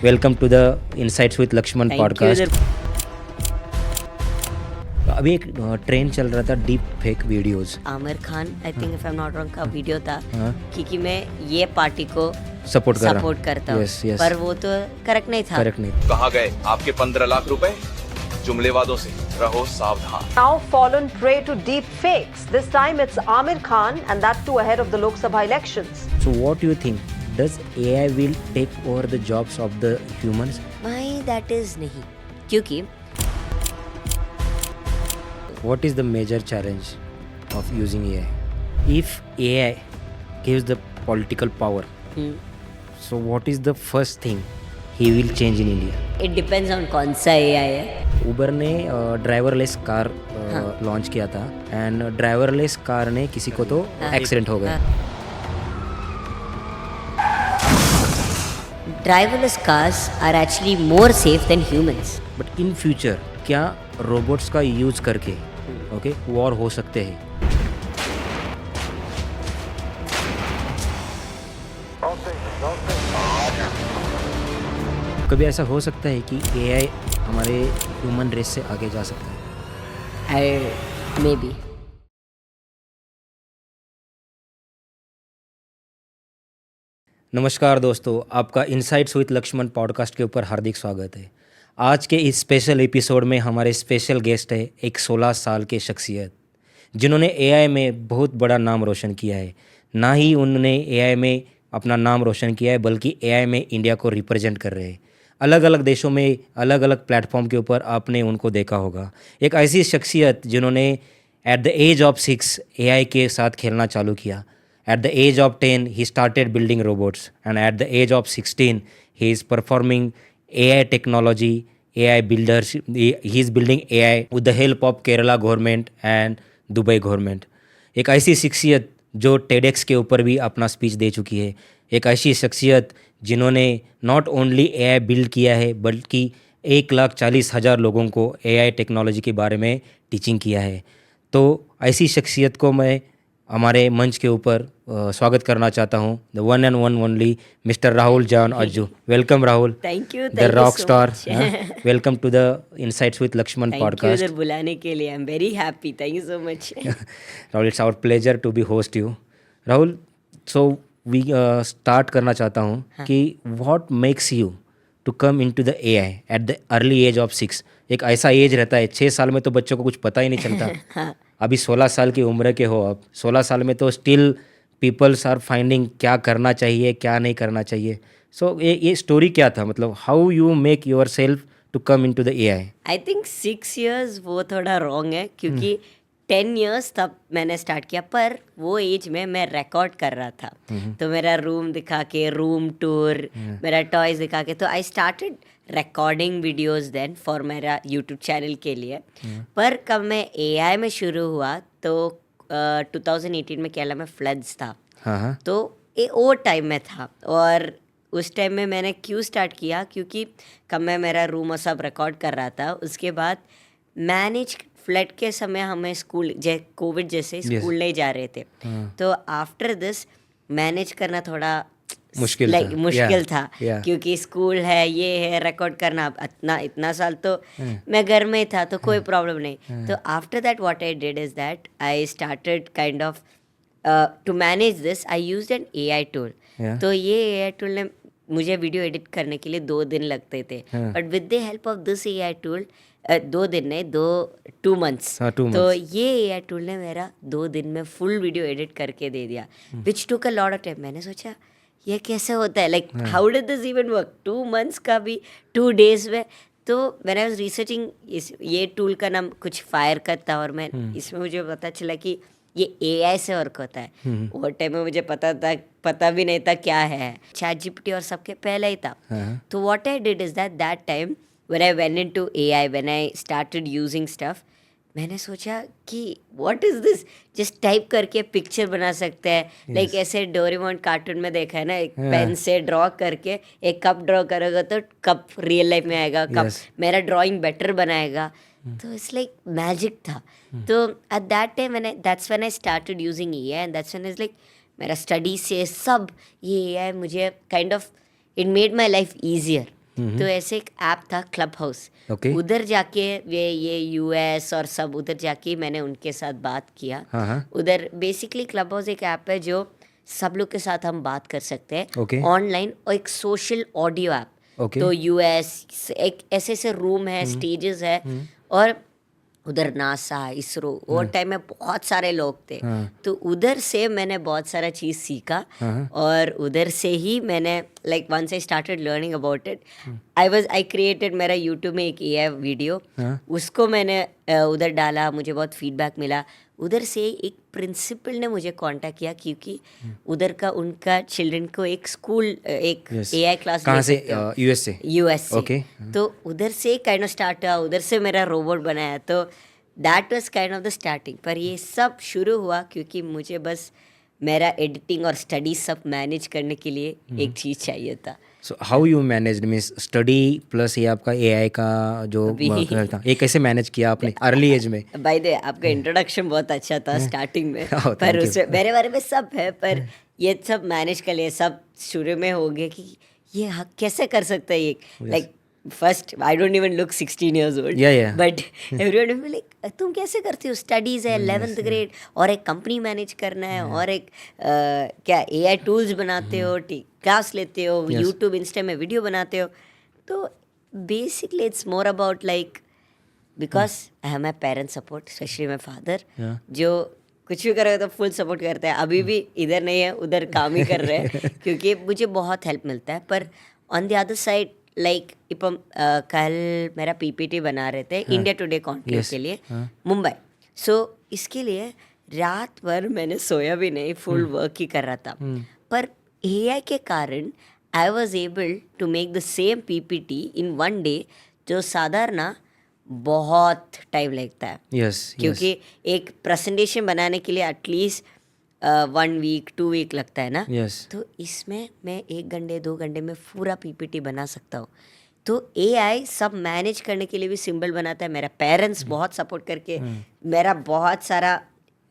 Welcome to the insights with Laxman podcast. अभी एक trend चल रहा था deep fake videos. Aamir Khan I think if I am not wrong का वीडियो था क्योंकि मैं ये पार्टी को सपोर्ट करता हूँ पर वो तो करेक्ट नहीं था। कहाँ गए आपके 15 लाख रुपए? जुमले वादों से रहो सावधान। Now fallen prey to deep fakes. This time it's Amir Khan and that too ahead of the Lok Sabha elections. So what do you think? Does AI will take over the jobs of the humans? Why that is नहीं, क्योंकि What is the major challenge of using AI? If AI gives the political power, so what is the first thing he will change in India? it depends on कौन सा AI है। उबर ने driverless car launch किया था and driverless car ने किसी को तो एक्सीडेंट हो गया। Driverless cars are actually more safe than humans. But in future क्या रोबोट्स का यूज करके वॉर हो सकते हैं? कभी ऐसा हो सकता है कि एआई हमारे ह्यूमन रेस से आगे जा सकता है? Maybe. नमस्कार दोस्तों, आपका इनसाइट्स विद लक्ष्मण पॉडकास्ट के ऊपर हार्दिक स्वागत है। आज के इस स्पेशल एपिसोड में हमारे स्पेशल गेस्ट है एक 16 साल के शख्सियत जिन्होंने एआई में बहुत बड़ा नाम रोशन किया है। ना ही उन्होंने एआई में अपना नाम रोशन किया है बल्कि एआई में इंडिया को रिप्रेजेंट कर रहे हैं। अलग अलग देशों में अलग अलग प्लेटफॉर्म के ऊपर आपने उनको देखा होगा। एक ऐसी शख्सियत जिन्होंने at the age of 6 AI के साथ खेलना चालू किया। At the age of 10, he started building robots, and at the age of 16, he is performing AI technology, AI builders. He is building AI with the help of Kerala government and Dubai government. एक ऐसी शख्सियत जो TEDx के ऊपर भी अपना speech दे चुकी है। एक ऐसी शख्सियत जिन्होंने नॉट ओनली AI बिल्ड किया है बल्कि 1,40,000 लोगों को AI टेक्नोलॉजी के बारे में टीचिंग किया है। तो ऐसी शख्सियत को मैं हमारे मंच के ऊपर स्वागत करना चाहता हूँ। The one and one only mister Rahul John Ajju. Welcome Rahul. Thank you. The rock star. Welcome to the insights with Laxman podcast. Thank you बुलाने के लिए। I'm very happy. Thank you so much. Rahul, it's our pleasure to be host you. Rahul, so we start करना चाहता हूँ कि what makes you to come into the AI at the early age of 6? एक ऐसा as रहता है, 6 साल में तो बच्चों को कुछ पता ही नहीं चलता। अभी 16 साल की उम्र के हो आप। 16 साल में तो स्टिल पीपल्स आर फाइंडिंग क्या करना चाहिए क्या नहीं करना चाहिए। सो ये स्टोरी क्या था, मतलब how you make yourself to come into the AI? I think 6 years वो थोड़ा रॉन्ग है क्योंकि 10 years तब मैंने स्टार्ट किया, पर वो एज में मैं रिकॉर्ड कर रहा था। तो मेरा रूम दिखा के, रूम टूर, मेरा टॉयज दिखा के, तो I started recording videos then for मेरा यूट्यूब चैनल के लिए। पर कब मैं एआई में शुरू हुआ तो 2018 में केरला में फ्लड्स था। तो वो टाइम में था और उस टाइम में मैंने क्यों स्टार्ट किया क्योंकि कब मैं मेरा रूम और सब रिकॉर्ड कर रहा था। उसके बाद मैनेज फ्लड के समय हमें स्कूल कोविड जैसे स्कूल नहीं जा रहे थे। तो आफ्टर दिस मैनेज करना थोड़ा मुश्किल था क्योंकि स्कूल है, ये है, रिकॉर्ड करना। इतना साल तो मैं घर में था तो कोई प्रॉब्लम नहीं। तो after that what I did is that I started kind of to manage this I used an AI tool. तो ये एआई टूल ने मुझे वीडियो एडिट करने के लिए 2 दिन लगते थे, but with the help of this AI tool 2 दिन नहीं, 2 months। तो ये एआई टूल ने मेरा 2 दिन में फुल वीडियो एडिट करके दे दिया, विच टुक अ लॉट ऑफ टाइम। मैंने सोचा ये कैसे होता है, like how did this even work? 2 months का भी 2 days में। तो व्हेन आई वाज रिसर्चिंग ये टूल का नाम कुछ फायर का था और मैं इसमें मुझे पता चला कि ये एआई से वर्क होता है। वो टाइम में मुझे पता भी नहीं था क्या है। ChatGPT और सबके पहले ही था। तो what I did is that time when I went into AI, when I started using stuff, मैंने सोचा कि what is this, just type करके पिक्चर बना सकते हैं। लाइक ऐसे डोरेमोन कार्टून में देखा है ना, एक पेन से ड्रॉ करके एक कप ड्रॉ करोगे तो कप रियल लाइफ में आएगा, कप मेरा ड्राइंग बेटर बनाएगा। तो इट्स लाइक मैजिक था। तो at that time that's when I started using AI and that's when is like मेरा स्टडी से सब ये एआई मुझे kind of it made my life easier. तो ऐसे एक ऐप था क्लब हाउस, Okay. उधर जाके ये यूएस और सब उधर जाके मैंने उनके साथ बात किया। हाँ। उधर बेसिकली क्लब हाउस एक ऐप है जो सब लोग के साथ हम बात कर सकते हैं Okay. ऑनलाइन, और एक सोशल ऑडियो ऐप। Okay. तो यूएस एक ऐसे ऐसे रूम है, स्टेजेस है, और उधर नासा, इसरो वो टाइम में बहुत सारे लोग थे। तो उधर से मैंने बहुत सारा चीज़ सीखा, और उधर से ही मैंने like once I started learning about it, I created मेरा यूट्यूब में एक एआई वीडियो, उसको मैंने उधर डाला, मुझे बहुत फीडबैक मिला। उधर से एक प्रिंसिपल ने मुझे कांटेक्ट किया, क्योंकि उधर का उनका चिल्ड्रन को एक स्कूल एक एआई क्लास कहाँ से? यूएस से? यूएस से। Okay. तो उधर से काइंड ऑफ स्टार्ट हुआ, उधर से मेरा रोबोट बनाया। तो that was kind of the starting. पर ये सब शुरू हुआ क्योंकि मुझे बस मेरा एडिटिंग और स्टडी सब मैनेज करने के लिए एक चीज़ चाहिए था। सो how you managed, means study plus ये आपका एआई का जो था, ये कैसे मैनेज किया आपने अर्ली एज में? बाय द वे, आपका इंट्रोडक्शन बहुत अच्छा था स्टार्टिंग में। Oh, thank पर you. उसमें मेरे बारे में सब है, पर ये सब मैनेज कर लिया, सब शुरू में हो गया कि ये कैसे कर सकता है ये। Like first I don't even look 16 years old, Yeah. But everyone will be like तुम कैसे करती हो, स्टडीज़ है 11th ग्रेड, और एक कंपनी मैनेज करना है, और एक क्या एआई टूल्स बनाते हो, क्लास लेते हो, यूट्यूब इंस्टा में वीडियो बनाते हो। तो basically it's more about like, because I have my parents support, specially my father, जो कुछ भी करोगे तो फुल सपोर्ट करते हैं। अभी भी इधर नहीं है, उधर काम ही कर रहे हैं क्योंकि मुझे बहुत हेल्प मिलता है। पर on the other side like इപ്പം कल मेरा पीपीटी बना रहे थे इंडिया टुडे कॉन्क्लेव के लिए मुंबई। सो इसके लिए रात भर मैंने सोया भी नहीं, फुल वर्क ही कर रहा था। पर एआई के कारण I was able to make the same PPT in one day, जो साधारण बहुत टाइम लगता है। यस, क्योंकि एक प्रेजेंटेशन बनाने के लिए एटलीस्ट 1 week 2 week लगता है ना। यस। तो इसमें मैं 1 घंटे 2 घंटे में पूरा पीपीटी बना सकता हूँ। तो एआई सब मैनेज करने के लिए भी सिंबल बनाता है। मेरा पेरेंट्स बहुत सपोर्ट करके मेरा बहुत सारा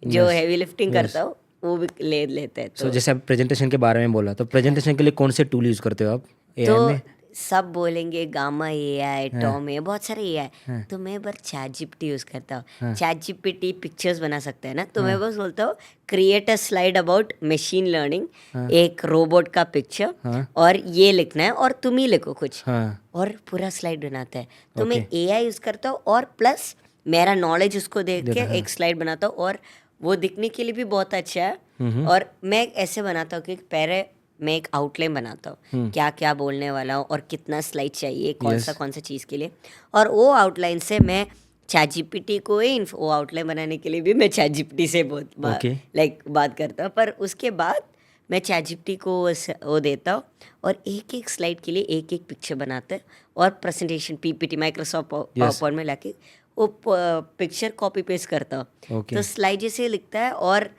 जो हैवी लिफ्टिंग करता हूँ वो भी ले लेते हैं। सो जैसे आप प्रेजेंटेशन के बारे में बोला, तो प्रेजेंटेशन के लिए कौन से टूल यूज करते हो आप एआई में? सब बोलेंगे गामा एआई, टॉम एआई, बहुत सारे एआई। तो मैं बस चैट जीपीटी यूज़ करता हूँ। चैट जीपीटी पिक्चर्स बना सकता है ना, तो मैं बस बोलता हूँ create a slide about machine learning, एक रोबोट का पिक्चर, और ये लिखना है और तुम ही लिखो कुछ, और पूरा स्लाइड बनाता है। तो मैं एआई यूज़ करता हूँ, और प्लस मेरा नॉलेज उसको देख के एक स्लाइड बनाता हूँ, और वो दिखने के लिए भी बहुत अच्छा है। और मैं ऐसे बनाता हूँ कि पहले मैं एक आउटलाइन बनाता हूँ, क्या क्या बोलने वाला हूँ और कितना स्लाइड चाहिए कौन सा चीज़ के लिए, और वो आउटलाइन से मैं चैट जीपीटी को ही वो आउटलाइन बनाने के लिए भी मैं चैट जीपीटी से बहुत बात करता हूँ। पर उसके बाद मैं चैट जीपीटी को वो देता हूँ, और एक एक स्लाइड के लिए एक एक पिक्चर बनाता है, और प्रेजेंटेशन पीपीटी माइक्रोसॉफ्ट पावरपॉइंट में लाके वो पिक्चर कॉपी पेस्ट करता हूँ। तो स्लाइड जैसे लिखता है और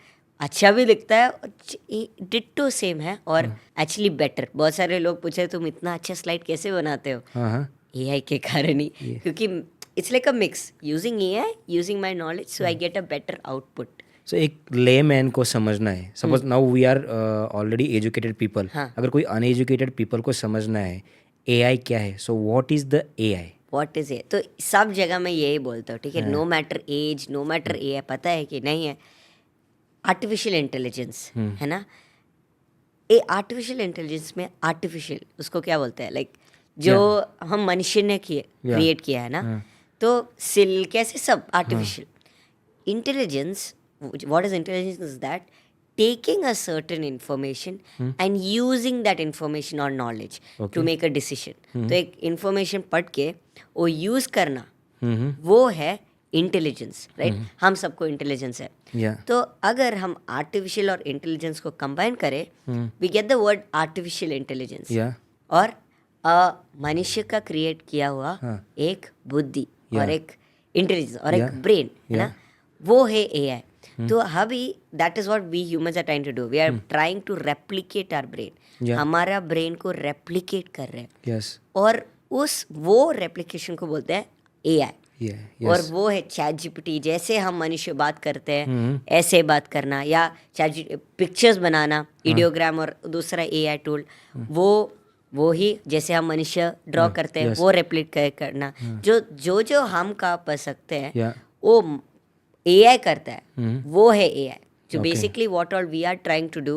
अच्छा भी दिखता है, डिट्टो सेम है, और एक्चुअली बेटर। बहुत सारे लोग पूछे तुम इतना अच्छा स्लाइड कैसे बनाते हो? एआई के कारण ही, क्योंकि it's like a mix, using AI, using my knowledge, so I get a better output. So एक लेमैन को समझना है, suppose now we are already educated people, अगर कोई अनएजुकेटेड पीपल को समझना है एआई क्या है, so what is the AI? What is A? तो सब जगह मैं यही बोलता हूँ, ठीक है, no matter age, no matter AI, पता है कि नहीं है, आर्टिफिशियल इंटेलिजेंस है ना। ये आर्टिफिशियल इंटेलिजेंस में आर्टिफिशियल उसको क्या बोलते हैं, लाइक जो हम मनुष्य ने क्रिएट किया है ना, तो सिल कैसे सब artificial intelligence. What is intelligence is that taking a certain information and using that information or knowledge to make a decision. तो एक information पढ़ के वो use करना, वो है इंटेलिजेंस, राइट? हम सबको इंटेलिजेंस है। तो अगर हम आर्टिफिशियल और इंटेलिजेंस को कंबाइन करें, we get the word artificial intelligence, और मनुष्य का क्रिएट किया हुआ एक बुद्धि और एक इंटेलिजेंस और एक ब्रेन है ना, वो है एआई। तो अभी that is what we humans are trying to do, we are trying to replicate our brain. हमारा ब्रेन को रेप्लिकेट कर रहे हैं, और वो रेप्लिकेशन को बोलते हैं एआई। और वो है चैट जीपीटी। जैसे हम मनुष्य बात करते हैं ऐसे बात करना, या चैट पिक्चर्स बनाना, वीडियोग्राम, और दूसरा एआई टूल, वो ही जैसे हम मनुष्य ड्रॉ करते हैं वो रेप्लिकेट करना, जो हम कर सकते हैं Yeah. वो एआई करता है, वो है AI. So basically what all we are trying to do,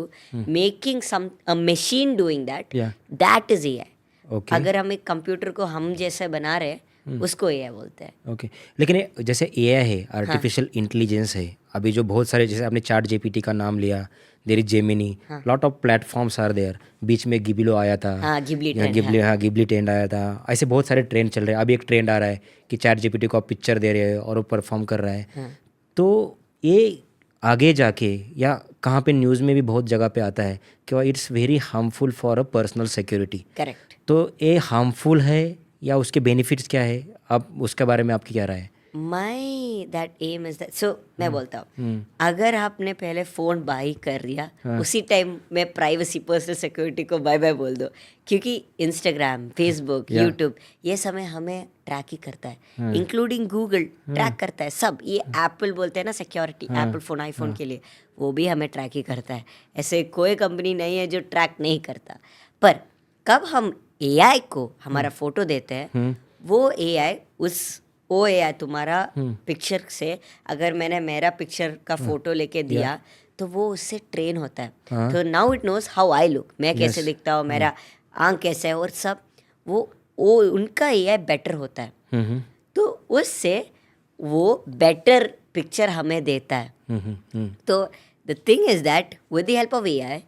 making a machine doing that, Yeah. that is AI. Okay. अगर हम एक कंप्यूटर को हम जैसे बना रहे हैं उसको एआई बोलते हैं. ओके लेकिन ये जैसे एआई है, आर्टिफिशियल इंटेलिजेंस है, अभी जो बहुत सारे, जैसे आपने चैट जीपीटी का नाम लिया, there is Gemini, lot of platforms are there. बीच में गिबिलो आया था. हाँ, गिबली यहाँ गिबली ट्रेंड आया था. ऐसे बहुत सारे ट्रेंड चल रहे हैं. अभी एक ट्रेंड आ रहा है कि चैट जीपीटी को आप पिक्चर दे रहे हैं और वो परफॉर्म कर रहा है. तो ये आगे जाके या कहाँ पे न्यूज़ में भी बहुत जगह पे आता है कि it's very harmful for a personal security. Correct. तो ये हार्मफुल है या उसके बेनिफिट्स क्या है, आप उसके बारे में आपकी क्या राय है? My that am is that. So मैं बोलता हूँ, अगर आपने पहले फ़ोन बाई कर दिया उसी टाइम में प्राइवेसी पर्सनल सिक्योरिटी को बाय बाय बोल दो, क्योंकि इंस्टाग्राम, फेसबुक, यूट्यूब ये समय हमें ट्रैक ही करता है, इंक्लूडिंग गूगल ट्रैक करता है सब. ये एप्पल बोलते हैं ना सिक्योरिटी, एप्पल फ़ोन, आईफोन के लिए, वो भी हमें ट्रैक ही करता है. ऐसे कोई कंपनी नहीं है जो ट्रैक नहीं करता. पर कब हम एआई को हमारा फ़ोटो देते हैं, वो एआई तुम्हारा पिक्चर से, अगर मैंने मेरा पिक्चर का फोटो लेके दिया तो वो उससे ट्रेन होता है. तो now it knows how I look, मैं कैसे दिखता हूँ, मेरा आंख कैसे है और सब. वो उनका एआई बेटर होता है, तो उससे वो बेटर पिक्चर हमें देता है. तो the thing is that with the help of AI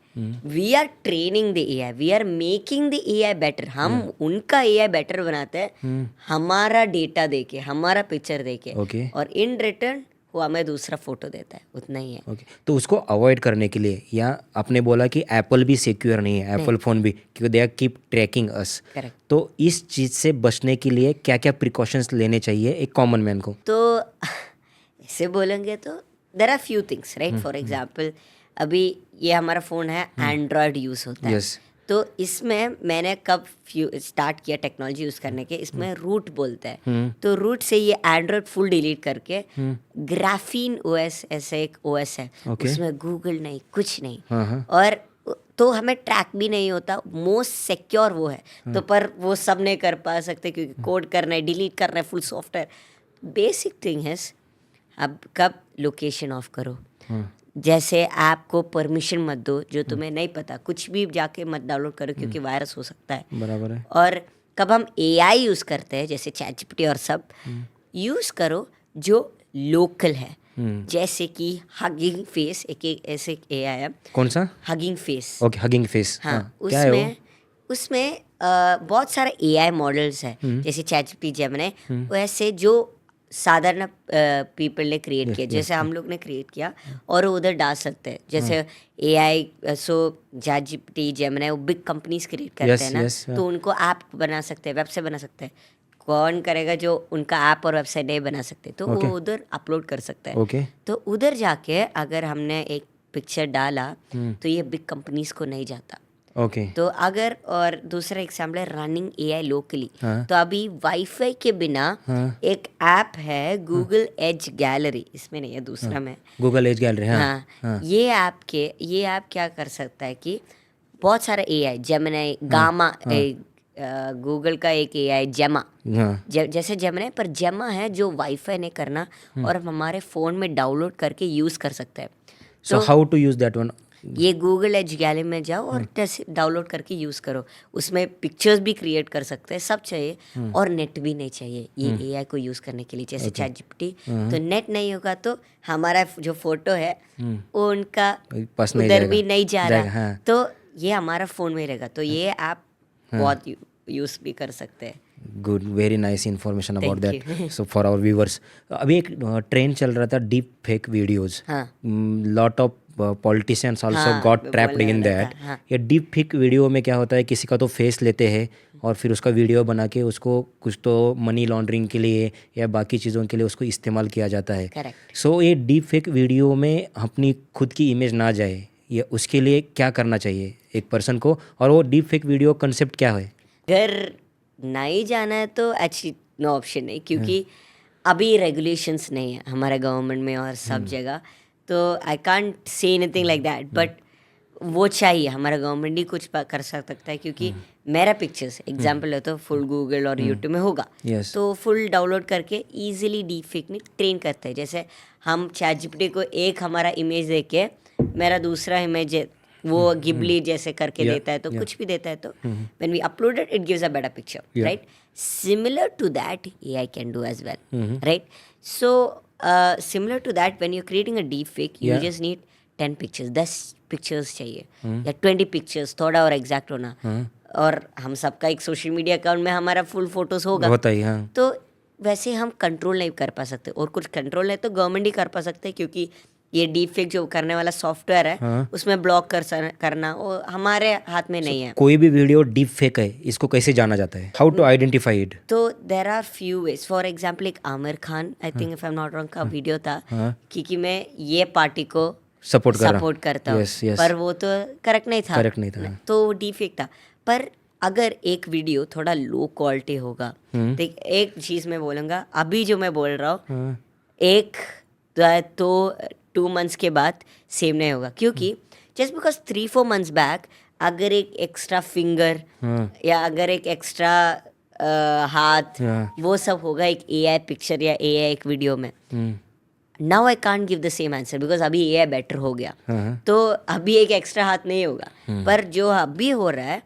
we are training the AI, we are making the AI better. हम उनका एआई बेटर बनाते हैं हमारा डेटा देके, हमारा पिक्चर देके, और इन रिटर्न वो हमें दूसरा फोटो देता है. उतना ही है. ओके तो उसको अवॉइड करने के लिए, या आपने बोला कि एप्पल भी सिक्योर नहीं है, एप्पल फ़ोन भी, क्योंकि they are keep tracking us. Correct. तो इस चीज़ से बचने के लिए क्या क्या प्रिकॉशंस लेने चाहिए एक कॉमन मैन को? तो ऐसे बोलेंगे तो there are few things, right. For example अभी ये हमारा फ़ोन है, एंड्रॉयड यूज़ होता है. Yes. तो इसमें मैंने कब स्टार्ट किया टेक्नोलॉजी यूज़ करने के, इसमें रूट बोलते हैं. तो रूट से ये एंड्रॉयड फुल डिलीट करके ग्राफीन ओएस ऐसे एक ओएस है, उसमें गूगल नहीं, कुछ नहीं, और तो हमें ट्रैक भी नहीं होता. मोस्ट सिक्योर वो है. तो पर वो सब नहीं कर पा सकते क्योंकि कोड करना है, डिलीट करना है, फुल सॉफ्टवेयर. बेसिक थिंग है, अब कब लोकेशन ऑफ करो, जैसे ऐप को परमिशन मत दो जो तुम्हें नहीं पता, कुछ भी जाके मत डाउनलोड करो क्योंकि वायरस हो सकता है. बराबर है. और कब हम एआई यूज़ करते हैं जैसे चैटजीपीटी और सब, यूज़ करो जो लोकल है. जैसे कि हगिंग फेस, एक ऐसे एआई है. कौन सा? Hugging face. Okay, hugging face. हाँ, क्या है वो? उसमें बहुत सारे एआई मॉडल्स हैं, जैसे चैटजीपीटी, जेमिनी, वैसे जो साधारण पीपल ने क्रिएट किया, जैसे हम लोग ने क्रिएट किया, और वो उधर डाल सकते हैं. जैसे एआई, सो चैटजीपीटी, जेमिनी, वो बिग कंपनीज क्रिएट करते हैं ना, तो उनको ऐप बना सकते हैं, वेबसाइट बना सकते हैं. कौन करेगा जो उनका ऐप और वेबसाइट नहीं बना सकते, तो वो उधर अपलोड कर सकता है. तो उधर जाके अगर हमने एक पिक्चर डाला तो ये बिग कंपनीज को नहीं जाता. तो अगर, और दूसरा एग्जाम्पल है रनिंग एआई लोकली. तो अभी वाईफाई के बिना एक ऐप है गूगल एज गैलरी, इसमें नहीं है, दूसरा में गूगल एज गैलरी. हाँ. ये ऐप क्या कर सकता है कि बहुत सारा एआई, जेमिनी, गामा, गूगल का एक एआई जेमा, जैसे जेमिनी पर जेमा है जो वाईफाई नहीं करना और हमारे फ़ोन में डाउनलोड करके यूज़ कर सकते हैं. So how to use that one? ये गूगल एज गैलरी में जाओ और डाउनलोड करके यूज़ करो. उसमें पिक्चर्स भी क्रिएट कर सकते हैं, सब चाहिए, और नेट भी नहीं चाहिए ये एआई को यूज़ करने के लिए. जैसे चैटजीपीटी, तो नेट नहीं होगा तो हमारा जो फोटो है वो उनका उधर भी नहीं जा रहा. तो ये हमारा फ़ोन में रहेगा. तो ये ऐप बहुत यूज़ भी कर सकते हैं. Good, very nice information about that. So for our viewers, अभी एक ट्रेंड चल रहा था deep fake videos. Lot of politicians also got trapped in that. ये डीप फेक वीडियो में क्या होता है, किसी का तो फेस लेते हैं और फिर उसका वीडियो बना के उसको कुछ तो मनी लॉन्ड्रिंग के लिए या बाकी चीज़ों के लिए उसको इस्तेमाल किया जाता है. सो ये डीप फेक वीडियो में अपनी खुद की इमेज ना जाए, ये उसके लिए क्या करना चाहिए एक पर्सन को, और वो डीप फेक वीडियो कंसेप्ट क्या है? अगर नहीं जाना है तो एक्चुअली नो ऑप्शन नहीं, क्योंकि अभी रेगुलेशंस नहीं है हमारे गवर्नमेंट में और सब जगह. तो I can't say anything like that, but वो चाहिए, हमारा गवर्नमेंट ही कुछ कर सकता है. क्योंकि मेरा पिक्चर्स एग्जाम्पल है तो फुल गूगल और यूट्यूब में होगा, Yes. तो फुल डाउनलोड करके इजीली डीप फेक में ट्रेन करते हैं। जैसे हम चैटजीपीटी को एक हमारा इमेज दे के मेरा दूसरा इमेज वो गिबली जैसे करके Yeah, देता है, तो yeah. कुछ भी देता है, तो when we upload it gives a better picture, Yeah. Right? Similar to that AI can do as well, right? So similar to that when you creating a deep fake you Yeah. Just need 10 pictures, 10 pictures चाहिए या 20 pictures, थोड़ा और exact होना। और हम सबका एक social media account में हमारा फुल फोटोज होगा, होता ही, हाँ। तो वैसे हम कंट्रोल नहीं कर पा सकते, और कुछ कंट्रोल है तो गवर्नमेंट ही कर पा सकते हैं, क्योंकि ये डीप फेक जो करने वाला सॉफ्टवेयर है उसमें ब्लॉक करना वो हमारे हाथ में नहीं है। कोई भी वीडियो डीप फेक है, इसको कैसे जाना जाता है? How to identify it? तो there are few ways. For example एक Aamir Khan, I think if I am not wrong, का वीडियो था क्योंकि मैं ये पार्टी को सपोर्ट करता हूँ, Yes, yes. पर वो तो करेक्ट नहीं था, Correct नहीं था। तो वो डीप फेक था। पर अगर एक वीडियो थोड़ा लो क्वालिटी होगा, देख एक चीज मैं बोलूँगा, अभी जो मैं बोल रहा हूँ एक तो 2 मंथ्स के बाद सेम नहीं होगा, क्योंकि जस्ट बिकॉज 3-4 मंथ्स बैक अगर एक एक्स्ट्रा फिंगर या अगर एक एक्स्ट्रा हाथ वो सब होगा एक AI पिक्चर या AI एक वीडियो में, now I can't give the same answer because अभी AI बेटर हो गया, तो अभी एक एक्स्ट्रा हाथ नहीं होगा। पर जो अभी हो रहा है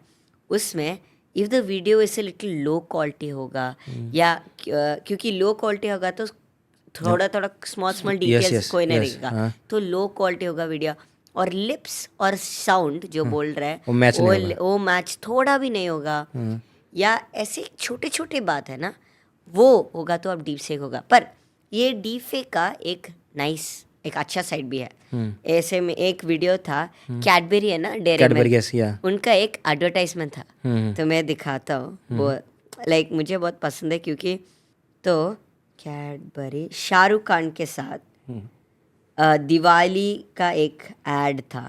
उसमें if the video is a little low quality होगा, या क्योंकि लो क्वालिटी होगा तो थोड़ा स्मॉल डिटेल्स कोई नहीं देखेगा, तो लो क्वालिटी होगा वीडियो, और लिप्स और साउंड जो बोल रहा है वो मैच थोड़ा भी नहीं होगा, या ऐसे छोटे छोटे बात है ना, वो होगा तो अब डीप फेक होगा। पर ये डीप फेक का एक एक अच्छा साइड भी है। ऐसे में एक वीडियो था, कैडबरी है ना, डेयरी मिल्क, उनका एक एडवर्टाइजमेंट था, तो मैं दिखाता हूँ वो, लाइक मुझे बहुत पसंद है, क्योंकि तो कैडबरी शाहरुख खान के साथ दिवाली का एक एड था,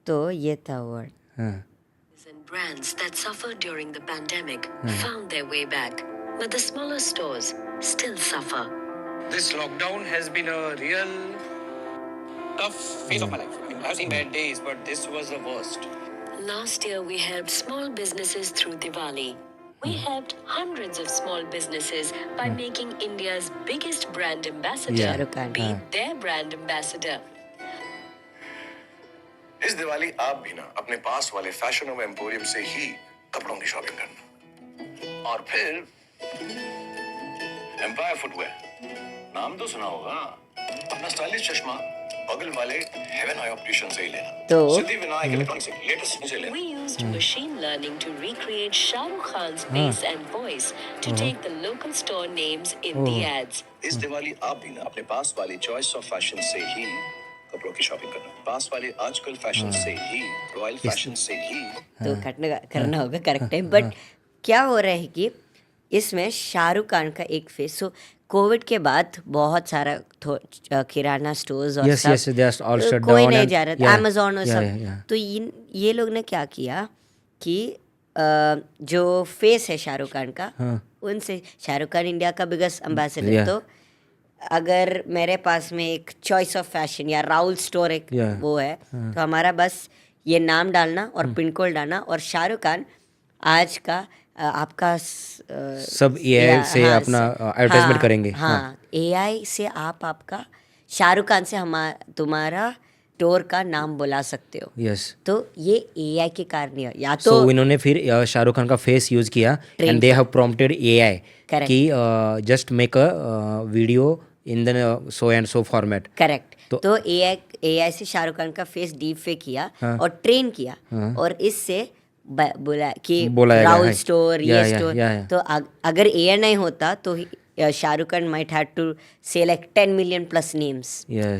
तो ये था word. And brands that suffered during the pandemic found their way back, but the smaller stores still suffer. This lockdown has been a real tough phase of my life. I mean, I've seen bad days, but this was the worst. Last year, we helped small businesses through Diwali. We helped hundreds of small businesses by making India's biggest brand ambassador Shahrukh Khan. be their brand ambassador. इस दिवाली आप भी ना अपने पास वाले fashion और emporium से ही कपड़ों की शॉपिंग करना, और फिर एम्पायर फुटवेयर, नाम तो सुना होगा, अपना स्टाइलिश चश्मा बगल वाले हेवन आई ऑप्टिशियन से ही लेना, तो सिद्धिविनायक इलेक्ट्रॉनिक्स से लेटेस्ट से लेना। We used machine learning to recreate Shah Rukh Khan's face and voice to take the local store names in the ads. इस दिवाली आप भी ना अपने पास वाली चॉइस ऑफ फैशन से ही कपड़ों की शॉपिंग करना, पास वाले आजकल फैशन से ही, रॉयल फैशन से ही। तो करना होगा करेक्ट टाइम। बट क्या हो रहा है कि इसमें शाहरुख खान का एक फेस, सो कोविड के बाद बहुत सारा किराना स्टोर्स और सब कोई नहीं जा रहा था, अमेजोन और सब, तो ये लोग ने क्या किया कि जो फेस है शाहरुख खान का, उनसे, शाहरुख खान इंडिया का बिगेस्ट एम्बेसडर, तो अगर मेरे पास में एक चॉइस ऑफ फैशन या राहुल स्टोर एक वो है, तो हमारा बस ये नाम डालना और पिन कोड डालना, और शाहरुख खान आज का आपका सब AI से अपना एडवर्टाइजमेंट करेंगे। हाँ, AI से आप आपका शाहरुख खान से तुम्हारा स्टोर का नाम बुला सकते हो। यस, तो ये AI के कारण है, या तो इन्होंने फिर शाहरुख खान का फेस यूज किया and they have prompted AI कि just make a video in the so and so format. Correct, तो AI से शाहरुख खान का फेस डीप फेक किया और ट्रेन किया, और इससे बोला कि राहुल स्टोर ये स्टोर, तो अगर AI नहीं होता तो Shahrukh Khan might had to say like 10 million plus names,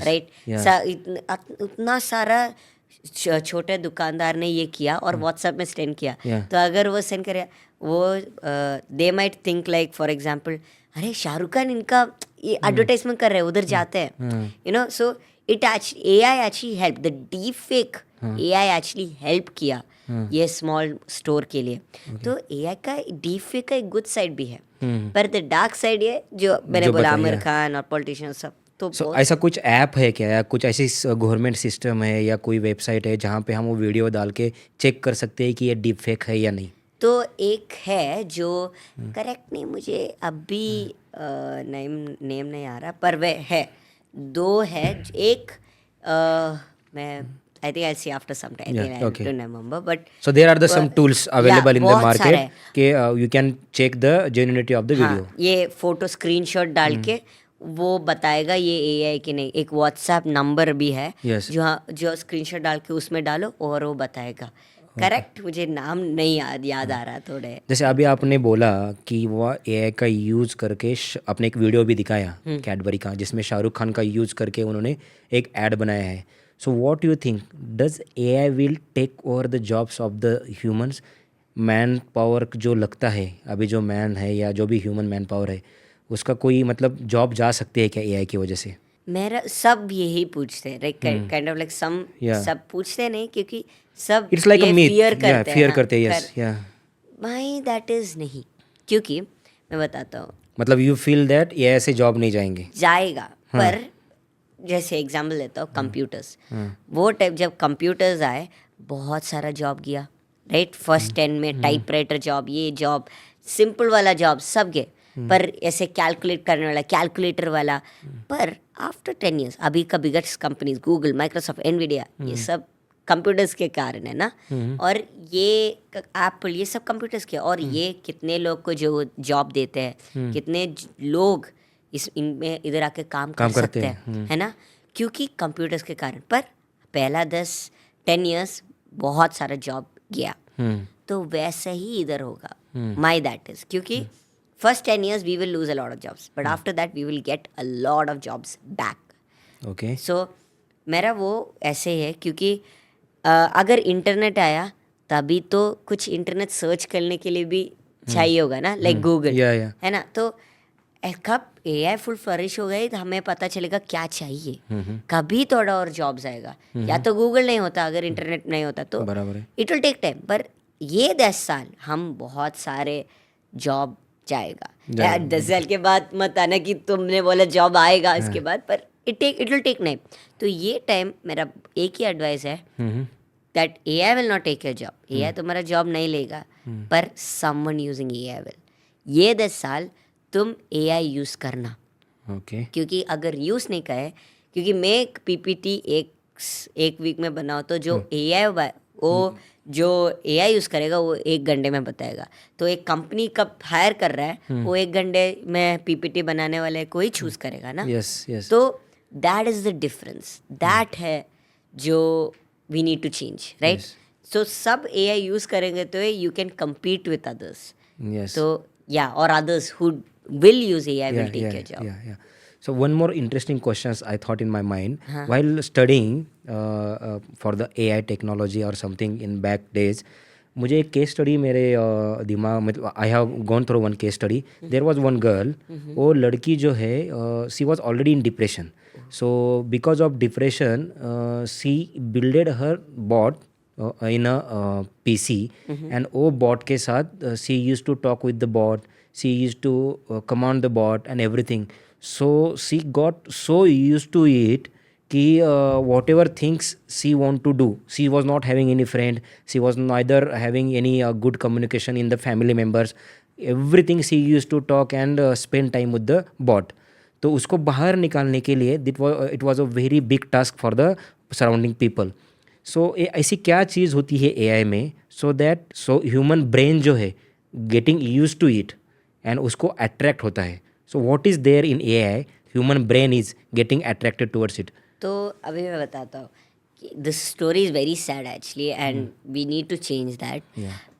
right? उतना सारा छोटे दुकानदार ने ये किया और व्हाट्सएप में सेंड किया, तो अगर वो सेंड करे, वो they might think like for example, अरे शाहरुख खान इनका ये एडवर्टाइजमेंट कर रहे हैं, उधर जाते हैं, you know. So AI actually helped, the deep fake AI actually help किया ये स्मॉल स्टोर के लिए। तो AI का डीप फेक का एक गुड साइड भी है, पर द डार्क साइड ये जो मैंने बोला, आमिर खान और पॉलिटिशियन सब, तो सो ऐसा कुछ ऐप है क्या, या कुछ ऐसी गवर्नमेंट सिस्टम है या कोई वेबसाइट है जहाँ पे हम वो वीडियो डाल के चेक कर सकते हैं कि ये डीप फेक है या नहीं? तो एक है जो करेक्ट नहीं, मुझे अभी नेम नहीं आ रहा, पर वह है, दो है। एक मैं I think I see after some time, Yeah, I okay. Don't remember, but So there are the some tools available in the बहुत सारे market कि you can check the genuinity of the video. हाँ, ये photo screenshot डाल के वो बताएगा ये एआई कि नहीं। एक व्हाट्सएप नंबर भी है Yes. जो स्क्रीनशॉट डाल के उसमें डालो और वो बताएगा। करेक्ट, मुझे नाम नहीं याद आ रहा थोड़े। जैसे अभी आपने बोला कि वो एआई का यूज़ करके आपने एक वीडियो भी दिखाया कैडबरी का, जिसमें शाहरुख खान का यूज़ करके उन्होंने एक ऐड बनाया है। So what you think, does AI will take over the jobs of the humans? Man power जो लगता है अभी, जो मैन है या जो भी ह्यूमन मैन पावर है, उसका कोई मतलब जॉब जा सकती है क्या एआई की वजह से? मेरा सब यही पूछते हैं, kind of like some, Yeah. सब पूछते नहीं क्योंकि सब इट्स लाइक अ ये मीथ, fear करते हैं। फियर हाँ, करते हैं, यस पर या। भाई दैट इज नहीं, क्योंकि मैं बताता हूँ मतलब यू फील दैट एआई से जॉब नहीं जाएंगे? जाएगा, पर जैसे एग्जांपल देता हूँ कंप्यूटर्स। वो टाइप जब कंप्यूटर्स आए बहुत सारा जॉब गया, राइट? फर्स्ट 10 में टाइपराइटर जॉब, ये जॉब, सिंपल वाला जॉब सब गए, पर ऐसे कैलकुलेट करने वाला, कैलकुलेटर वाला। पर आफ्टर 10 years अभी का biggest companies Google, Microsoft, Nvidia, ये सब कंप्यूटर्स के कारण है ना। और ये एप्पल, ये सब कंप्यूटर्स के, और ये कितने लोग को जो जॉब देते हैं, कितने लोग इनमें इधर आके काम कर करते सकते हैं, है ना, क्योंकि कंप्यूटर्स के कारण। पर पहला 10 years बहुत सारा जॉब गया, तो वैसे ही इधर होगा। माई दैट इज, क्योंकि first 10 years we will lose a lot of jobs, but after that we will get a lot of jobs back. Okay. So मेरा वो ऐसे है, क्योंकि अगर इंटरनेट आया तभी तो कुछ इंटरनेट सर्च करने के लिए भी चाहिए होगा ना, लाइक गूगल, Yeah. है ना। तो कब एआई फुल फ्लरिश हो गई तो हमें पता चलेगा क्या चाहिए, कभी थोड़ा और जॉब्स आएगा। या तो गूगल नहीं होता, अगर इंटरनेट नहीं होता तो बराबर है। It will take time. पर ये 10 साल हम बहुत सारे जॉब जाएगा। 10 साल के बाद मत आना कि तुमने बोला जॉब आएगा इसके बाद, पर इट विल टेक टाइम। तो ये टाइम मेरा एक ही एडवाइस है, that AI will not take your job. AI तुम्हारा जॉब नहीं लेगा, पर समवन यूजिंग एआई विल। ये 10 साल तुम एआई यूज़ करना, ओके। क्योंकि अगर यूज़ नहीं करे, क्योंकि मैं एक पीपीटी एक वीक में बनाऊँ तो जो एआई वो जो एआई यूज़ करेगा वो 1 घंटे में बताएगा। तो एक कंपनी कब हायर कर रहा है, वो 1 घंटे में पीपीटी बनाने वाले को ही चूज़ करेगा ना। Yes yes. तो that is the difference, that है जो we need to change, right? So सब एआई यूज़ करेंगे तो you can compete with others. Yes. So yeah, or others who will use AI will take your job. Yeah. So one more interesting questions I thought in my mind while studying for the AI technology or something in back days. मुझे एक case study मेरे दिमाग, मतलब I have gone through one case study. There was one girl, वो लड़की जो है she was already in depression. So because of depression she builded her bot in a PC, and वो bot के साथ she used to talk with the bot, she used to command the bot and everything. So she got so used to it कि whatever things she want to do, she was not having any friend, she was neither having any good communication in the family members, everything she used to talk and spend time with the bot. तो उसको बाहर निकालने के लिए it was a very big task for the surrounding people. सो ऐसी क्या चीज़ होती है एआई में, सो ह्यूमन ब्रेन जो है getting use to it and उसको अट्रैक्ट होता है। So what is there in AI human brain is getting attracted towards it? तो अभी मैं बताता हूँ कि this story is very sad actually, and we need to change that.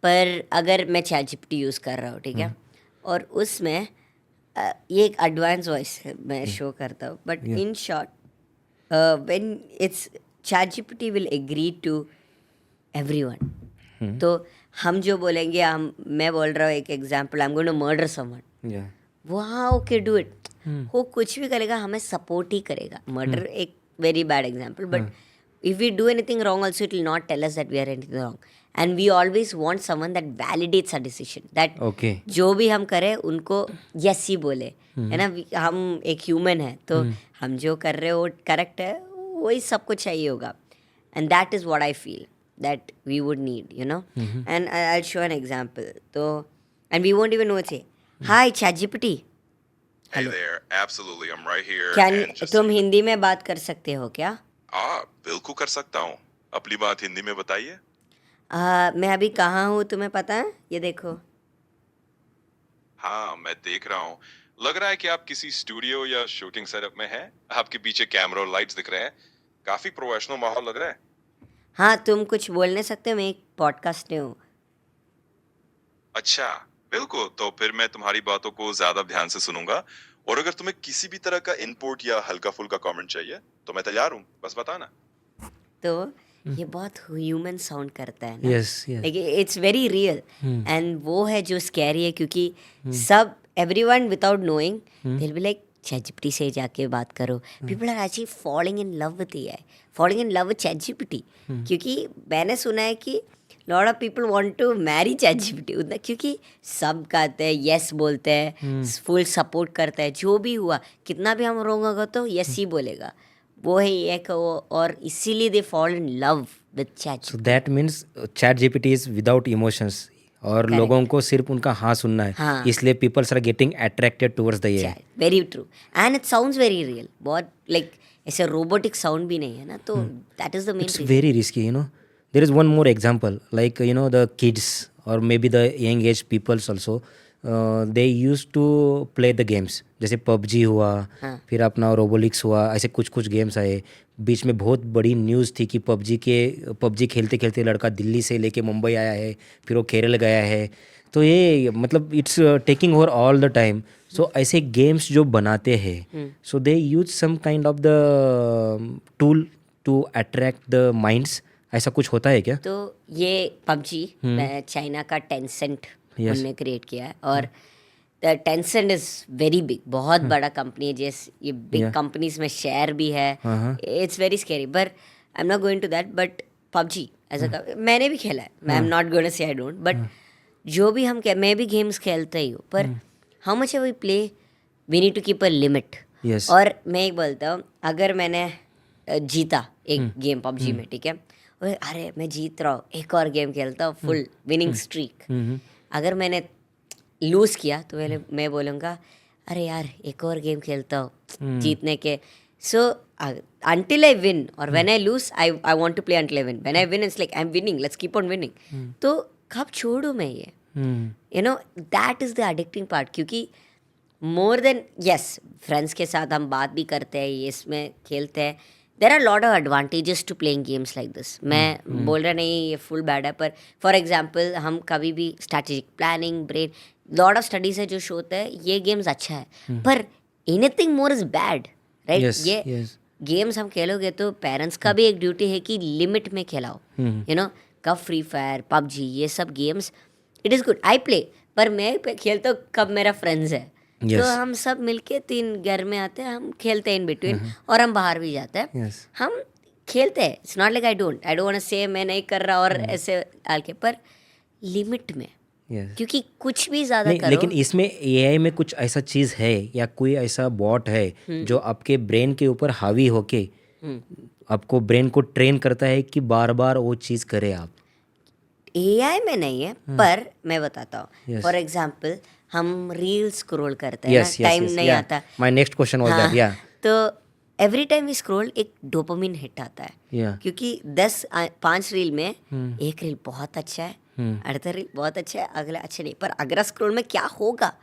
पर अगर मैं ChatGPT यूज़ कर रहा हूँ, ठीक है, और उसमें ये एक एडवांस वॉइस मैं शो करता हूँ, but in short when it's ChatGPT will agree to everyone. तो हम जो बोलेंगे, मैं बोल रहा हूँ एक example, I am going to murder someone, वो हाँ ओके डू इट, वो कुछ भी करेगा हमें सपोर्ट ही करेगा। मर्डर एक very bad example, but if we do anything wrong also it will not tell us that we are anything wrong, and we always want someone that validates a decision, that okay जो भी हम करें उनको yes he बोले, है ना. हम एक ह्यूमन है, तो हम जो कर रहे हो वो करेक्ट है, वही सबको चाहिए होगा. And that is what I feel that we would need, you know. And I show an example. तो and we won't even know say hi ChatGPT. Hey there, absolutely, I'm right here. क्या and just तुम हिंदी में बात कर सकते हो क्या? बिल्कुल कर सकता हूँ. अपनी बात हिंदी में बताइए. मैं अभी कहाँ हूँ तुम्हें पता है? ये देखो. हाँ, मैं देख रहा हूँ. लग रहा है कि आप किसी स्टूडियो या शूटिंग सेटअप में हैं. आपके पीछे कैमरा और लाइट्स दिख रहे हैं. काफी प्रोफेशनल माहौल लग रहा है. हाँ, तुम कुछ बोल नहीं सकते, मैं एक पॉडकास्ट में हूँ. अच्छा, बिल्कुल. तो फिर मैं तुम्हारी बातों को ज्यादा ध्यान से सुनूंगा. और अगर तुम्हें किसी भी तरह का इनपुट या हल्का फुल्का कमेंट चाहिए तो मैं तैयार हूँ. बस बताना. तो ये बहुत ह्यूमन साउंड करता है ना. Yes yes like it's very real. And वो है जो स्कैरी है, क्योंकि सब everyone without knowing they will be like ChatGPT से जाके बात करो. People are actually falling in love with AI, falling in love with ChatGPT. क्योंकि मैंने सुना है कि lot of people want to marry ChatGPT उतना, क्योंकि सब कहते हैं यस बोलते हैं, फुल सपोर्ट करता है. जो भी हुआ, कितना भी हम रोंग होगा तो यस ही बोलेगा. वो है एक और इसीलिए they fall in love with ChatGPT. So that means ChatGPT is without emotions और लोगों को सिर्फ उनका हाँ सुनना है. हाँ. इसलिए peoples are getting attracted towards the AI. Very true. And it sounds very real. बहुत लाइक ऐसे रोबोटिक साउंड भी नहीं है ना, तो that is the main It's very risky, you know. There is one more example, like you know the kids or maybe the young age peoples also, they used to play the games. जैसे PUBG हुआ, फिर अपना रोबोलिक्स हुआ, ऐसे कुछ कुछ games आए. बीच में बहुत बड़ी न्यूज़ थी कि PUBG खेलते खेलते लड़का दिल्ली से लेके मुंबई आया है, फिर वो केरल गया है. तो ये मतलब it's taking over all the time. So ऐसे गेम्स जो बनाते हैं, so they use some kind of the tool to attract the minds. ऐसा कुछ होता है क्या? तो ये PUBG चाइना का टेंसेंट उन्होंने क्रिएट किया है. और टेंसेंट इज वेरी बिग, बहुत बड़ा कंपनी है. जैसे ये बिग कंपनीज में शेयर भी है. It's very scary, but I am not going to that. But PUBG as a मैंने भी खेला है. I am not going to say I don't, but जो भी मैं भी गेम्स खेलता ही हूँ, पर how much we play, we need to keep a limit. Yes. और मैं एक बोलता हूँ, अगर मैंने जीता एक गेम PUBG में, ठीक है, अरे मैं जीत रहा हूँ, एक और गेम खेलता हूँ, फुल विनिंग स्ट्रीक. अगर मैंने लूज किया तो मैं बोलूँगा अरे यार एक और गेम खेलता हूँ जीतने के. सो until I win or when I lose, I want to play until I win. When I win, it's like I'm winning, let's keep on winning. तो कब छोड़ूँ मैं ये? You know, that is the addicting part. क्योंकि more than yes, friends के साथ हम बात भी करते हैं, ये इसमें खेलते हैं. There are a lot of advantages to playing games like this. मैं बोल रहा नहीं ये फुल बैड है, पर फॉर एग्जाम्पल हम कभी भी strategic planning, brain, lot of studies है जो शो होता है ये गेम्स अच्छा है, पर anything more is bad, right? Yes, ये yes. गेम्स हम खेलोगे तो पेरेंट्स का भी एक ड्यूटी है कि लिमिट में खेलाओ. यू नो, कब फ्री फायर, PUBG, ये सब games it is good, I play, पर मैं खेलता हूँ कब मेरा फ्रेंड्स है. Yes. तो हम सब मिलके 3 घर में आते हैं, हम खेलते हैं इन बिटवीन, और हम बाहर भी जाते हैं. Yes. हम खेलते हैं. It's not like I don't want say मैं नहीं कर रहा और ऐसे डाल के, पर लिमिट में. Yes. क्योंकि कुछ भी ज़्यादा नहीं, करो. लेकिन इसमें AI में कुछ ऐसा चीज़ है या कोई ऐसा बॉट है जो आपके ब्रेन के ऊपर हावी होके आपको ब्रेन को ट्रेन करता है कि बार बार वो चीज़ करे आप? AI में नहीं है, पर मैं बताता हूँ. Yes. फॉर एग्जाम्पल हम रील स्क्रॉल करते हैं, Yes, yes, टाइम yes, नहीं yeah. आता. My next question was that, yeah. तो एवरी टाइम वी स्क्रॉल एक डोपामिन हिट आता है. Yeah. क्योंकि 5 रील में एक रील बहुत अच्छा है, अगला रील बहुत अच्छा है, अगला अच्छा नहीं. पर अगला स्क्रॉल में क्या होगा,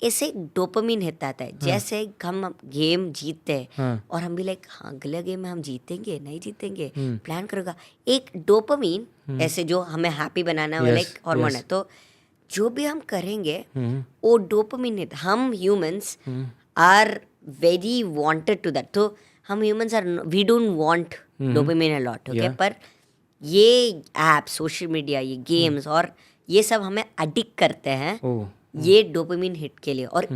ऐसे डोपामिन हिट आता है. जैसे हम गेम जीतते हैं और हम भी लाइक हाँ अगले गेम में हम जीतेंगे नहीं जीतेंगे, प्लान करोगा. एक डोपामिन ऐसे जो हमें हैप्पी बनाना वाला एक हार्मोन है. तो जो भी हम करेंगे वो डोपामिन हिट. हम humans are very wanted to that. तो हम humans are, we don't want dopamine a lot, okay? पर ये ऐप, सोशल मीडिया, ये गेम्स और ये सब हमें एडिक्ट करते हैं ये डोपामिन हिट के लिए. और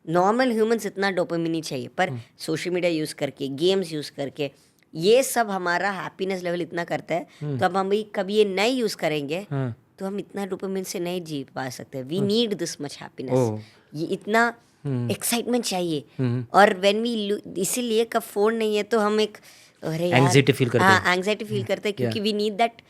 नॉर्मल ह्यूमंस इतना डोपामिन नहीं चाहिए, पर सोशल मीडिया यूज़ करके, गेम्स यूज़ करके ये सब हमारा हैप्पीनेस लेवल इतना करता है, तो अब हम भी कभी ये नहीं यूज करेंगे तो हम इतना डोपामिन से नहीं जी पा सकते. We need this much happiness. ये इतना एक्साइटमेंट चाहिए. और व्हेन वी इसीलिए कब फोन नहीं है तो हम एक Anxiety feel करते हैं. एंग्जाइटी फील करते हैं क्योंकि we need that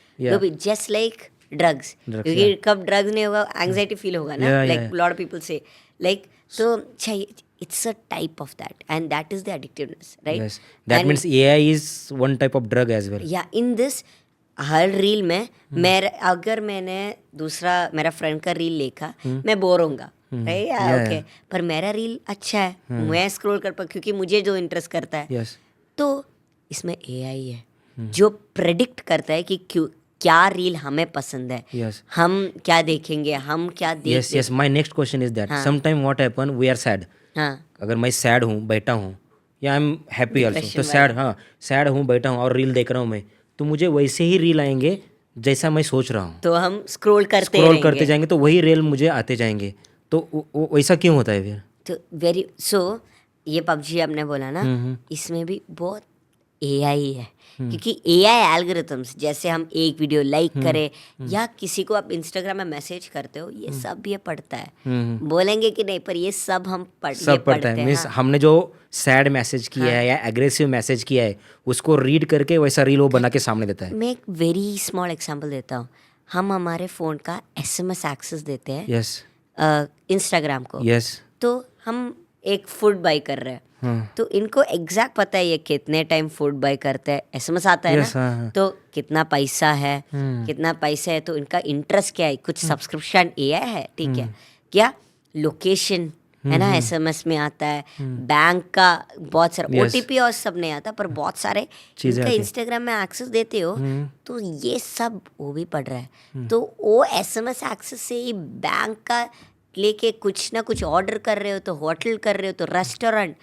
just like drugs. क्योंकि कब ड्रग्स नहीं होगा एंग्जाइटी फील होगा ना, लाइक लॉट ऑफ पीपल से लाइक. तो चाहिए, it's a type of that, and that is the addictiveness, right? Yes, that means AI is one type of drug as well. Yeah, in this her reel में अगर मैंने दूसरा मेरा friend का reel देखा मैं बोर होऊंगा, ओके, पर मेरा रील अच्छा है, मैं स्क्रॉल कर पा क्योंकि मुझे जो इंटरेस्ट करता है. Yes. तो इसमें AI है जो प्रेडिक्ट करता है कि क्या रील हमें पसंद है. Yes. हम क्या देखेंगे, हम क्या Yes, yes. My next question is that sometime what happen, we are sad. हाँ, अगर मैं सैड हूँ, बैठा हूँ, या आई एम हैप्पी ऑल्सो, तो सैड, हाँ सैड हूँ, बैठा हूँ और रील देख रहा हूँ मैं, तो मुझे वैसे ही रील आएंगे जैसा मैं सोच रहा हूँ. तो हम स्क्रॉल करते करते जाएंगे तो वही रील मुझे आते जाएंगे. तो वैसा क्यों होता है फिर? तो ये पबजी आपने बोला ना, इसमें भी बहुत AI है. क्योंकि AI एल्गोरिथम्स, जैसे हम एक वीडियो लाइक करें या किसी को आप इंस्टाग्राम में मैसेज करते हो, ये सब ये पढ़ता है. बोलेंगे कि नहीं, पर ये सब हम पढ़ता है. मीन्स हमने जो सैड मैसेज किया है या एग्रेसिव मैसेज किया है उसको रीड करके वैसा रील वो बना के सामने देता है. मैं एक वेरी स्मॉल एग्जांपल देता हूँ. हम हमारे फ़ोन का SMS एक्सेस देते हैं यस इंस्टाग्राम को. यस. तो हम एक फूड बाई कर रहे हैं, तो इनको एग्जैक्ट पता है ये कितने टाइम फूड बाई करते हैं. SMS आता है ना, तो कितना पैसा है, कितना पैसा है, तो इनका इंटरेस्ट क्या है, कुछ सब्सक्रिप्शन AI है, ठीक है, क्या लोकेशन है ना SMS में आता है, बैंक का बहुत सारा OTP और सब नहीं आता, पर बहुत सारे इनका इंस्टाग्राम में एक्सेस देते हो, तो ये सब वो भी पढ़ रहा है. तो वो SMS एक्सेस से ही बैंक का लेके कुछ ना कुछ ऑर्डर कर रहे हो, तो होटल कर रहे हो, तो रेस्टोरेंट,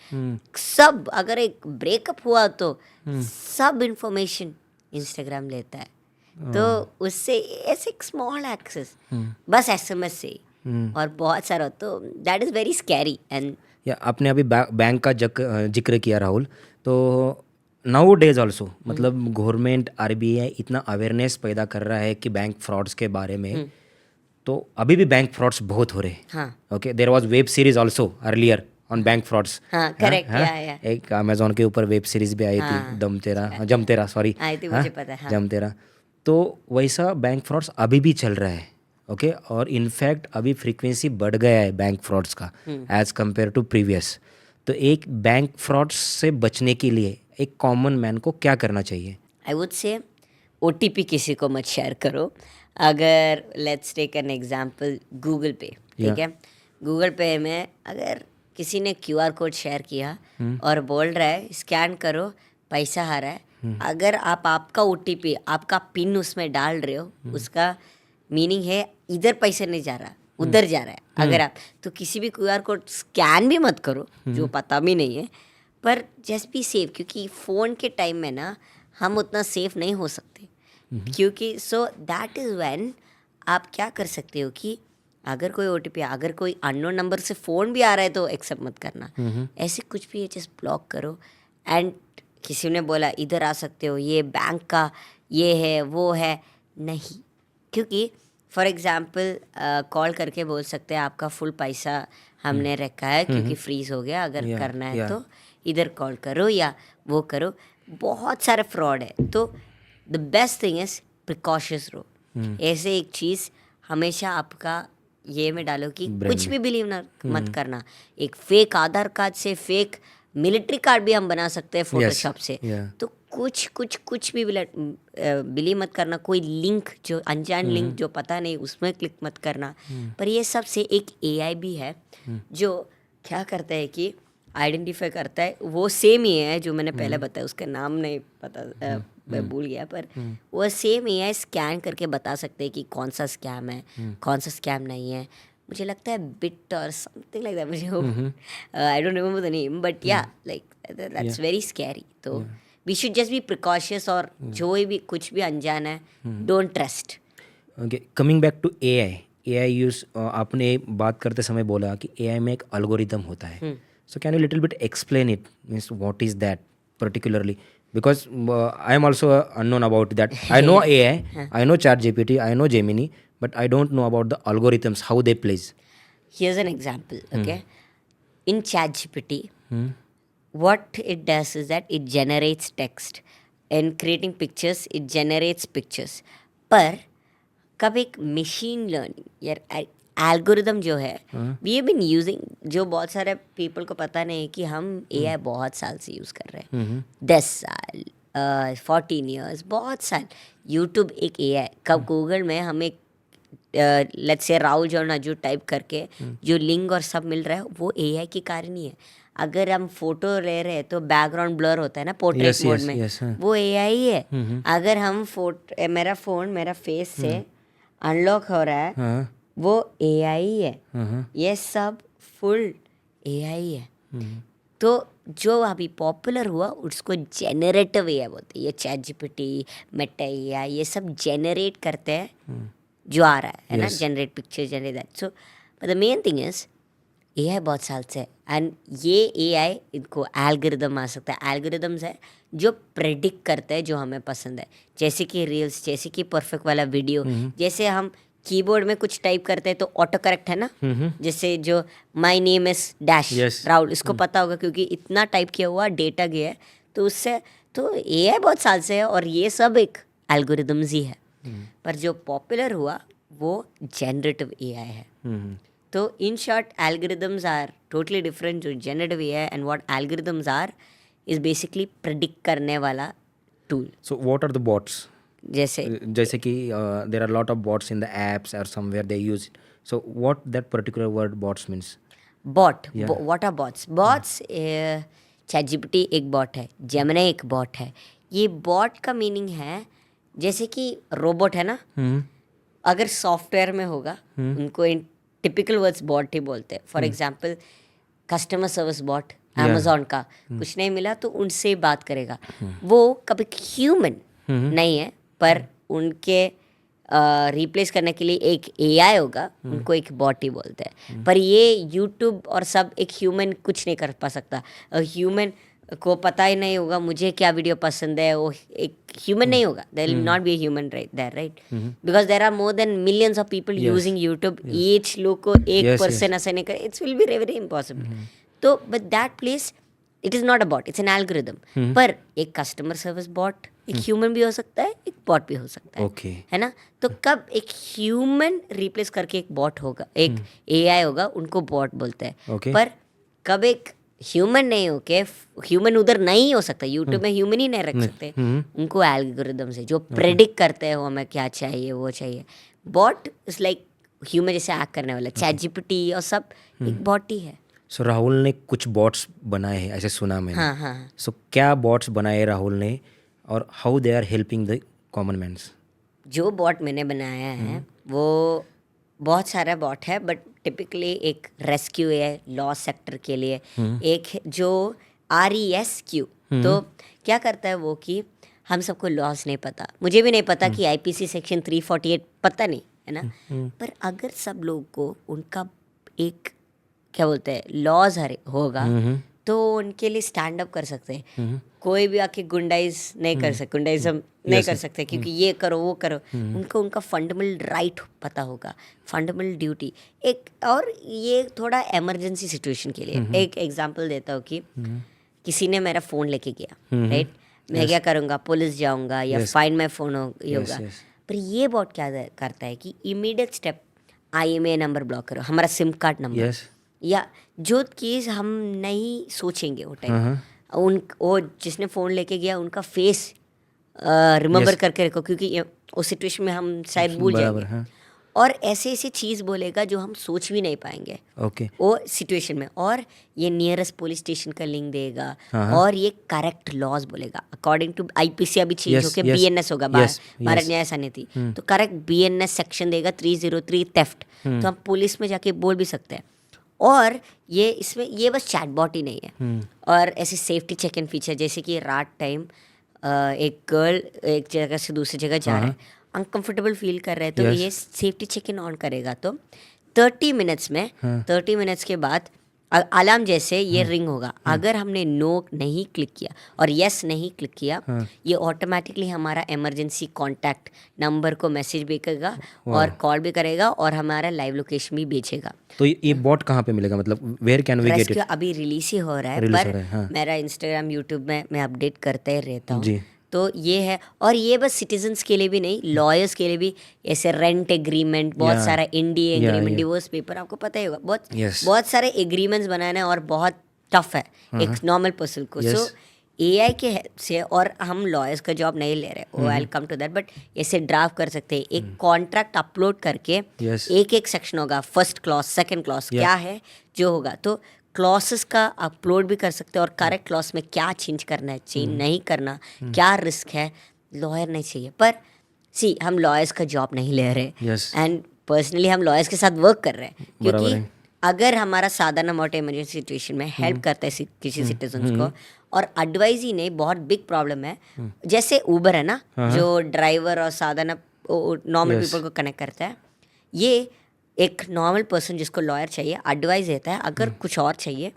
सब, अगर एक ब्रेकअप हुआ तो सब इंफॉर्मेशन इंस्टाग्राम लेता है. तो उससे ऐसे एक स्मॉल एक्सेस बस SMS से ही, और बहुत सारा, तो that is very scary. And आपने अभी बैंक का जिक्र किया राहुल, तो नाउ डेज ऑल्सो मतलब गवर्नमेंट RBI इतना अवेयरनेस पैदा कर रहा है कि बैंक फ्रॉड्स के बारे में. तो अभी भी बैंक फ्रॉड्स बहुत हो रहे हैं. Okay, there was web series also earlier on bank frauds. हाँ, करेक्ट. एक अमेजोन के ऊपर वेब सीरीज भी आई थी, जम तेरा सॉरी, आई थी, मुझे पता है. जम तेरा. तो वैसा बैंक फ्रॉड्स अभी भी चल रहा है. ओके, और इनफैक्ट अभी फ्रीक्वेंसी बढ़ गया है बैंक फ्रॉड्स का एज कम्पेयर टू प्रीवियस. तो एक बैंक फ्रॉड्स से बचने के लिए एक कॉमन मैन को क्या करना चाहिए? आई वुड से OTP किसी को मत शेयर करो. अगर let's take an example Google pay, ठीक है, गूगल पे में अगर किसी ने QR कोड शेयर किया और बोल रहा है स्कैन करो पैसा आ रहा है, अगर आप आपका OTP आपका पिन उसमें डाल रहे हो, उसका मीनिंग है इधर पैसा नहीं जा रहा, उधर जा रहा है. अगर आप तो किसी भी QR कोड स्कैन भी मत करो जो पता भी नहीं है, पर जस्ट बी सेफ. क्योंकि फ़ोन के टाइम में ना हम उतना सेफ नहीं हो सकते, क्योंकि सो दैट इज़ व्हेन आप क्या कर सकते हो कि अगर कोई OTP, अगर कोई अननोन नंबर से फ़ोन भी आ रहा है तो एक्सेप्ट मत करना. ऐसे कुछ भी जस्ट ब्लॉक करो. एंड किसी ने बोला इधर आ सकते हो, ये बैंक का ये है वो है, नहीं. क्योंकि फॉर एग्जांपल कॉल करके बोल सकते हैं आपका फुल पैसा हमने रखा है क्योंकि फ्रीज हो गया, अगर करना है तो इधर कॉल करो या वो करो. बहुत सारे फ्रॉड है. तो the best thing is precautious row. ऐसे एक चीज़ हमेशा आपका ये में डालो कि कुछ भी बिलीव ना मत करना. एक फेक आधार कार्ड से फेक मिलिट्री कार्ड भी हम बना सकते हैं फोटोशॉप से. तो कुछ भी बिलीव मत करना. कोई लिंक जो अनजान लिंक जो पता नहीं उसमें क्लिक मत करना. पर ये सब से एक AI भी है जो क्या करता है कि आइडेंटिफाई करता है. वो सेम ही है जो मैंने पहले बताया, उसका नाम नहीं पता, मैं भूल गया, पर वो सेम AI स्कैन करके बता सकते हैं कि कौन सा स्कैम है, कौन सा स्कैम नहीं है. मुझे लगता है बिट और समथिंग लाइक दैट, मुझे I don't remember the name, but yeah like that's very scary. तो we should just be precautious, और जो भी कुछ भी अनजान है don't trust. Okay, coming back to AI use, आपने बात करते समय बोला कि AI में एक एल्गोरिदम होता है. So can you little bit explain it, means what is that particularly? because I am also unknown about that. I know AI, I know ChatGPT, I know Gemini, but I don't know about the algorithms, how they plays. Here's an example, okay? In ChatGPT, what it does is that it generates text. And creating pictures, it generates pictures. पर कब एक machine learning यार algorithm जो है we have been using, जो बहुत सारे people को पता नहीं है कि हम AI बहुत साल से यूज़ कर रहे हैं, 10 साल 14 ईयर्स, बहुत साल. यूट्यूब एक AI, कब गूगल में हमें लेट्स से राहुल जॉन अजू टाइप करके जो लिंक और सब मिल रहा है वो AI के कारण ही है. अगर हम फोटो ले रहे हैं तो बैकग्राउंड ब्लर होता है ना पोर्ट्रेट Yes, मोड yes, में, yes, हाँ. वो AI ही है. अगर हम मेरा फ़ोन मेरा फेस से अनलॉक हो रहा है, हाँ. वो AI ही है. हाँ. ये सब फुल AI ही है. तो जो अभी पॉपुलर हुआ उसको जेनरेटिव AI बोलते हैं. ये ChatGPT, मेटा AI, ये सब जेनरेट करते हैं जो आ रहा है ना, generate picture, generate that. So but the main thing is AI बहुत साल से है. एंड ये AI इनको एल्गोरिदम आ सकता है. एल्गोरिदम्स है जो प्रेडिक्ट करते हैं जो हमें पसंद है, जैसे कि रील्स, जैसे कि परफेक्ट वाला वीडियो. जैसे हम कीबोर्ड में कुछ टाइप करते हैं तो ऑटो करेक्ट है ना, जैसे जो my name is dash Rahul, इसको पता होगा क्योंकि इतना टाइप किया हुआ डेटा गया है. तो उससे तो AI बहुत साल से है और ये सब एक एल्गोरिदम्स ही है. पर जो पॉपुलर हुआ वो जनरेटिव AI है. तो in short algorithms are totally different. जो generative AI and what algorithms are is basically predict करने वाला tool. So what are the bots? जैसे कि there are a lot of bots in the apps or somewhere they use it. So what that particular word bots means? Bot, what are bots? Bots ChatGPT एक bot है, Gemini एक bot है. ये bot का meaning है जैसे कि robot है ना, अगर सॉफ्टवेयर में होगा उनको टिपिकल वर्ड्स बॉट ही बोलते हैं. For example customer service bot, Amazon का कुछ नहीं मिला तो उनसे बात करेगा. वो कभी ह्यूमन नहीं है, पर उनके रिप्लेस करने के लिए एक AI होगा, उनको एक बॉट ही बोलते हैं. पर ये यूट्यूब और सब एक ह्यूमन कुछ नहीं कर पा सकता. ह्यूमन को पता ही नहीं होगा मुझे क्या वीडियो पसंद है, वो एक ह्यूमन नहीं होगा. There will not be a human right, because there are more than millions of people using YouTube. Each लोग को एक पर्सन ऐसा नहीं करे, it's will be very impossible. तो but that place it is not a bot, it's an algorithm. पर एक customer service bot एक ह्यूमन भी हो सकता है, एक बॉट भी हो सकता है. Okay. है ना. तो कब एक ह्यूमन रिप्लेस करके एक बॉट होगा, एक AI होगा, उनको बॉट बोलते हैं. Okay. पर कब एक ह्यूमन नहीं हो के, ह्यूमन उधर नहीं हो सकता, यूट्यूब में ह्यूमन ही नहीं रख सकते, उनको एल्गोरिदम से जो प्रेडिक्ट करते हैं वो हमें क्या चाहिए वो चाहिए. बॉट इज लाइक ह्यूमन जैसे एक्ट करने वाला. ChatGPT और सब एक बॉट ही है. सो राहुल ने कुछ बॉट्स बनाए हैं ऐसे सुना मैंने. हाँ. सो क्या बॉट्स बनाए राहुल ने और how they are helping the common mans? जो बॉट मैंने बनाया है वो बहुत सारा बॉट है, बट टिपिकली एक रेस्क्यू है लॉ सेक्टर के लिए. एक जो RESQ. तो क्या करता है वो कि हम सबको लॉस नहीं पता, मुझे भी नहीं पता कि IPC सेक्शन 348 पता नहीं है ना. पर अगर सब लोग को उनका एक क्या बोलते हैं लॉज होगा तो उनके लिए स्टैंड अप कर सकते हैं. कोई भी आके गुंडाइज नहीं कर सकते, गुंडाइज्म नहीं कर सकते क्योंकि ये करो वो करो. उनको उनका फंडामेंटल राइट पता होगा, फंडामेंटल ड्यूटी एक. और ये थोड़ा इमरजेंसी सिचुएशन के लिए एक एग्जांपल देता हूँ कि किसी ने मेरा फ़ोन लेके गया, राइट. मैं क्या करूँगा, पुलिस जाऊँगा या फाइंड माई फ़ोन होगा. पर ये बॉट क्या करता है कि immediate step IMEI number block करो, हमारा सिम कार्ड नंबर, या जो चीज़ हम नहीं सोचेंगे वो टाइम, वो जिसने फ़ोन लेके गया उनका फेस रिमेंबर करके रखो क्योंकि उस सिचुएशन में हम शायद भूल जाएंगे. और ऐसे ऐसी चीज़ बोलेगा जो हम सोच भी नहीं पाएंगे वो सिचुएशन में. और ये नियरेस्ट पुलिस स्टेशन का लिंक देगा और ये करेक्ट लॉज बोलेगा अकॉर्डिंग टू IPC. अभी चेंज होकर BNS होगा, भारत न्याय समिति. तो करेक्ट BNS सेक्शन देगा 303 थेफ्ट. तो हम पुलिस में जाके बोल भी सकते हैं. और ये इसमें ये बस चैटबॉट ही नहीं है. और ऐसे सेफ्टी चेक इन फीचर जैसे कि रात टाइम एक गर्ल एक जगह से दूसरी जगह जा रहा है, अनकंफर्टेबल फील कर रहे हैं, तो ये सेफ्टी चेक इन ऑन करेगा. तो 30 मिनट्स में 30 मिनट्स के बाद अलार्म जैसे ये रिंग होगा, अगर हमने नो नहीं क्लिक किया और यस नहीं क्लिक किया, ये ऑटोमेटिकली हमारा इमरजेंसी कॉन्टैक्ट नंबर को मैसेज भेजेगा और कॉल भी करेगा और हमारा लाइव लोकेशन भी भेजेगा। तो ये बॉट कहाँ पे मिलेगा, मतलब where can we get rescue it? अभी रिलीज ही हो रहा है, Release पर हो रहा है, हाँ। मेरा इंस्टाग्राम यूट्यूब में मैं अपडेट करते ही रहता जी। हूँ। तो ये है, और ये बस सिटीजन्स के लिए भी नहीं, लॉयर्स के लिए भी, ऐसे रेंट एग्रीमेंट, बहुत Yeah. सारा NDA agreement, yeah. Divorce paper, आपको पता ही होगा, Yes. बहुत सारे एग्रीमेंट्स बनाना है और बहुत टफ है एक नॉर्मल पर्सन को। Yes. सो AI के help से, और हम लॉयर्स का जॉब नहीं ले रहे, वो आई कम टू दैट, बट ऐसे ड्राफ्ट कर सकते हैं, एक कॉन्ट्रैक्ट अपलोड करके Yes. एक सेक्शन होगा, फर्स्ट क्लॉज, सेकंड क्लॉज क्या है जो होगा, तो क्लॉसेस का अपलोड भी कर सकते हैं और करेक्ट क्लॉज में क्या चेंज करना है, चेंज नहीं करना, क्या रिस्क है, लॉयर नहीं चाहिए। पर हम लॉयर्स का जॉब नहीं ले रहे, Yes. एंड पर्सनली हम लॉयर्स के साथ वर्क कर रहे हैं, बराबर क्योंकि है। अगर हमारा साधारण मोटे इमरजेंसी सिचुएशन में हेल्प करता है किसी सिटीजन्स को, और एडवाइस ही नहीं, बहुत बिग प्रॉब्लम है, जैसे ऊबर है ना, जो ड्राइवर और साधारण नॉर्मल पीपल को कनेक्ट करता है, ये एक नॉर्मल पर्सन जिसको लॉयर चाहिए एडवाइस देता है, अगर कुछ और चाहिए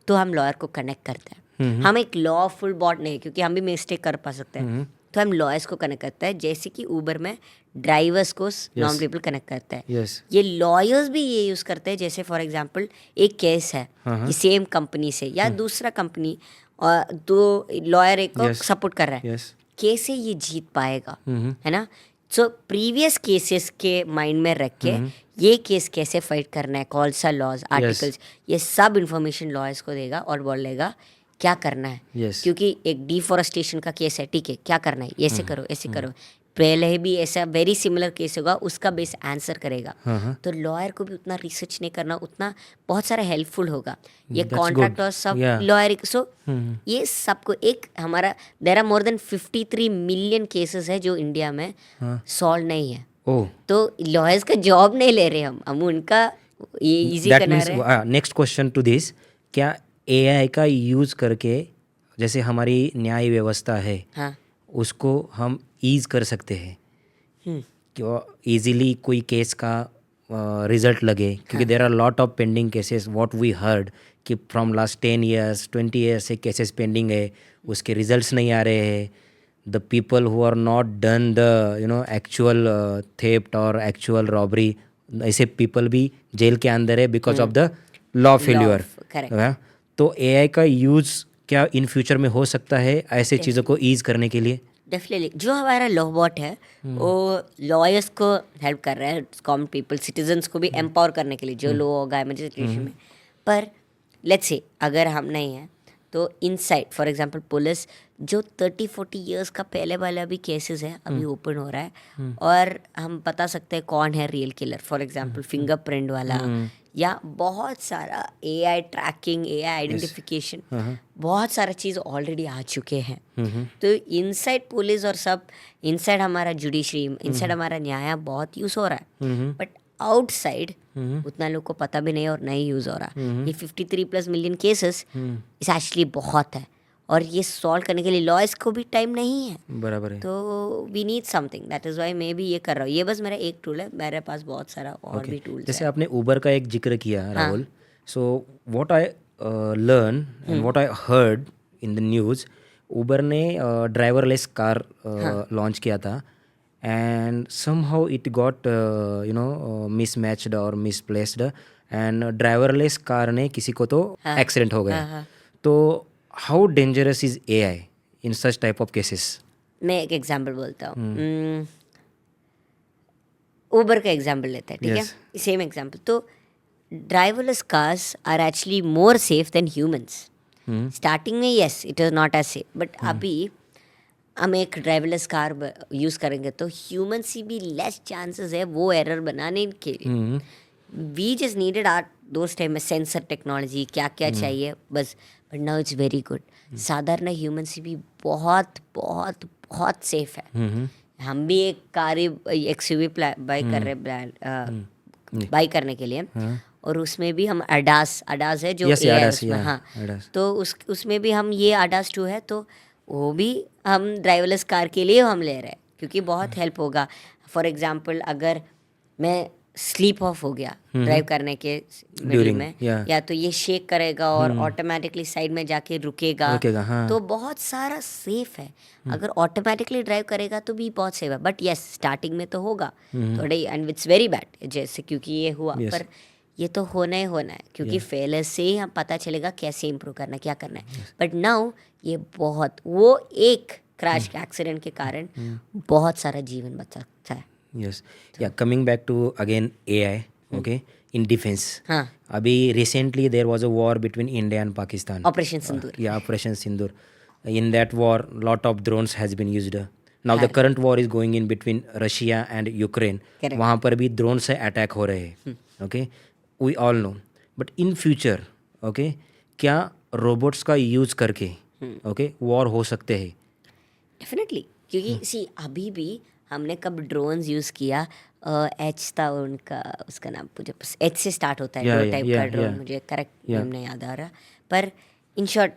तो हम लॉयर को कनेक्ट करते हैं। हम एक लॉफुल बॉट नहीं, क्योंकि हम भी मिस्टेक कर पा सकते हैं, तो हम लॉयर्स को कनेक्ट करते हैं, जैसे कि ऊबर में ड्राइवर्स को नॉर्मल पीपल कनेक्ट करता है। Yes. ये लॉयर्स भी ये यूज़ करते हैं, जैसे फॉर एग्जांपल एक केस है कि सेम कंपनी से या दूसरा कंपनी, और दो लॉयर एक को Yes. सपोर्ट कर रहा है, Yes. केस से ये जीत पाएगा, है ना। सो प्रीवियस केसेस के माइंड में रख के ये केस कैसे फाइट करना है, कौन सा लॉज, आर्टिकल्स, ये सब इंफॉर्मेशन लॉयर्स को देगा और बोलेगा क्या करना है। Yes. क्योंकि एक डिफॉरेस्टेशन का केस है, ठीक है, क्या करना है, ऐसे करो, ऐसे करो, पहले भी ऐसा वेरी सिमिलर केस होगा, उसका बेस आंसर करेगा। तो लॉयर को भी उतना रिसर्च नहीं करना, उतना बहुत सारा हेल्पफुल होगा। ये That's कॉन्ट्रैक्ट good. और सब Yeah. लॉयर, सो ये सबको एक हमारा, there are more than 53 million cases है जो इंडिया में सॉल्व नहीं है। ओह, तो लॉयर्स का जॉब नहीं ले रहे हम उनका ये इजी दैट करना मीन्स रहे हैं। नेक्स्ट क्वेश्चन टू दिस, क्या AI का यूज़ करके जैसे हमारी न्याय व्यवस्था है हाँ, उसको हम ईज कर सकते हैं, क्यों इजीली कोई केस का रिजल्ट लगे, क्योंकि there are lot of pending cases, what we heard कि फ्रॉम लास्ट 10 years 20 years से केसेस पेंडिंग है, उसके रिजल्ट्स नहीं आ रहे हैं, the people who are not done the actual theft और एक्चुअल रॉबरी, ऐसे पीपल भी जेल के अंदर है because of the law failure. correct. तो AI का यूज़ क्या इन फ्यूचर में हो सकता है ऐसे चीज़ों को ईज करने के लिए? डेफिनेटली जो हमारा लॉ बॉट है वो लॉयर्स को हेल्प कर रहा है, कॉमन पीपल सिटीजन्स को भी एम्पावर करने के लिए, जो लो होगा इमरजेंसी सिचुएशन में। पर लेट्स से अगर हम नहीं हैं तो इनसाइड फॉर एग्जांपल पुलिस, जो 30-40 years का पहले वाला भी केसेस है अभी ओपन हो रहा है, और हम बता सकते हैं कौन है real killer, for example fingerprint वाला, या बहुत सारा AI ट्रैकिंग, AI आइडेंटिफिकेशन, बहुत सारा चीज़ ऑलरेडी आ चुके हैं। तो इनसाइड पुलिस और सब, इनसाइड हमारा जुडिशरी, इनसाइड हमारा न्याय बहुत यूज़ हो रहा है, बट आउटसाइड उतना लोग को पता भी नहीं और नहीं यूज़ हो रहा। ये 53+ मिलियन केसेस इस एक्चुअली बहुत है, और ये सॉल्व करने के लिए लॉयर्स को भी टाइम नहीं है, बराबर है। तो we need something, that is why मैं भी ये कर रहा हूँ। ये बस मेरा एक टूल है, मेरे पास बहुत सारा और भी टूल्स जैसे है। आपने उबर का एक जिक्र किया Rahul, so what I learn and what I heard in the news, Uber ने ड्राइवरलेस कार लॉन्च किया था, and somehow it got mismatched और मिसप्लेस्ड, एंड ड्राइवरलेस कार ने किसी को तो एक्सीडेंट हो गया। तो how dangerous is AI in such type of cases? मैं एक एग्जांपल बोलता हूँ, उबर का एग्जांपल लेते हैं, ठीक Yes. है, सेम एग्जांपल। तो driverless cars are actually more safe than humans. Starting में yes it is not as safe, but अभी हम एक ड्राइवरलेस कार यूज़ करेंगे तो ह्यूमन से भी लेस चांसेस है वो एरर बनाने के लिए। वी जस्ट नीडेड आर दोस्त टाइम में सेंसर टेक्नोलॉजी, क्या क्या चाहिए बस, but now it's very good. साधारण ह्यूमन से भी बहुत बहुत बहुत सेफ है। हम भी एक कार XUV बाई कर रहे बाई करने के लिए, और उसमें भी हम अडास है जो Yes, AI है ADAS, उसमें, yeah, हाँ, ADAS. तो उसमें भी हम ये ADAS 2 है, तो वो भी हम ड्राइवरलेस कार के लिए हम ले रहे हैं, क्योंकि बहुत हेल्प होगा। फॉर एग्जांपल अगर मैं स्लीप ऑफ हो गया ड्राइव करने के मिडिल During, में, yeah. या तो ये शेक करेगा और ऑटोमेटिकली साइड में जाके रुकेगा, हाँ। तो बहुत सारा सेफ है। अगर ऑटोमेटिकली ड्राइव करेगा तो भी बहुत सेफ है, बट यस स्टार्टिंग में तो होगा थोड़े, एंड इट्स वेरी बैड जैसे क्योंकि ये हुआ, Yes. पर ये तो होना ही होना है क्योंकि फेलियर से ही हम पता चलेगा कैसे इम्प्रूव करना है, क्या करना है। बट नाउ ये बहुत, वो एक क्रैश एक्सीडेंट के कारण बहुत सारा जीवन बच सकता है। यस या coming back to again AI, okay, in defence. हाँ, अभी recently there was a war between India and Pakistan, operation Sindoor. या operation Sindoor. In that war lot of drones has been used. Now the current war is going in between Russia and Ukraine. Correct. वहाँ पर भी drone से attack हो रहे हैं, okay, we all know. But in future, okay, क्या robots का use करके, ओके, वॉर हो सकते हैं? डेफिनेटली, क्योंकि सी अभी भी हमने कब ड्रोन्स यूज़ किया, एच था उनका, उसका नाम मुझे एच से स्टार्ट होता है, Yeah, दो yeah, टाइप yeah, का ड्रोन, yeah. मुझे करेक्ट नेम नहीं याद आ रहा, पर इन शॉर्ट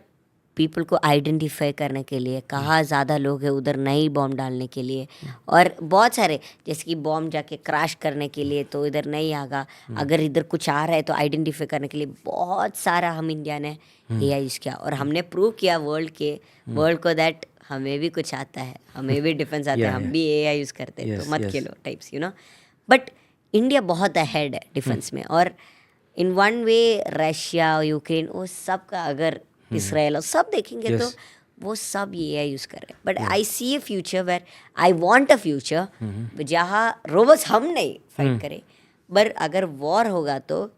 पीपल को आइडेंटिफाई करने के लिए, कहाँ ज़्यादा लोग हैं उधर नहीं बॉम्ब डालने के लिए, और बहुत सारे जैसे कि बॉम्ब जाके क्रैश करने के लिए तो इधर नहीं आगा, अगर इधर कुछ आ रहा है तो आइडेंटिफाई करने के लिए बहुत सारा हम इंडिया ने AI यूज़ किया, और हमने प्रूव किया वर्ल्ड को दैट हमें भी कुछ आता है, हमें भी डिफेंस आता है, हम भी AI यूज़ करते हैं, Yes, तो मत yes. Khelo types, you know. But India बहुत अहेड है डिफेंस में, और इन वन वे रशिया, यूक्रेन, वो सब का अगर इसराइल और सब देखेंगे Yes. तो वो सब ये AI यूज़ कर रहे हैं। But I see a future where I want a future जहाँ रोबोट्स हम नहीं फाइट करें, पर अगर वॉर होगा तो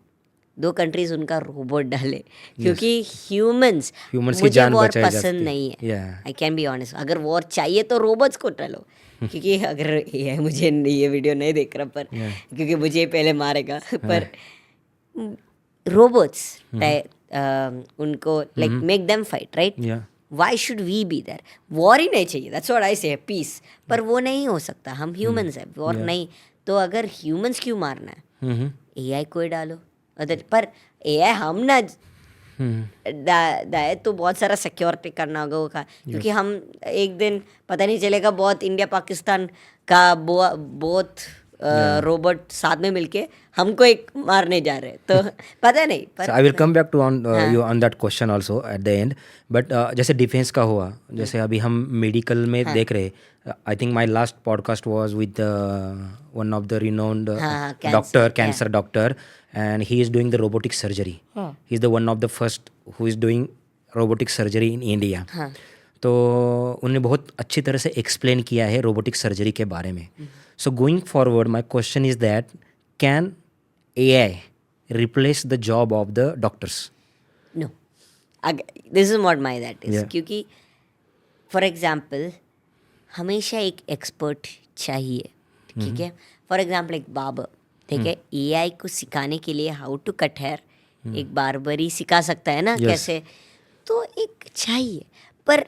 दो कंट्रीज उनका रोबोट डाले, क्योंकि ह्यूमंस की मुझे जान वॉर बचाई जा पसंद सकती है। नहीं है। Yeah. I can be honest, अगर वॉर चाहिए तो रोबोट्स को डालो, क्योंकि अगर AI मुझे ये वीडियो नहीं देख रहा, पर क्योंकि मुझे पहले मारेगा, पर रोबोट्स उनको like make them fight, right? Yeah. Why should we be there? War ही नहीं चाहिए, दैट्स व्हाट आई से, पीस। पर वो नहीं हो सकता, हम ह्यूमंस हैं, वॉर नहीं। तो अगर ह्यूमंस क्यों मारना है, AI को ही डालो अदर। पर AI हम ना दाए तो बहुत सारा सिक्योरिटी करना होगा वो का, क्योंकि हम एक दिन पता नहीं चलेगा बहुत इंडिया पाकिस्तान का बहुत रोबोट साथ में मिलके हमको एक मारने जा रहे हैं, तो पता नहीं। So I will come back to you on that question also at the end. But जैसे डिफेंस का हुआ, जैसे अभी हम मेडिकल में देख रहे, I think my last podcast was with one of the renowned doctor, cancer doctor, and he is doing the robotic surgery. He is the one of the first who is doing robotic surgery in India. तो उन्होंने बहुत अच्छी तरह से explain किया है robotic surgery के बारे में। So going forward my question is that can AI replace the job of the doctors? No. This is what my that is. Yeah. क्योंकि फॉर एग्जाम्पल हमेशा एक एक्सपर्ट चाहिए, ठीक है? फॉर एग्जाम्पल एक बार्बर, ठीक है, AI को सिखाने के लिए हाउ टू कट हेयर एक बार्बर ही सिखा सकता है ना, Yes. कैसे, तो एक चाहिए। पर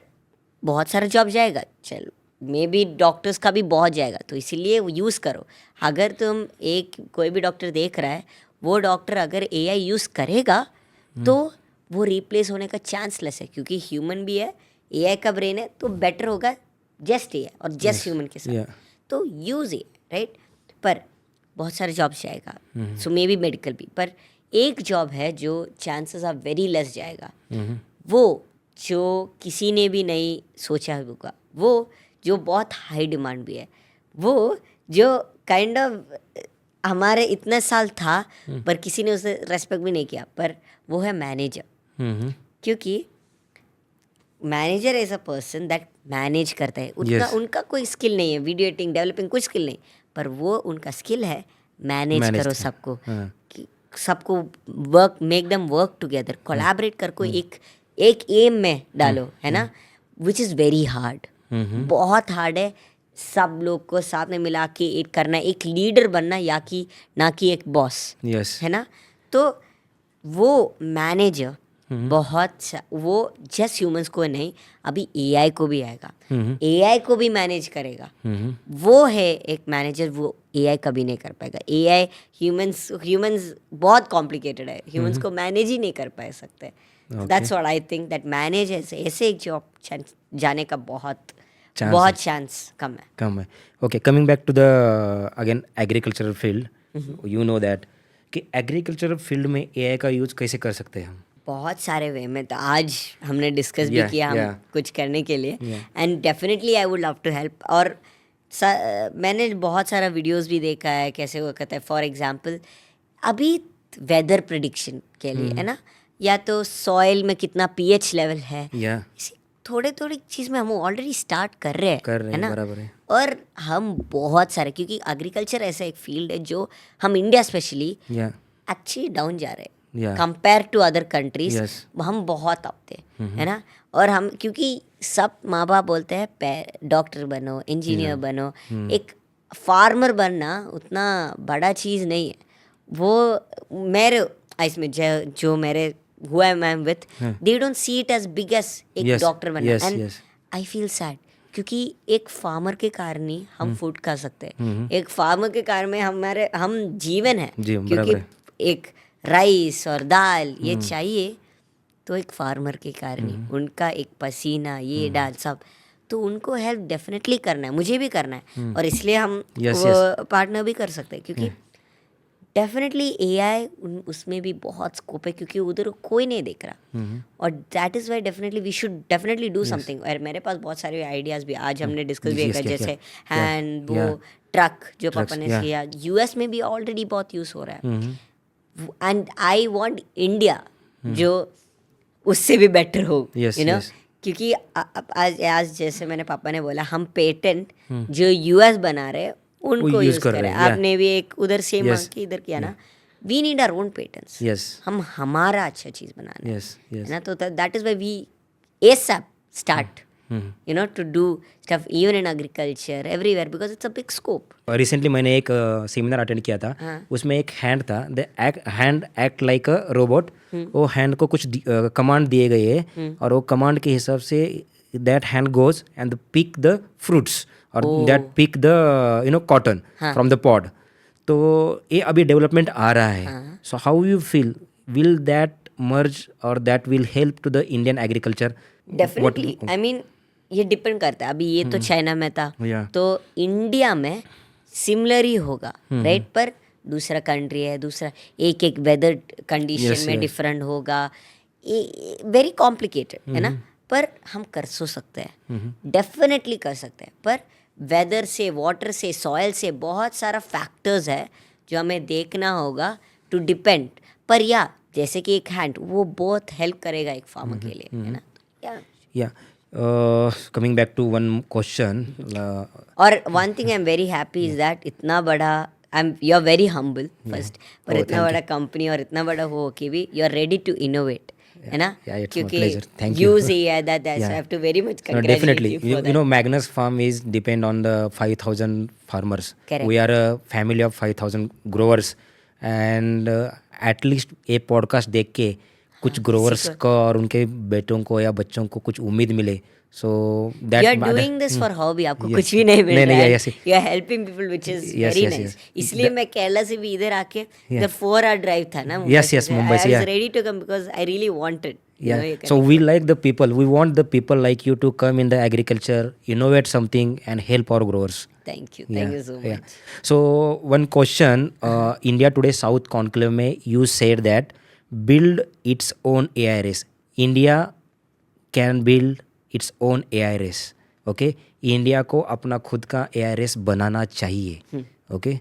बहुत सारा जॉब जाएगा, चलो मे बी डॉक्टर्स का भी बहुत जाएगा, तो इसीलिए यूज़ करो। अगर तुम एक कोई भी डॉक्टर देख रहा है, वो डॉक्टर अगर AI यूज़ करेगा तो वो रिप्लेस होने का चांस लेस है, क्योंकि ह्यूमन भी है, AI का ब्रेन है, तो बेटर होगा जस्ट AI और जस्ट ह्यूमन के साथ। Yeah. तो यूज़ AI, राइट? पर बहुत सारे जॉब जाएगा, सो मे बी मेडिकल भी, पर एक जॉब है जो चांसेस आर वेरी लेस जाएगा, वो जो किसी ने भी नहीं सोचा होगा, वो जो बहुत हाई डिमांड भी है, वो जो काइंड ऑफ हमारे इतने साल था पर किसी ने उसे रेस्पेक्ट भी नहीं किया, पर वो है मैनेजर। क्योंकि manager is a person that manage करता है, उनका कोई स्किल नहीं है, वीडियो एडिटिंग, डेवलपिंग, कुछ स्किल नहीं, पर वो उनका स्किल है मैनेज करो सबको, कि सबको work, make them work together, collaborate कर, को एक एम में डालो, है ना, विच इज़ वेरी हार्ड, बहुत हार्ड है। सब लोग को साथ में मिला के एक करना, एक लीडर बनना, या कि ना कि एक बॉस, Yes. है ना। तो वो मैनेजर वो जस्ट ह्यूमंस को नहीं, अभी AI को भी आएगा, AI को भी मैनेज करेगा, वो है एक मैनेजर, वो AI कभी नहीं कर पाएगा। AI ह्यूमंस बहुत कॉम्प्लिकेटेड है, ह्यूमंस को मैनेज ही नहीं कर पा सकते। That's what I think, that manage ऐसे एक जॉब जाने का बहुत चांस कम है। Okay, coming back to the again agricultural field. You know that कि एग्रीकल्चर फील्ड में एआई का यूज कैसे कर सकते हैं हम? बहुत सारे वे में, तो आज हमने डिस्कस भी Yeah, किया हम yeah. कुछ करने के लिए, Yeah. And definitely I would love to help. और मैंने बहुत सारा वीडियोस भी देखा है कैसे वो करता है। फॉर एग्जांपल अभी वेदर प्रिडिक्शन के लिए है ना, या तो सॉइल में कितना पीएच लेवल है, या थोड़े थोड़ी चीज़ में हम ऑलरेडी स्टार्ट कर रहे हैं, है ना। बराबर है। और हम बहुत सारे, क्योंकि एग्रीकल्चर ऐसा एक फील्ड है जो हम इंडिया स्पेशली या एक्चुअली डाउन जा रहे हैं Yeah. Compare to other countries. Yes. हम बहुत अप थे, है ना। और हम, क्योंकि सब माँ बाप बोलते हैं डॉक्टर बनो, इंजीनियर बनो, एक फार्मर बनना उतना बड़ा चीज़ नहीं है। वो मेरे इसमें जो मेरे हुआ है ma'am with, they don't see it as big as एक Yes. डॉक्टर बनना। Yes, and yes. I feel sad, क्योंकि एक फार्मर के कारण ही हम फूड खा सकते हैं। एक फार्मर के कारण में हम जीवन है, जीवन, क्योंकि बराबर है। एक राइस और दाल ये चाहिए, तो एक फार्मर के कारण ही उनका एक पसीना ये डाल सब, तो उनको हेल्प डेफिनेटली करना है, मुझे भी करना है। और इसलिए हम Yes, वो पार्टनर भी कर सकते हैं, क्योंकि डेफिनेटली एआई उसमें भी बहुत स्कोप है, क्योंकि उधर कोई नहीं देख रहा। और that is why definitely we should definitely do something. और मेरे पास बहुत सारे आइडियाज़ भी आज हमने डिस्कस भी Yes, किया, क्या, जैसे क्या? Hand Yeah. वो ट्रक जो Trucks, पापा ने yeah. किया, यूएस में भी ऑलरेडी बहुत यूज़ हो रहा है। एंड आई वांट इंडिया जो उससे भी बेटर हो, Yes, यू नो। yes. क्योंकि आज जैसे मैंने पापा ने बोला, हम पेटेंट जो यूएस बना रहे हैं उनको use यूज कर कर रहे रहे हैं, हैं। yeah. आपने भी एक उधर सेम Yes. की इधर किया ना। We need our own patents. Yes. हम हमारा अच्छा चीज बनाना है, Yes, yes. है ना। तो that is why we ASAP start, you know, to do stuff even in agriculture everywhere, because it's a big scope. Recently मैंने एक सेमिनार अटेंड किया था। उसमें एक हैंड था, the hand act like a robot. वो हैंड को कुछ कमांड दिए गए हैं, और वो कमांड के हिसाब से that hand goes and pick the fruits, और that pick the cotton from the pod. तो ये अभी डेवलपमेंट आ रहा है। So how you feel, will that merge और that will help to the Indian agriculture? Definitely, I mean ये depend करता है। अभी ये तो चाइना में था, Yeah. तो इंडिया में सिमिलर ही होगा, राइट। पर दूसरा कंट्री है, दूसरा एक वेदर कंडीशन Yes, में yes. डिफरेंट होगा, वेरी कॉम्प्लिकेटेड, है ना। पर हम कर सकते हैं, डेफिनेटली कर सकते हैं। पर वेदर से, वाटर से, सॉयल से बहुत सारा फैक्टर्स है जो हमें देखना होगा टू डिपेंड। पर या जैसे कि एक हैंड वो बहुत हेल्प करेगा एक फार्मर के लिए, है ना। या coming back to one question. और one thing I am very happy is that इतना बड़ा, you are very humble first, पर इतना बड़ा कंपनी और इतना बड़ा हो के भी you are ready to innovate, है ना। Yeah, it's my क्योंकि pleasure. Thank you. Use that I have to very much No, congratulate definitely. You for You know, Magnus Farm is depend on the 5,000 farmers. Correct. We are a family of 5,000 growers, and at least ये podcast देख के कुछ growers को और उनके बेटों को या बच्चों को कुछ उम्मीद मिले। So that you are doing this for hobby, आपको Yes. कुछ भी नहीं मिल नहीं, रहा नहीं, है, yes, yes. You are helping people which is Yes, very yes, nice. yes. इसलिए मैं केरला से भी इधर आके इधर 4 आवर ड्राइव था ना मुंबई Yes, yes, से, मुंबई से, I was yeah. Ready to come because I really wanted. Yeah. So we like the people. We want the people like you to come in the agriculture, innovate something, and help our growers. Thank you Yeah, so yeah. Much. So one question, India Today South Conclave में you said that build its own AI race. India can build its own AI race. Okay? India को अपना खुद का AI race बनाना चाहिए. Okay?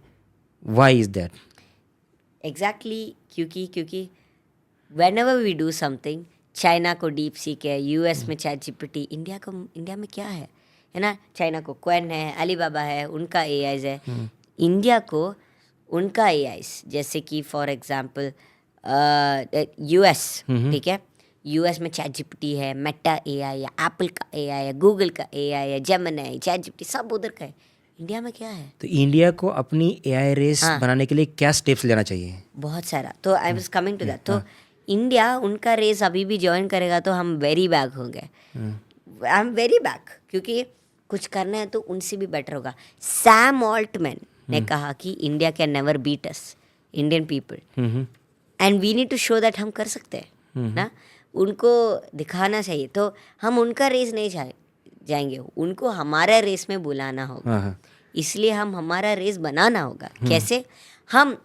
Why is that? Exactly, क्योंकि whenever we do something, China को deep seek है, US में chat GPT, India में क्या है ना। चाइना को क्वेन है, अलीबाबा है, उनका एआईज है। इंडिया को उनका एआईज, जैसे कि फॉर एग्जांपल यूएस, ठीक है, यूएस में चैट जीपीटी है, मेटा एआई है, एप्पल का एआई है, गूगल का एआई है, जेमिनी, चैट जीपीटी, सब उधर का है। इंडिया में क्या है? तो इंडिया को अपनी AI रेस बनाने के लिए क्या स्टेप्स लेना चाहिए? बहुत सारा। तो I was coming to that. तो इंडिया उनका रेस अभी भी ज्वाइन करेगा तो हम वेरी बैक होंगे। आई एम वेरी बैक, क्योंकि कुछ करना है तो उनसे भी बेटर होगा। सैम ऑल्टमैन ने कहा कि India can never beat us, Indian people, and we need to show that हम कर सकते हैं ना। उनको दिखाना चाहिए। तो हम उनका रेस नहीं जाएंगे, उनको हमारा रेस में बुलाना होगा। इसलिए हम हमारा रेस बनाना होगा। कैसे? हम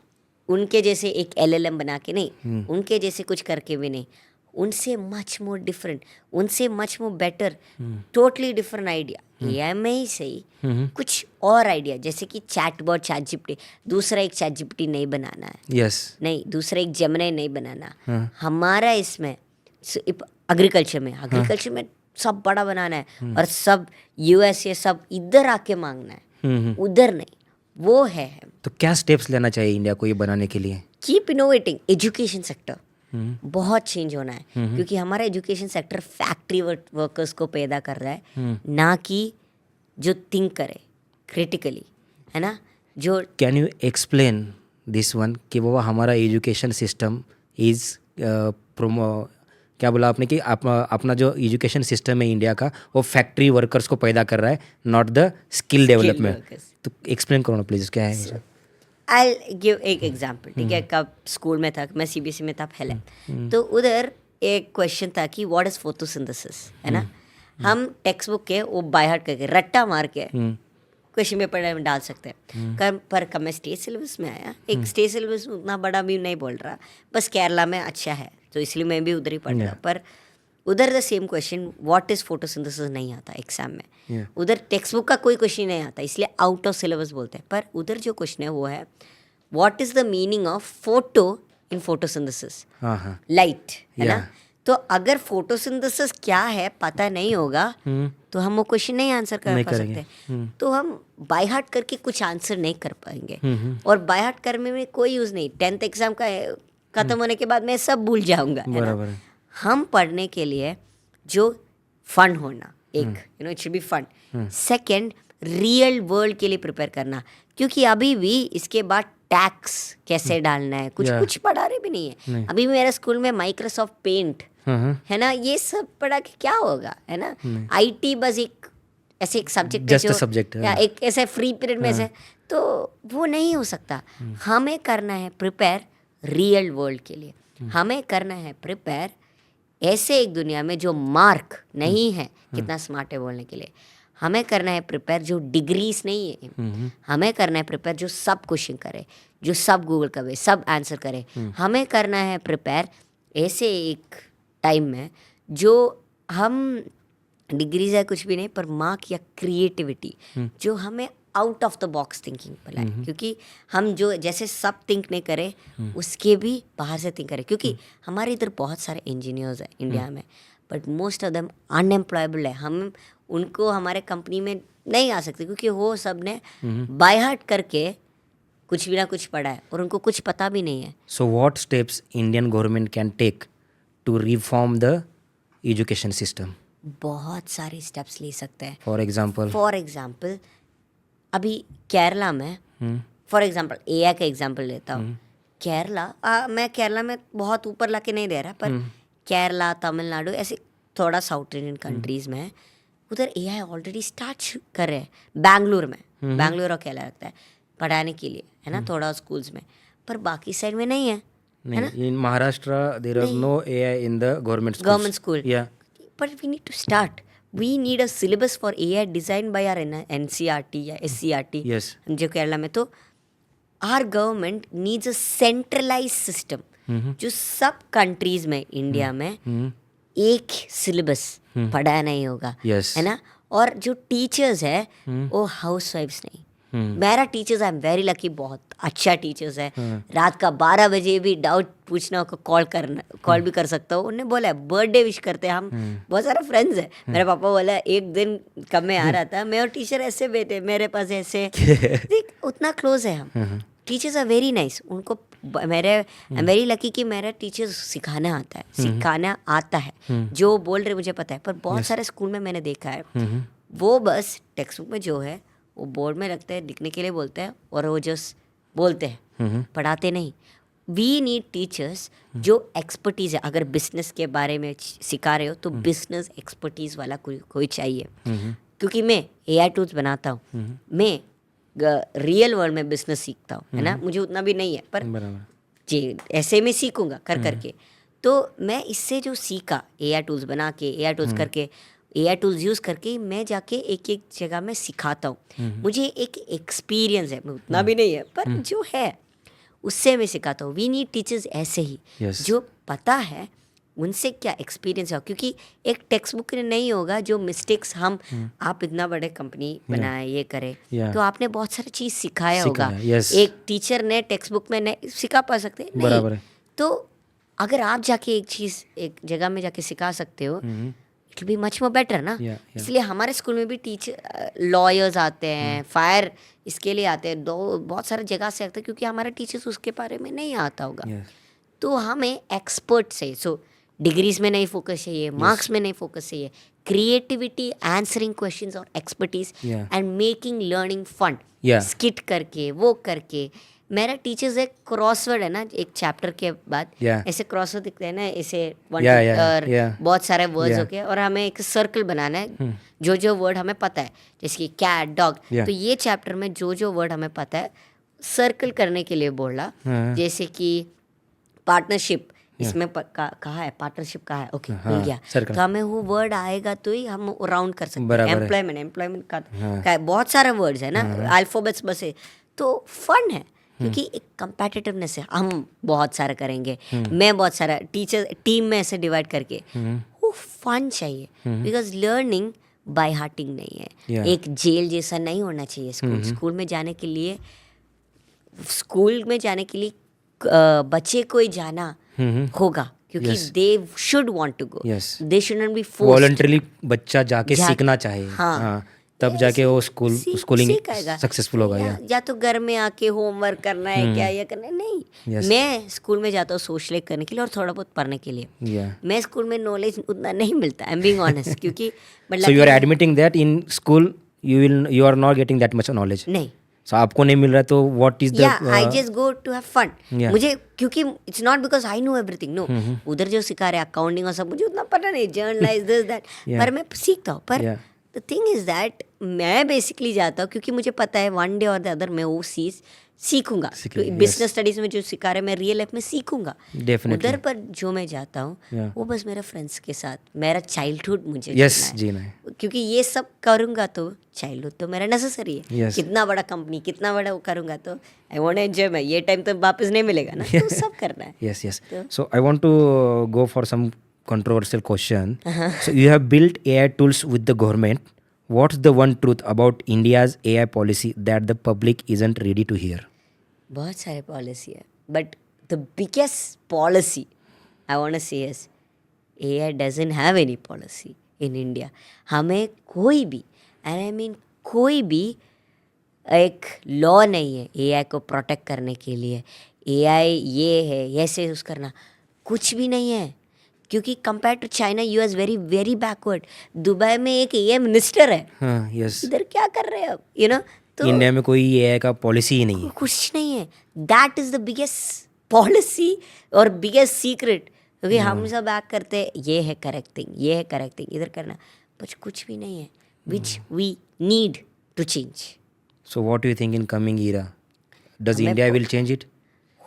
उनके जैसे एक LLM बना के नहीं, उनके जैसे कुछ करके भी नहीं, उनसे मच मोर डिफरेंट, उनसे much more better, totally different idea. AI में ही सही कुछ और आइडिया, जैसे कि चैटबॉट, ChatGPT, दूसरा एक ChatGPT नहीं बनाना है, यस नहीं दूसरा एक जेमिनी नहीं बनाना। हमारा इसमें एग्रीकल्चर में सब बड़ा बनाना है और सब US ये सब इधर आके मांगना है, उधर नहीं, वो है। तो क्या स्टेप्स लेना चाहिए इंडिया को ये बनाने के लिए? Keep innovating. एजुकेशन सेक्टर बहुत चेंज होना है, क्योंकि हमारा एजुकेशन सेक्टर फैक्ट्री वर्कर्स को पैदा कर रहा है, ना कि जो थिंक करे क्रिटिकली, है ना। जो can you explain this one कि वो हमारा एजुकेशन सिस्टम इज क्या बोला आपने कि अपना जो एजुकेशन सिस्टम है इंडिया का वो फैक्ट्री वर्कर्स को पैदा कर रहा है, not the skill development. workers. तो एक्सप्लेन करो ना प्लीज, क्या है? आई गिव एक एग्जाम्पल, ठीक है। कब स्कूल में था, मैं CBSE में था पहले, तो उधर एक क्वेश्चन था कि व्हाट इज फोटोसिंथेसिस, है ना। हम टेक्स्ट बुक के वो बाय हार्ट करके रट्टा मार के क्वेश्चन पेपर में डाल सकते हैं। पर कब मैं स्टेट सिलेबस में आया, एक स्टेट सिलेबस उतना बड़ा भी नहीं बोल रहा, बस केरला में अच्छा है तो इसलिए मैं भी उधर ही पढ़ रहा। पर उधर the same question what is photosynthesis नहीं आता एग्जाम में, उधर टेक्स्ट बुक का कोई क्वेश्चन नहीं आता, इसलिए आउट ऑफ सिलेबस बोलते हैं। पर उधर जो क्वेश्चन है वो है what is the meaning of photo in photosynthesis, light, है ना। तो अगर फोटोसिंथेसिस क्या है पता नहीं होगा तो हम वो क्वेश्चन नहीं आंसर कर पा सकते, तो हम बाय हार्ट करके कुछ आंसर नहीं कर पाएंगे। और बाय हार्ट करने में कोई यूज़ नहीं, 10th एग्जाम का खत्म होने के बाद मैं सब भूल जाऊंगा, है ना। हम पढ़ने के लिए जो फन होना, एक it should be fun. Second, real world के लिए प्रिपेयर करना, क्योंकि अभी भी इसके बाद टैक्स कैसे डालना है कुछ पढ़ा रहे भी नहीं है। अभी मेरे स्कूल में माइक्रोसॉफ्ट पेंट, है ना, ये सब पढ़ा के क्या होगा, है ना। IT बस एक ऐसे एक सब्जेक्ट है, सब्जेक्ट या एक ऐसे फ्री पीरियड में से, तो वो नहीं हो सकता। हमें करना है प्रिपेयर रियल वर्ल्ड के लिए, हमें करना है प्रिपेयर ऐसे एक दुनिया में जो मार्क नहीं है कितना स्मार्ट है बोलने के लिए। हमें करना है प्रिपेयर जो डिग्रीज नहीं है, हमें करना है प्रिपेयर जो सब क्वेश्चन करे, जो सब गूगल करे, सब आंसर करे। हमें करना है प्रिपेयर ऐसे एक टाइम में जो हम डिग्रीज है कुछ भी नहीं, पर मार्क या क्रिएटिविटी जो हमें out of the box thinking बनाए, क्योंकि हम जो जैसे सब थिंक नहीं करें उसके भी बाहर से थिंक करें। क्योंकि हमारे इधर बहुत सारे इंजीनियर्स हैं इंडिया में, but most of them unemployable है। हम उनको हमारे कंपनी में नहीं आ सकते क्योंकि वो सब ने बाय हार्ट करके कुछ भी ना कुछ पढ़ा है और उनको कुछ पता भी नहीं है। So what steps Indian government can take to reform the education system? बहुत सारे स्टेप्स ले सकते हैं। फॉर एग्जाम्पल अभी केरला में, फॉर एग्जाम्पल AI का एग्जाम्पल लेता हूँ। केरला, मैं केरला में बहुत ऊपर ला के नहीं दे रहा, पर केरला, तमिलनाडु, ऐसे थोड़ा साउथ इंडियन कंट्रीज में उधर AI ऑलरेडी स्टार्ट कर रहे हैं। बैंगलोर और केरला लगता है पढ़ाने के लिए, है ना, थोड़ा स्कूल्स में, पर बाकी साइड में नहीं है। In Maharashtra there is no AI in the government school. Yeah. But we need to start. We need a syllabus for AI designed by our NCERT या SCERT. Yes. जो केरला में, तो our government needs a centralized system जो सब countries में India में एक syllabus पढ़ा नहीं होगा, Yes. है ना। और जो टीचर्स है वो हाउस वाइफ्स नहीं। मेरा teachers, I am very lucky, बहुत अच्छा टीचर्स है। रात का 12 बजे भी डाउट पूछना हो कॉल भी कर सकता हूँ। उन्होंने बोला बर्थडे विश करते हैं हम, बहुत सारे फ्रेंड्स है। मेरे पापा बोला एक दिन कब में आ रहा था, मैं और टीचर ऐसे बैठे मेरे पास ऐसे उतना क्लोज है हम। Teachers are very nice. उनको मेरे आई एम वेरी लकी कि मेरा टीचर्स सिखाना आता है, जो बोल रहे मुझे पता है। पर बहुत सारे स्कूल में मैंने देखा है वो बस टेक्स्ट बुक में जो है वो बोर्ड में रखते हैं, लिखने के लिए बोलते हैं और वो जस्ट बोलते हैं, पढ़ाते नहीं। वी नीड टीचर्स जो एक्सपर्टीज़ है। अगर बिजनेस के बारे में सिखा रहे हो तो बिजनेस एक्सपर्टीज़ वाला कोई चाहिए। क्योंकि मैं AI टूल्स बनाता हूँ, मैं रियल वर्ल्ड में बिजनेस सीखता हूँ, है ना। मुझे उतना भी नहीं है, पर जी ऐसे में सीखूंगा कर करके। तो मैं इससे जो सीखा AI टूल्स बना के, AI टूल्स करके, AI टूल्स यूज़ करके मैं जाके एक एक जगह में सिखाता हूँ। मुझे एक एक्सपीरियंस है, उतना भी नहीं है, पर जो है उससे मैं सिखाता हूँ. वी नीड टीचर्स ऐसे ही Yes. जो पता है उनसे क्या एक्सपीरियंस है, क्योंकि एक टेक्स्ट बुक में नहीं होगा जो मिस्टेक्स हम आप इतना बड़े कंपनी बनाए ये करे Yeah. तो आपने बहुत सारी चीज़ सिखाया होगा. सिखाया, yes. एक टीचर ने टेक्स्ट बुक में नहीं सिखा पा सकते बराबर नहीं. है. तो अगर आप जाके एक चीज़ एक जगह में जाके सिखा सकते हो it will be much more better ना. Yeah, yeah. इसलिए हमारे स्कूल में भी टीचर लॉयर्स आते हैं, फायर इसके लिए आते हैं, बहुत सारे जगह से आते हैं क्योंकि हमारे टीचर्स उसके बारे में नहीं आता होगा. Yes. तो हमें एक्सपर्ट से सो डिग्रीज में नहीं फोकस चाहिए, मार्क्स में नहीं फोकस चाहिए, क्रिएटिविटी, आंसरिंग क्वेश्चंस और expertise Yeah. And making learning fun. Yeah. Skit करके वो करके मेरा टीचर्स एक क्रॉसवर्ड है ना, एक चैप्टर के बाद Yeah. ऐसे क्रॉसवर्ड दिखते हैं ना, ऐसे Yeah, yeah. बहुत सारे वर्ड्स Yeah. होके और हमें एक सर्कल बनाना है जो वर्ड हमें पता है, जैसे कि कैट, डॉग. Yeah. तो ये चैप्टर में जो वर्ड हमें पता है सर्कल करने के लिए बोला. जैसे कि पार्टनरशिप इसमें कहा है, पार्टनरशिप कहा है, ओके भूल गया. circle. तो हमें वो वर्ड आएगा तो ही हम राउंड कर सकते हैं. बराबर है. एम्प्लॉयमेंट का है, बहुत सारे वर्ड्स है ना, अल्फाबेट्स बस है. तो फन है क्योंकि एक कंपेटिटिवनेस है. हम बहुत सारा करेंगे, मैं बहुत सारा टीचर टीम में ऐसे डिवाइड करके वो फन चाहिए. बिकॉज लर्निंग बाय हार्टिंग नहीं है. Yeah. एक जेल जैसा नहीं होना चाहिए स्कूल. स्कूल में जाने के लिए बच्चे को ही जाना होगा क्योंकि Yes. They should want to go. Yes. They should not be forced. Voluntarily बच्चा जाके जा- सीखना चाहिए. हाँ. तब जाके वो स्कूलिंग सीख आएगा. सक्सेसफुल होगा. या तो घर में आके होमवर्क करना है क्या ये करना है, नहीं. Yes. मैं स्कूल में जाता हूँ सोशल करने के लिए और थोड़ा बहुत पढ़ने के लिए. Yeah. मैं स्कूल में नॉलेज उतना नहीं मिलता, आई एम बीइंग ऑनेस्ट. क्योंकि So you are admitting that in school you are not getting that much knowledge. नहीं. So आपको नहीं मिल रहा है तो what is the I just go to have fun. Yeah. मुझे क्योंकि it's not because I know everything, no. उधर जो सिखा रहे अकाउंटिंग और सब मुझे उतना पता नहीं, जर्नलाइज दिस दैट. Yeah. पर मैं सीखता हूँ. पर Yeah. The thing is that मैं बेसिकली जाता हूँ क्योंकि मुझे पता है वन डे और द अदर मैं वो चीज़ सीखूंगा. सीखेंगे, बिजनेस स्टडीज में जो सिखा रहे मैं रियल लाइफ में सीखूंगा. Definitely. उधर पर जो मैं जाता हूँ Yeah. वो बस मेरे फ्रेंड्स के साथ मेरा चाइल्डहुड मुझे Yes, जीना है. जीना है. क्योंकि ये सब करूँगा तो चाइल्डहुड तो मेरा नेसेसरी है. Yes. कितना बड़ा कंपनी कितना बड़ा वो करूँगा तो आई वांट एंजॉय. मैं ये टाइम तो वापस नहीं मिलेगा ना, तो सब करना है. Yes, yes. So I want to go for some controversial question. So you have built AI tools with the government. What's the one truth about India's AI policy that the public isn't ready to hear? बहुत सारे policy है but the biggest policy I want to say is AI doesn't have any policy in India. हमें कोई भी and I mean कोई भी एक law नहीं है AI को प्रोटेक्ट करने के लिए. AI ये है ऐसे यूज़ करना कुछ भी नहीं है. क्योंकि compare to China US very very backward. Dubai में एक AI मिनिस्टर है. हाँ, yes. इधर क्या कर रहे हैं अब, यू नो. तो इंडिया में कोई AI का पॉलिसी ही नहीं है. कुछ नहीं है. That is the biggest policy और बिगेस्ट सीक्रेट. क्योंकि हम सब बैक करते हैं ये है करेक्ट थिंग, ये है करेक्ट थिंग, इधर करना बट कुछ भी नहीं है which we need to change. So what do you think in coming era? Does India will change it?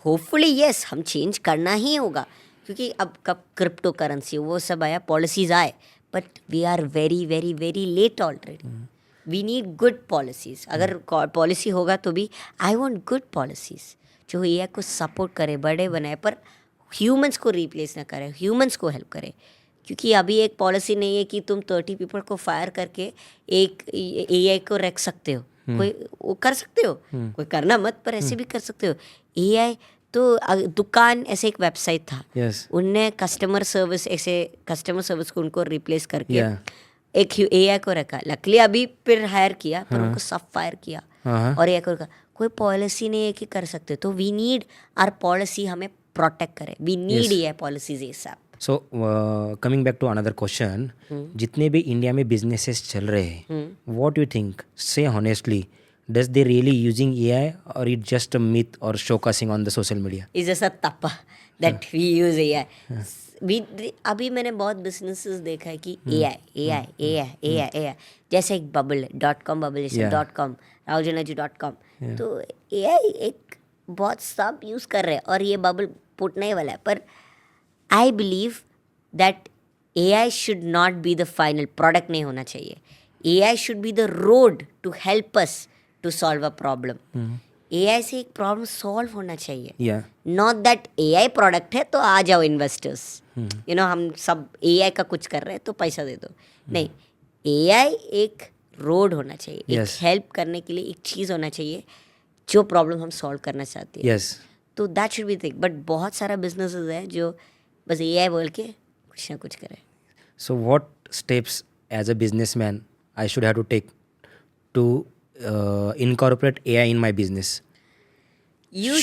Hopefully yes, हम चेंज करना ही होगा क्योंकि अब कब क्रिप्टो करेंसी वो सब आया, पॉलिसीज आए, but we are very very very late already. We need good policies. अगर पॉलिसी होगा तो भी आई वांट गुड पॉलिसीज जो AI को सपोर्ट करे, बड़े बनाए, पर ह्यूमंस को रिप्लेस ना करे, ह्यूमंस को हेल्प करे. क्योंकि अभी एक पॉलिसी नहीं है कि तुम 30 पीपल को फायर करके एक AI को रख सकते हो. कोई वो कर सकते हो, कोई करना मत, पर ऐसे भी कर सकते हो. AI तो दुकान ऐसे एक वेबसाइट था. Yes. उनने कस्टमर सर्विस को उनको रिप्लेस करके Yeah. एक AI को रखा. लकली अभी फिर हायर किया पर उनको सब फायर किया. और AI को रखा. कोई पॉलिसी नहीं है कि कर सकते. तो वी नीड आर पॉलिसी हमें प्रोटेक्ट करे. वी नीड AI पॉलिसीज ये सब. So coming back to another question, जितने भी इंडिया में बिजनेसेस चल रहे हैं, what do you think? Say honestly, does they really using AI or it just a myth or showcasing on the social media? Is just a तप्पा that we use AI. अभी मैंने बहुत businesses देखा है कि AI जैसे एक bubble है .com बबल जैसे Yeah. .com rahujanaju.com. तो AI एक बहुत सब यूज़ कर रहे हैं और ये बबल फूटने वाला है. पर I believe that AI should not be the final product. नहीं होना चाहिए. AI should be the road to help us to solve a problem. AI से एक प्रॉब्लम सॉल्व होना चाहिए. या नॉट दैट AI प्रोडक्ट है तो आ जाओ इन्वेस्टर्स, यू नो हम सब AI का कुछ कर रहे हैं तो पैसा दे दो. नहीं, AI एक रोड होना चाहिए, एक Yes. हेल्प करने के लिए एक चीज़ होना चाहिए जो प्रॉब्लम हम सॉल्व करना चाहते हैं. यस. तो that should be thing. But बहुत सारा बिजनेसेस है जो बस AI बोल के कुछ ना कुछ करे. So what steps as a businessman I should have to take to incorporate AI in my business?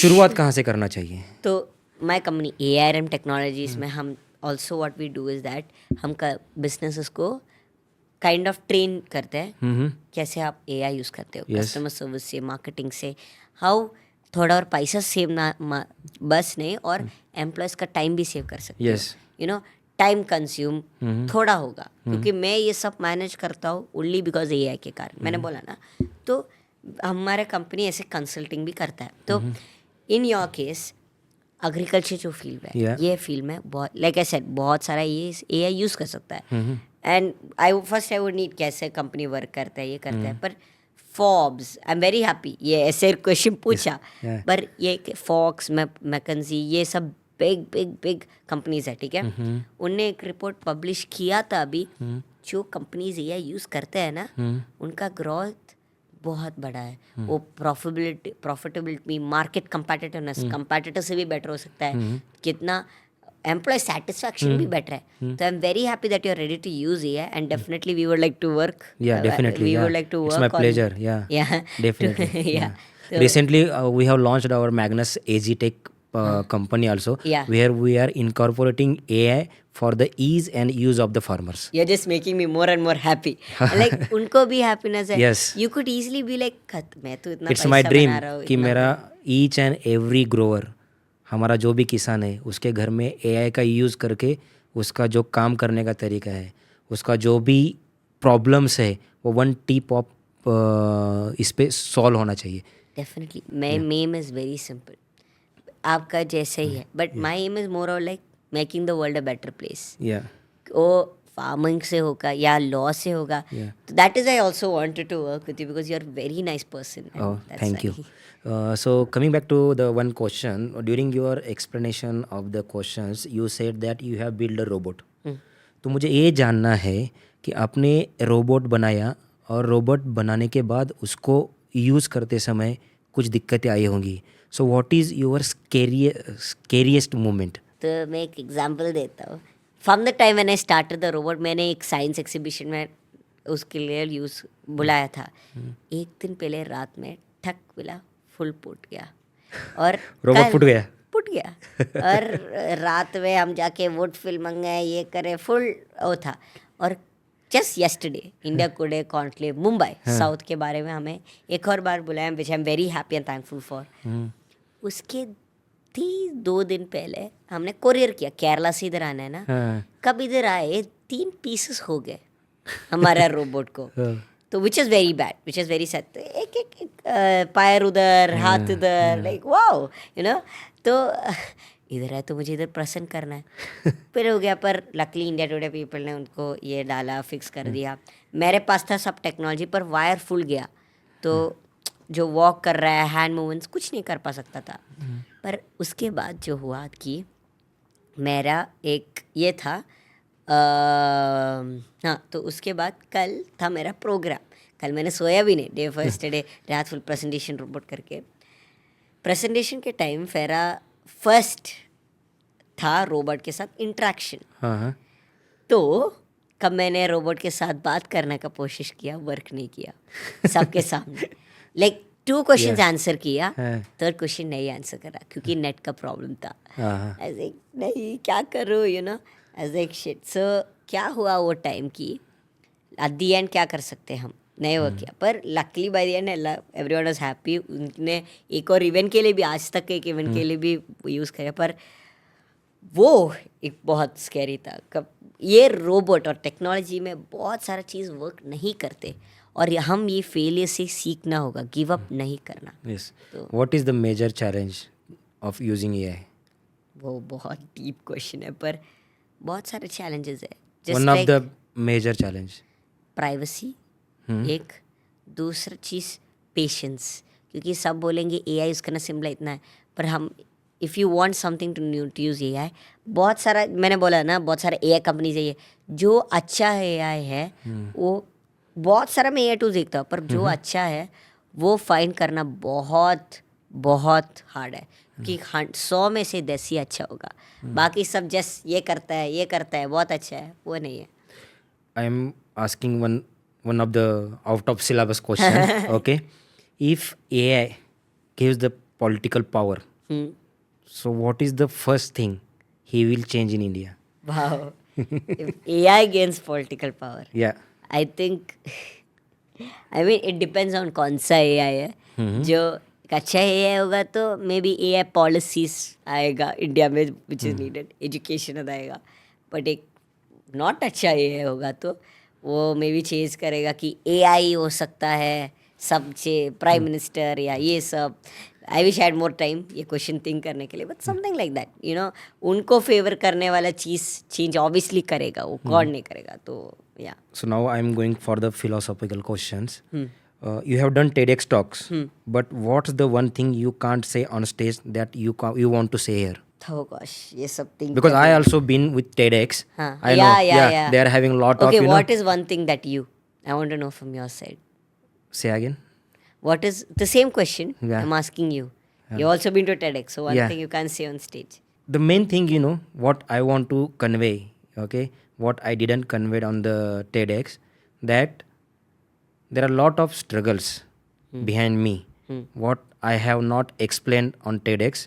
शुरुआत कहाँ से करना चाहिए? तो माई कंपनी ARM टेक्नोलॉजीज में हम also what we do is that हम बिजनेसेस को काइंड ऑफ ट्रेन करते हैं कैसे आप AI यूज़ करते हो, कस्टमर सर्विस से, मार्केटिंग से, हाउ थोड़ा और पैसा सेव ना बस नहीं और एम्प्लॉयज़ का टाइम भी सेव कर सकते Yes. हो. यू नो टाइम कंज्यूम थोड़ा होगा क्योंकि मैं ये सब मैनेज करता हूँ ओनली बिकॉज AI के कारण. मैंने बोला ना, तो हमारा कंपनी ऐसे कंसल्टिंग भी करता है. तो इन योर केस एग्रीकल्चर जो फील्ड है Yeah. ये फील्ड में बहुत लाइक आई सेड बहुत सारा ये AI यूज़ कर सकता है. एंड आई वुड नीड कैसे कंपनी वर्क करता है, ये करता है. पर Forbes I am very happy ये ऐसे क्वेश्चन पूछा. Yeah. पर ये फॉक्स मैकेंजी ये सब बिग कंपनीज है, ठीक है. उनने एक रिपोर्ट पब्लिश किया था अभी, जो कंपनीज AI यूज़ करते हैं ना उनका ग्रोथ बहुत बड़ा है. वो प्रॉफिटेबिलिटी मार्केट कंपेटिटिवनेस कंपेटिटर से भी बेटर हो सकता है. कितना एम्प्लॉय सेटिस्फैक्शन भी बेटर है. तो I am very happy that you are ready to use AI and definitely we would like to work. Yeah, definitely. We yeah. would like to It's work my on- pleasure. Yeah. Yeah. Definitely. Yeah. So- Recently, we have launched our Magnus AG Tech company also, Yeah. where we are incorporating AI for the ease and use of the farmers. You're just making me more and more happy. Like उनको भी happiness है. Yes. You could easily be like, मैं तो इतना It's पैसा my dream बना रहा हूँ. कि इतना मेरा each and every grower, हमारा जो भी किसान है उसके घर में AI का यूज़ करके उसका जो काम करने का तरीका है, उसका जो भी प्रॉब्लम्स है वो वन टिप ऑफ इस पे सॉल्व होना चाहिए. Definitely. My aim is very simple. आपका जैसे ही है, but my aim is more of like making the world a better place. या वो फार्मिंग से होगा या लॉ से होगा. Yeah. तो that is I also wanted to work with you because you are very nice person. Oh, thank you. So coming back to the one question, during your explanation of the questions, you said that you have built a robot. तो मुझे ये जानना है कि आपने robot बनाया और robot बनाने के बाद उसको यूज़ करते समय कुछ दिक्कतें आई होंगी. सो what is your scariest moment? तो मैं एक एग्जांपल देता हूँ. From the time when I started the robot, मैंने एक साइंस एग्जीबिशन में उसके लिए यूज़ बुलाया था. एक दिन पहले रात में ठक मिला, फुल फूट गया. और रोबोट फूट गया? फूट गया. और रात में हम जाके वुड फिल मंगाए, ये करे, फुल वो था. और just yesterday India Today conclave Mumbai South के बारे में हमें एक और बार बुलाया, which I am very happy and thankful for. उसके 2 दिन पहले हमने कोरियर किया. केरला से इधर आना है ना. कब इधर आए 3 पीसेस हो गए हमारा रोबोट को. तो which is very bad, which is very sad. एक पैर उधर, हाथ उधर, लाइक वाओ, यू नो. तो इधर है तो मुझे इधर प्रसन्न करना है. फिर हो गया. पर लकली इंडिया टुडे पीपल ने उनको ये डाला, फिक्स कर दिया. मेरे पास था सब टेक्नोलॉजी, पर वायर फुल गया. तो जो वॉक कर रहा है, हैंड मूवमेंट्स कुछ नहीं कर पा सकता था. पर उसके बाद जो हुआ कि मेरा एक ये था, हाँ, तो उसके बाद कल था मेरा प्रोग्राम. कल मैंने सोया भी नहीं. डे फर्स्ट डे रात फुल प्रेजेंटेशन रोबोट करके. प्रेजेंटेशन के टाइम मेरा फर्स्ट था रोबोट के साथ इंटरेक्शन. हाँ. तो कब मैंने रोबोट के साथ बात करने का कोशिश किया, वर्क नहीं किया सबके सामने. लाइक 2 क्वेश्चन आंसर किया, 3rd क्वेश्चन नहीं आंसर करा क्योंकि नेट का प्रॉब्लम था. ऐसे नहीं क्या करूँ, यू नो, एज एक शिट. सो क्या हुआ वो टाइम की एट दी एंड क्या कर सकते हम, नहीं वो किया. पर luckily by the end everyone was happy. उनने एक और इवेंट के लिए भी, आज तक एक इवेंट के लिए भी यूज़ करे. पर वो एक बहुत स्कैरी था. कब ये रोबोट और टेक्नोलॉजी में बहुत सारा चीज़ वर्क नहीं करते और हम ये फेलियर से सीखना होगा, गिव अप नहीं करना. Yes. What is the major challenge of using AI? वो बहुत डीप क्वेश्चन है, पर बहुत सारे चैलेंजेस है. One of the major challenge. Privacy एक, दूसरा चीज़ पेशेंस. क्योंकि सब बोलेंगे AI यूज़ करना सिंपल है, इतना है, पर हम if you want something to new to use AI, बहुत सारा मैंने बोला ना, बहुत सारा AI कंपनीज है, ये जो अच्छा AI है वो बहुत सारा मैं AI टूल्स देखता हूँ, पर जो अच्छा है वो फाइंड करना बहुत बहुत हार्ड है, कि 100 में से 10 ही अच्छा होगा, बाकी सब जस्ट ये करता है बहुत अच्छा है, वो नहीं है. I am asking one of the out of syllabus question. Okay, if AI gives the political power, so what is the first thing he will change in India? Wow. If AI gains political power, Yeah. I think, I mean, it depends on कौन सा AI है. जो एक अच्छा AI होगा तो may be AI policies आएगा India में विच इज़ नीडेड, एजुकेशन आएगा, बट एक नॉट अच्छा AI होगा तो वो मे बी चेंज करेगा कि AI हो सकता है सबसे प्राइम मिनिस्टर या ये सब. I wish had more time ये क्वेश्चन थिंक करने के लिए, but something like that, you know, उनको फेवर करने वाला चीज़ चेंज ऑब्वियसली करेगा, वो कौन नहीं करेगा, तो या. So now I am going for the philosophical questions. You have done TEDx talks, but what's the one thing you can't say on stage that you want to say here? Oh gosh, ये सब think Because I also been with TEDx. हाँ, I know. yeah. They are having a lot Okay, of what is one thing that I want to know from your side. Say again. What is the same question Yeah. I'm asking you? You've also been to TEDx, so one Yeah. thing you can't say on stage. The main thing, what I want to convey, okay, what I didn't convey on the TEDx, that there are a lot of struggles behind me, what I have not explained on TEDx,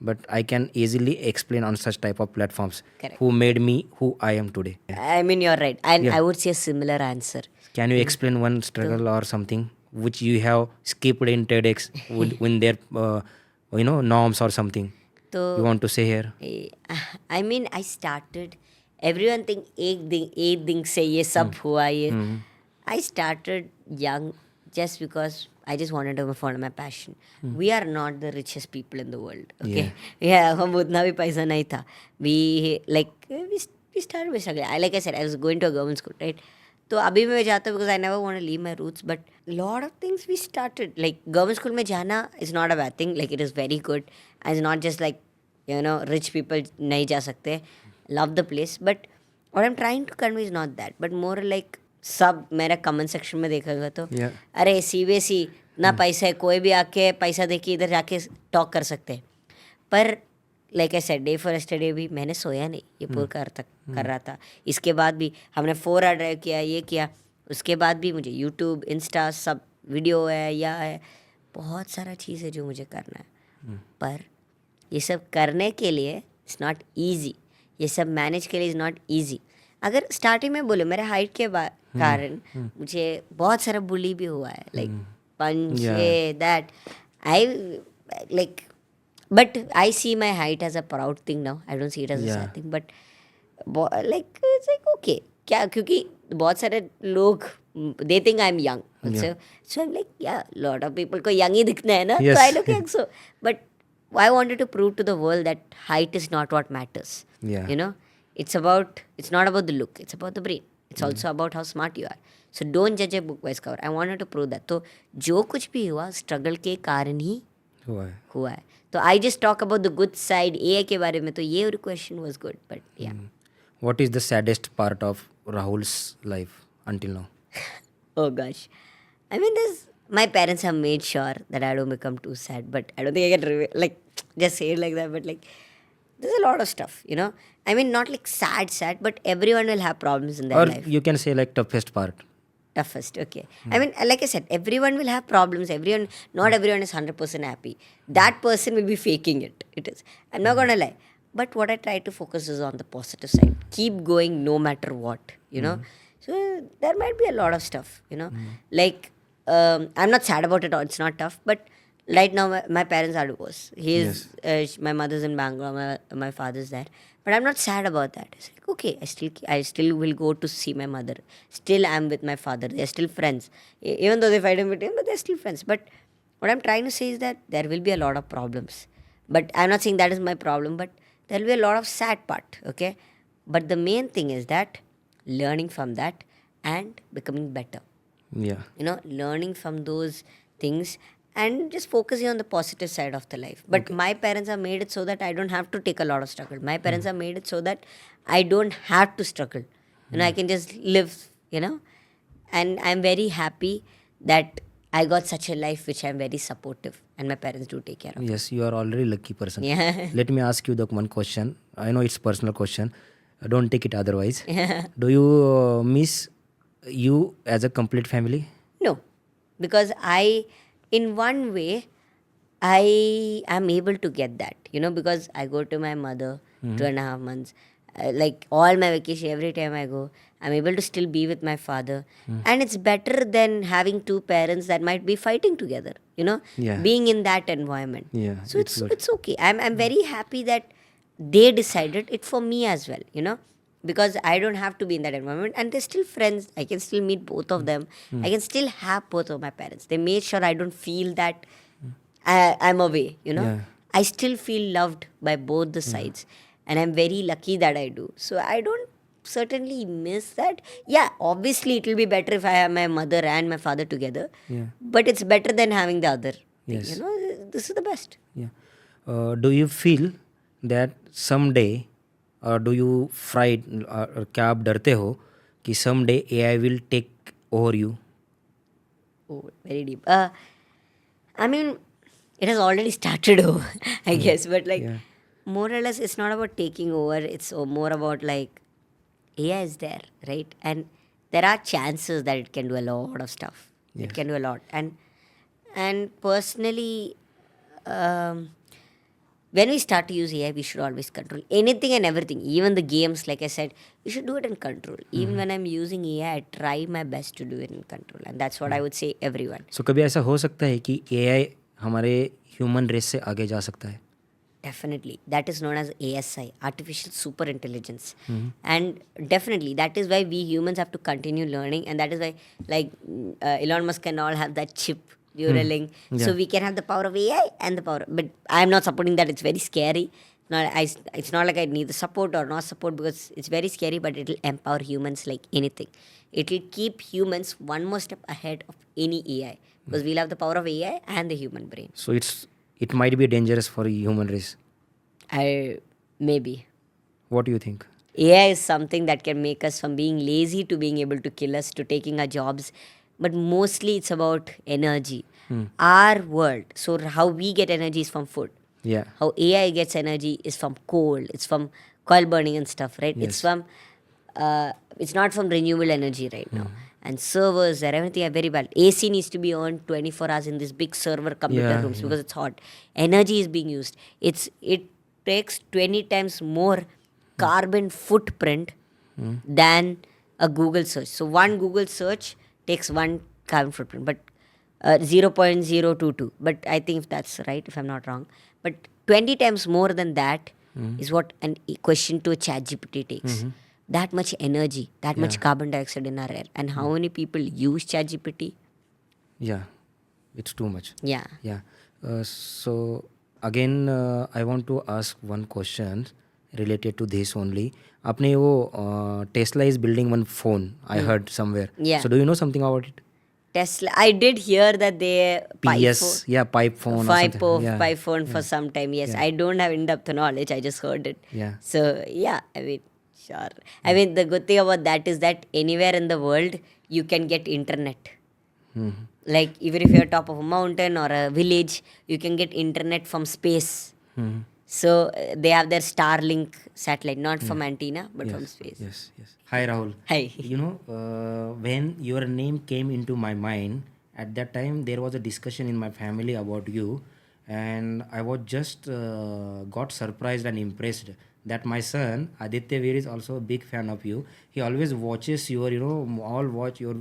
but I can easily explain on such type of platforms. Correct. Who made me who I am today. I mean, you're right. And Yeah. I would say a similar answer. Can you explain one struggle or something which you have skipped in TEDx with their norms or something So, you want to say here? I mean, I started, everyone think एक दिन से ये सब हुआ ये. I started young just because I just wanted to follow my passion. We are not the richest people in the world. Okay, yeah, हम उतना भी पैसा नहीं था. We started with struggle. Like I said, I was going to a government school, right? तो अभी मैं जाता हूँ because I never want to leave my roots, but lot of things we started. Like government school में जाना is not a bad thing. Like it is very good. And it's not just like, rich people नहीं जा सकते. Love the place, but what I'm trying to convey is not that, but more like सब मेरा comment section में देखा तो Yeah. अरे CBSE ना पैसा है, कोई भी आके पैसा दे के इधर जाके टॉक कर सकते हैं. पर like I said, day for yesterday भी मैंने सोया नहीं, ये पूरा कर रहा था. इसके बाद भी हमने 4 आवर ड्राइव किया, ये किया, उसके बाद भी मुझे यूट्यूब इंस्टा सब वीडियो है या है, बहुत सारा चीज़ है जो मुझे करना है. पर ये सब करने के लिए इट्स नॉट ईजी, ये सब मैनेज के लिए इज़ नॉट ईजी. अगर स्टार्टिंग में बोले मेरे हाइट के कारण मुझे बहुत सारा बुली भी हुआ है, like punch that I like, but I see my height as a proud thing now. I don't see it as a sad thing, but like it's like okay क्या, क्योंकि बहुत सारे लोग they think I am young, so like yeah lot of people को young ही दिखना है ना, तो I look young. So but I wanted to prove to the world that height is not what matters. Yeah. It's not about the look, it's about the brain. It's also about how smart you are. So don't judge a book by its cover. I wanted to prove that. तो जो कुछ भी हुआ struggle के कारण ही हुआ है. तो I just talk about the good side. AI के बारे में तो ये question was good, but yeah. What is the saddest part of Rahul's life until now? Oh gosh. I mean, my parents have made sure that I don't become too sad, but I don't think I can just say it like that, but like there's a lot of stuff, I mean, not like sad, but everyone will have problems in their Or life. you can say like toughest part. Toughest, okay. I mean, like I said, everyone will have problems. Not everyone is 100% happy. That person will be faking it. It is. I'm not gonna lie. But what I try to focus is on the positive side. Keep going no matter what, So there might be a lot of stuff, Like, I'm not sad about it, or it's not tough, but right now my parents are divorced. My mother's in Bangalore, my father's there, but I'm not sad about that. It's like, okay, I still will go to see my mother. Still I'm with my father. They're still friends, even though they fight in between, but they're still friends. But what I'm trying to say is that there will be a lot of problems, but I'm not saying that is my problem, but there will be a lot of sad part, okay? But the main thing is that learning from that and becoming better. Yeah. Learning from those things and just focusing on the positive side of the life. But my parents have made it so that I don't have to take a lot of struggle. My parents have made it so that I don't have to struggle. I can just live, and I'm very happy that I got such a life which I'm very supportive, and my parents do take care of. Yes, you are already lucky person. Yeah. Let me ask you the one question. I know it's personal question. Don't take it otherwise. Do you miss you as a complete family? No, because in one way, I am able to get that, because I go to my mother 2.5 months. Like all my vacation, every time I go, I'm able to still be with my father. And it's better than having two parents that might be fighting together, Yeah. being in that environment. Yeah, So it's good. it's okay. I'm very happy that they decided it for me as well, because I don't have to be in that environment, and they're still friends. I can still meet both of them. I can still have both of my parents. They made sure I don't feel that I'm away, Yeah. I still feel loved by both the sides, and I'm very lucky that I do. So I don't certainly miss that. Yeah, obviously it will be better if I have my mother and my father together, Yeah. but it's better than having the other thing, Yes. this is the best. Yeah. Do you feel that someday, or do you fright, or क्या आप डरते हो कि someday AI will take over you? Oh, very deep. I mean, it has already started over, I guess, but Yeah. more or less, it's not about taking over. It's more about AI is there, right? And there are chances that it can do a lot of stuff. It can do a lot, and personally, when we start to use AI, we should always control anything and everything, even the games. Like I said, you should do it in control. Even when I'm using AI, I try my best to do it in control, and that's what I would say everyone. So कभी ऐसा हो सकता है कि AI हमारे human race से आगे जा सकता है? Definitely. That is known as ASI, Artificial Super Intelligence. And definitely, that is why we humans have to continue learning. And that is why, Elon Musk and all have that chip, Neuralink. So we can have the power of AI and the power. But I'm not supporting that. It's very scary. It's not like I need the support or not support, because it's very scary, but it will empower humans like anything. It will keep humans one more step ahead of any AI, because we'll have the power of AI and the human brain. So it might be dangerous for human race. Maybe. What do you think? AI is something that can make us from being lazy to being able to kill us to taking our jobs. But mostly it's about energy. Our world, so how we get energy is from food. Yeah. How AI gets energy is from coal. It's from coal burning and stuff, right? It's from, it's not from renewable energy right now. And servers and everything are very bad. AC needs to be on 24 hours in this big server computer rooms because it's hot. Energy is being used. It takes 20 times more carbon footprint than a Google search. So one Google search takes one carbon footprint, but 0.022. But I think if that's right, if I'm not wrong. But 20 times more than that is what a question to a ChatGPT takes. That much energy, that much carbon dioxide in our air. And how many people use ChatGPT? Yeah. It's too much. Yeah. Yeah. So again, I want to ask one question related to this only. आपने वो Tesla is building one phone. I heard somewhere. Yeah. So do you know something about it? Tesla. I did hear that they PS. Yeah, pipe phone. or something. Yeah. pipe phone for some time. Yes, I don't have in-depth knowledge. I just heard it. Yeah. So yeah, I mean, sure. I mean, the good thing about that is that anywhere in the world you can get internet. Like even if you're top of a mountain or a village, you can get internet from space. So they have their Starlink satellite, not from antenna, but from space. Yes, yes. Hi, Rahul. Hi. You know, when your name came into my mind, at that time there was a discussion in my family about you, and I was just got surprised and impressed that my son Aditya Veer is also a big fan of you. He always watches your, all watch your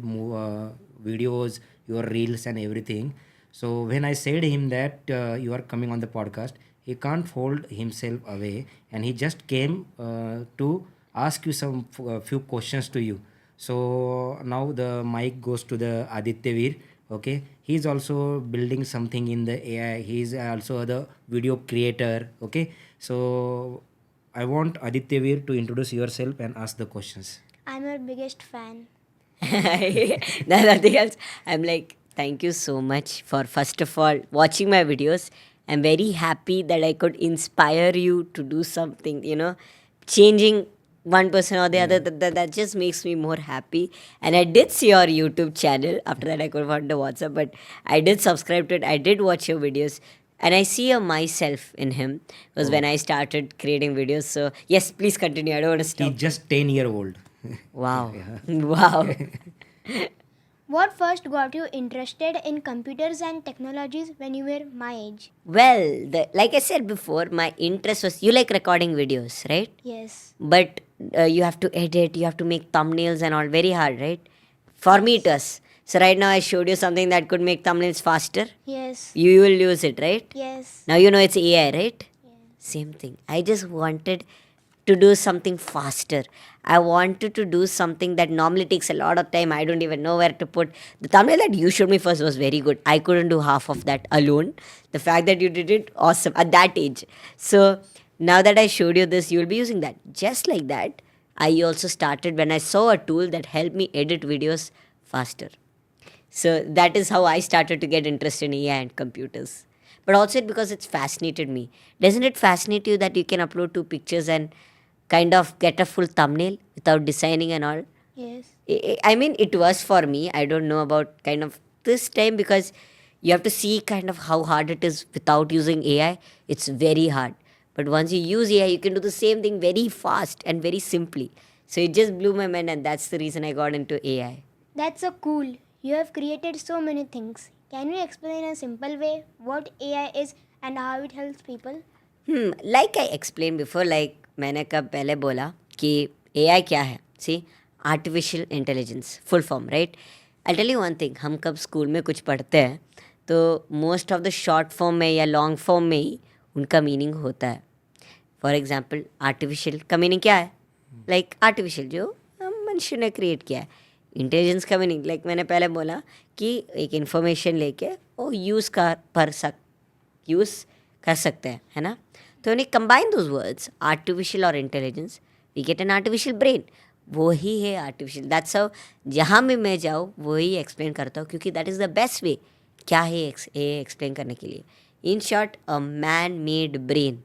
videos, your reels and everything. So when I said him that you are coming on the podcast, he can't hold himself away, and he just came to ask you some few questions to you. So now the mic goes to the Aditya Veer. Okay, he's also building something in the AI. He's also the video creator. Okay, so I want Aditya Veer to introduce yourself and ask the questions. I'm your biggest fan. Nothing else. I'm like, thank you so much for first of all watching my videos. I'm very happy that I could inspire you to do something, changing one person or the other. That just makes me more happy. And I did see your YouTube channel. After that, I could find the WhatsApp, but I did subscribe to it. I did watch your videos. And I see a myself in him was when I started creating videos. So, yes, please continue. I don't want to stop. He's just 10-year-old. Wow. Wow. What first got you interested in computers and technologies when you were my age? Well, like I said before, my interest was you like recording videos, right? Yes. But you have to edit, you have to make thumbnails and all, very hard, right? For me, it was. So, right now, I showed you something that could make thumbnails faster. Yes. You will use it, right? Yes. Now you know it's AI, right? Same thing. I just wanted to do something faster. I wanted to do something that normally takes a lot of time. I don't even know where to put. The thumbnail that you showed me first was very good. I couldn't do half of that alone. The fact that you did it, awesome, at that age. So now that I showed you this, you will be using that. Just like that, I also started when I saw a tool that helped me edit videos faster. So that is how I started to get interested in AI and computers. But also because it's fascinated me. Doesn't it fascinate you that you can upload 2 pictures and kind of get a full thumbnail without designing and all? Yes. I mean, it was for me. I don't know about kind of this time because you have to see kind of how hard it is without using AI. It's very hard. But once you use AI, you can do the same thing very fast and very simply. So it just blew my mind, and that's the reason I got into AI. That's so cool. You have created so many things. Can you explain in a simple way what AI is and how it helps people? Like I explained before, like मैंने कब पहले बोला कि AI क्या है? See, artificial intelligence, full form, right? I'll tell you one thing. हम कब school में कुछ पढ़ते हैं तो most of the short form में या long form में ही उनका मीनिंग होता है. फॉर एग्जाम्पल आर्टिफिशियल का मीनिंग क्या है? लाइक आर्टिफिशियल जो मनुष्य ने क्रिएट किया है. इंटेलिजेंस का मीनिंग लाइक मैंने पहले बोला कि एक इन्फॉर्मेशन लेके वो यूज़ कर सकते हैं, है ना? तो when you combine those words, artificial और intelligence, we get an artificial brain. वो ही है artificial. That's how जहाँ भी मैं जाऊँ वही एक्सप्लेन करता हूँ क्योंकि that is the best way. क्या है ये एक्सप्लेन करने के लिए? In short, a man-made brain.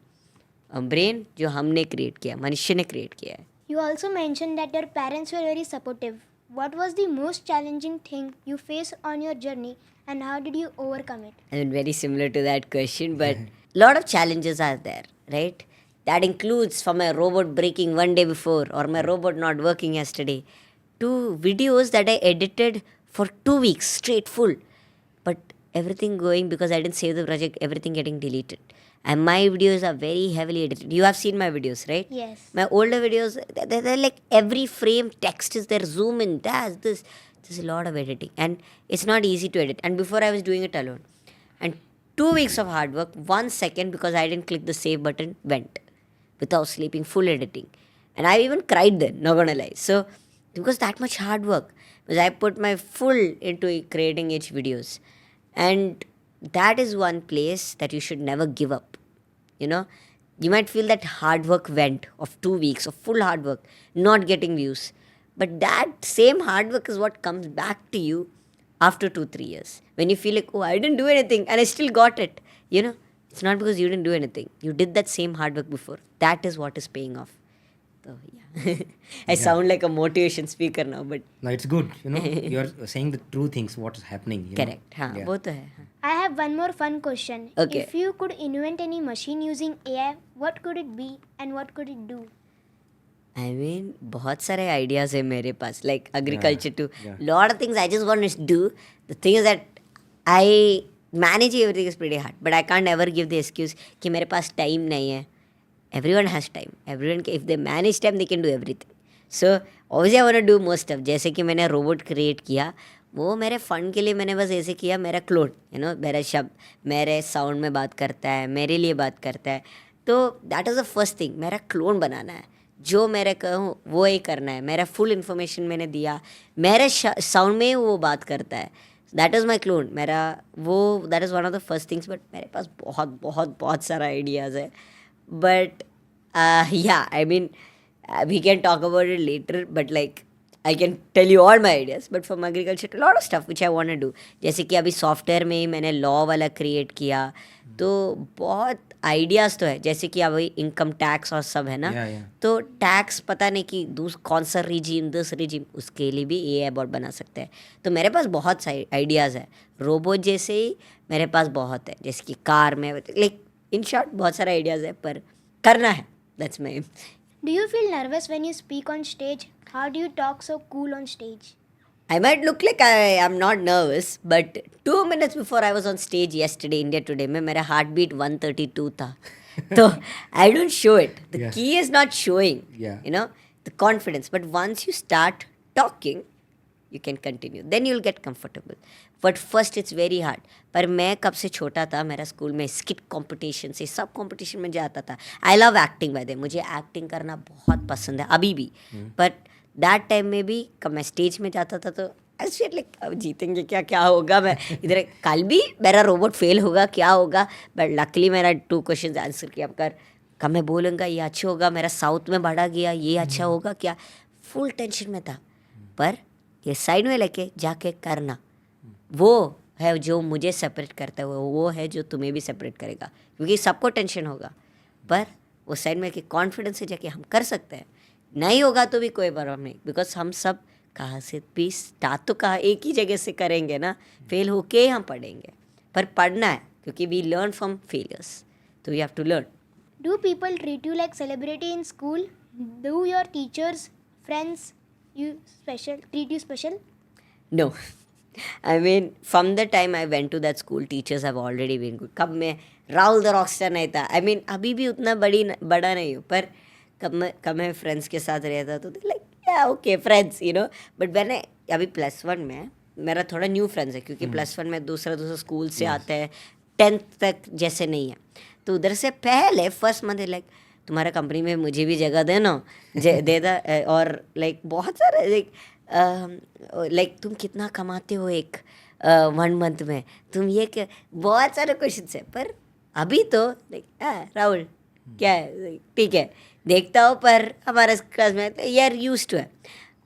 A brain जो हमने क्रिएट किया, मनुष्य ने क्रिएट किया है. You also mentioned that your parents were very supportive. What was the most challenging thing you faced on your journey and how did you overcome it? I mean, very similar to that question, but a lot of challenges are there, right? That includes from my robot breaking one day before or my robot not working yesterday to videos that I edited for 2 weeks straight full. But everything going because I didn't save the project, everything getting deleted. And my videos are very heavily edited. You have seen my videos, right? Yes. My older videos, they're like every frame text is there, zoom in, that's this. There's a lot of editing. And it's not easy to edit. And before I was doing it alone. And 2 weeks of hard work, 1 second because I didn't click the save button went without sleeping, full editing. And I even cried then, not gonna lie. So, because that much hard work, because I put my full into creating each videos. And that is one place that you should never give up. You know, you might feel that hard work went of 2 weeks of full hard work, not getting views. But that same hard work is what comes back to you after 2-3 years. When you feel like, oh, I didn't do anything and I still got it. You know, it's not because you didn't do anything. You did that same hard work before. That is what is paying off. So, yeah. I sound like a motivation speaker now, but... No, it's good. You know, you're saying the true things, what is happening. You Correct. know? हाँ, Yeah. वो तो है. हाँ. I have one more fun question. Okay. If you could invent any machine using AI, what could it be and what could it do? I mean, बहुत सारे ideas है मेरे पास. Like agriculture too. yeah. Lot of things I just want to do. The thing is that I manage everything is pretty hard. But I can't ever give the excuse कि मेरे पास time नहीं है. Everyone has time. Everyone, if they manage time, they can do everything. So, obviously I want to do most stuff. जैसे कि मैंने robot create किया, वो मेरे फन के लिए मैंने बस ऐसे किया. मेरा क्लोन, मेरा शब्द मेरे साउंड में बात करता है, मेरे लिए बात करता है. तो that is the first thing. मेरा क्लोन बनाना है. जो मेरे कहूँ वो ही करना है. मेरा फुल इन्फॉर्मेशन मैंने दिया, मेरे साउंड में वो बात करता है. That is my clone. मेरा वो that is one of the first things. But मेरे पास बहुत बहुत बहुत सारा आइडियाज़ है. But yeah, I mean, we can talk about it later. But like, I can tell you all my ideas, but from agriculture lot of stuff which I want to do. जैसे कि अभी software में ही मैंने law वाला create किया, तो बहुत ideas तो है. जैसे कि अभी इनकम टैक्स और सब है ना, तो टैक्स पता नहीं कि कौन सा रिजीम उसके लिए भी AI बॉट बना सकते हैं. तो मेरे पास बहुत सारे आइडियाज़ है. रोबोट जैसे ही मेरे पास बहुत है, जैसे कि कार में, लाइक इन शॉर्ट बहुत सारे आइडियाज़ है, पर करना है. That's my. Do you feel nervous when you speak on stage? How do you talk so cool on stage? I might look like I am not nervous, but 2 minutes before I was on stage yesterday, India Today, में मेरा heartbeat 132 था. So I don't show it. The key is not showing, you know, the confidence. But once you start talking, you can continue. Then you'll get comfortable. But first it's very hard. पर मैं कब से छोटा था, मेरा school में skit competition से सब कंपटीशन में जाता था. I love acting by the way, मुझे एक्टिंग करना बहुत पसंद है अभी भी. बट दैट टाइम में भी कब मैं स्टेज में जाता था तो आई फील लाइक अब जीतेंगे क्या होगा. मैं इधर कल भी मेरा रोबोट फेल होगा, क्या होगा. बट लकली मेरा 2 क्वेश्चन आंसर किया कर, कब मैं बोलूँगा ये अच्छा होगा, मेरा साउथ में बढ़ा गया, ये अच्छा होगा क्या. फुल टेंशन में था. पर ये साइड में लेके जाके करना, वो है जो मुझे सेपरेट करता है, वो है जो तुम्हें भी सेपरेट करेगा. क्योंकि सबको टेंशन होगा, पर वो साइड में कि कॉन्फिडेंस से जाके हम कर सकते हैं. नहीं होगा तो भी कोई प्रॉब्लम नहीं, बिकॉज हम सब कहाँ से भी स्टार्ट तो कहाँ एक ही जगह से करेंगे ना. फेल होके हम पढ़ेंगे, पर पढ़ना है क्योंकि वी लर्न फ्रॉम फेलियर्स, तो we have to learn. Do people treat you like celebrity in school? Do your teachers, friends, treat you special? No. I mean, from the time I went to that school, teachers have already been good. कब मैं Rahul the Rockstar नहीं था, I mean, अभी भी उतना बड़ा नहीं हूँ, पर कब मैं फ्रेंड्स के साथ रहता तो like okay friends, you know. But मैंने अभी +1 में मेरा थोड़ा न्यू फ्रेंड्स है, क्योंकि +1 में दूसरा स्कूल से आते हैं, 10th तक जैसे नहीं है. तो उधर से पहले फर्स्ट मंथ लाइक तुम्हारा कंपनी में मुझे भी जगह देना दे दा. और लाइक बहुत सारे लाइक तुम कितना कमाते हो एक 1 मंथ में, तुम ये क्या, बहुत सारे क्वेश्चन है. पर अभी तो लाइक राहुल क्या है, ठीक है देखता हूँ, पर हमारा क्लास में यार यूज टू है.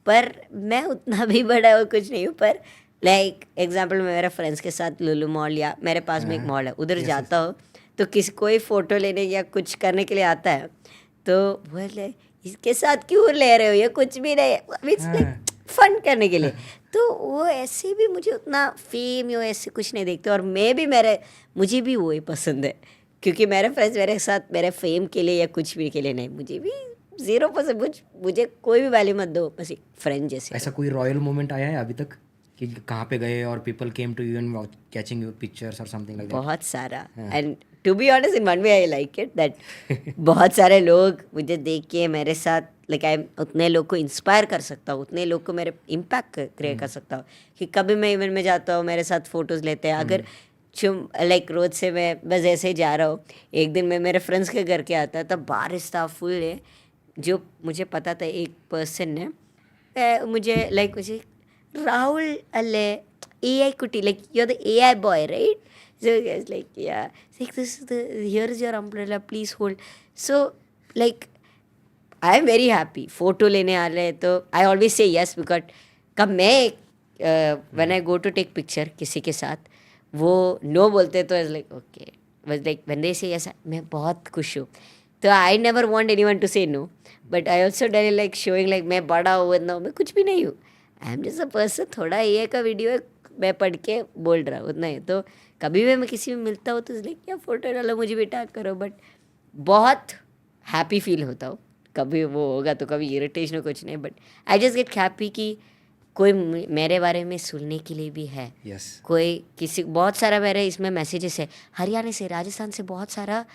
पर मैं उतना भी बड़ा और कुछ नहीं हूँ. पर लाइक एग्जाम्पल में मेरे फ्रेंड्स के साथ लुलु मॉल या मेरे पास में एक मॉल है, उधर जाता हो तो कोई फ़ोटो लेने या कुछ करने के लिए आता है, तो बोले इसके साथ क्यों ले रहे हो, ये कुछ भी नहीं है, फन करने के लिए. तो वो ऐसे भी मुझे उतना फेम या ऐसे कुछ नहीं देखते. और मैं भी मुझे भी वही पसंद है, क्योंकि मेरे फ्रेंड्स मेरे साथ मेरे फेम के लिए या कुछ भी के लिए नहीं, मुझे भी 0%. मुझे कोई भी वैल्यू मत दो, बस एक फ्रेंड जैसे. ऐसा कोई रॉयल मोमेंट आया है अभी तक कि कहाँ पे गए और people came to you and catching your pictures और समथिंग लाइक दैट? बहुत सारा. And to be honest in one way I like it that बहुत सारे लोग मुझे देख के मेरे साथ लाइक आई उतने लोग को इंस्पायर कर सकता हूँ, उतने लोग को मेरे इम्पैक्ट क्रिएट कर सकता हूँ. कि कभी मैं इवेंट में जाता हूँ, मेरे साथ फ़ोटोज़ लेते हैं. अगर लाइक रोज से मैं बस ऐसे ही जा रहा हूँ, एक दिन मैं मेरे फ्रेंड्स के घर के आता तब बारिश था फुल है, जो मुझे पता था एक पर्सन ने मुझे लाइक मुझे राहुल अल्ले AI कुटी, like you are the AI boy right. So it's like, yeah, it's like here is your umbrella, please hold. So like, I am very happy. Photo लेने आ रहे हैं तो I always say yes, because कब मैं when I go to take picture किसी के साथ, वो no बोलते तो it's like okay, but like when they say yes, मैं बहुत खुश हूँ. तो I never want anyone to say no, but I also done like showing like मैं बड़ा हूँ ना, मैं कुछ भी नहीं हूँ. I am just a person. थोड़ा AI का वीडियो मैं पढ़ के बोल रहा हूँ, उतना ही. तो कभी भी मैं किसी में मिलता हूँ तो इसलिए क्या फ़ोटो डालो, मुझे भी टैग करो. बट बहुत हैप्पी फील होता हूँ. कभी वो होगा तो कभी इरिटेशन कुछ नहीं, but I just get happy कि कोई मेरे बारे में सुनने के लिए भी है. कोई किसी बहुत सारा मेरे इसमें मैसेजेस है हरियाणा से, राजस्थान से, बहुत सारा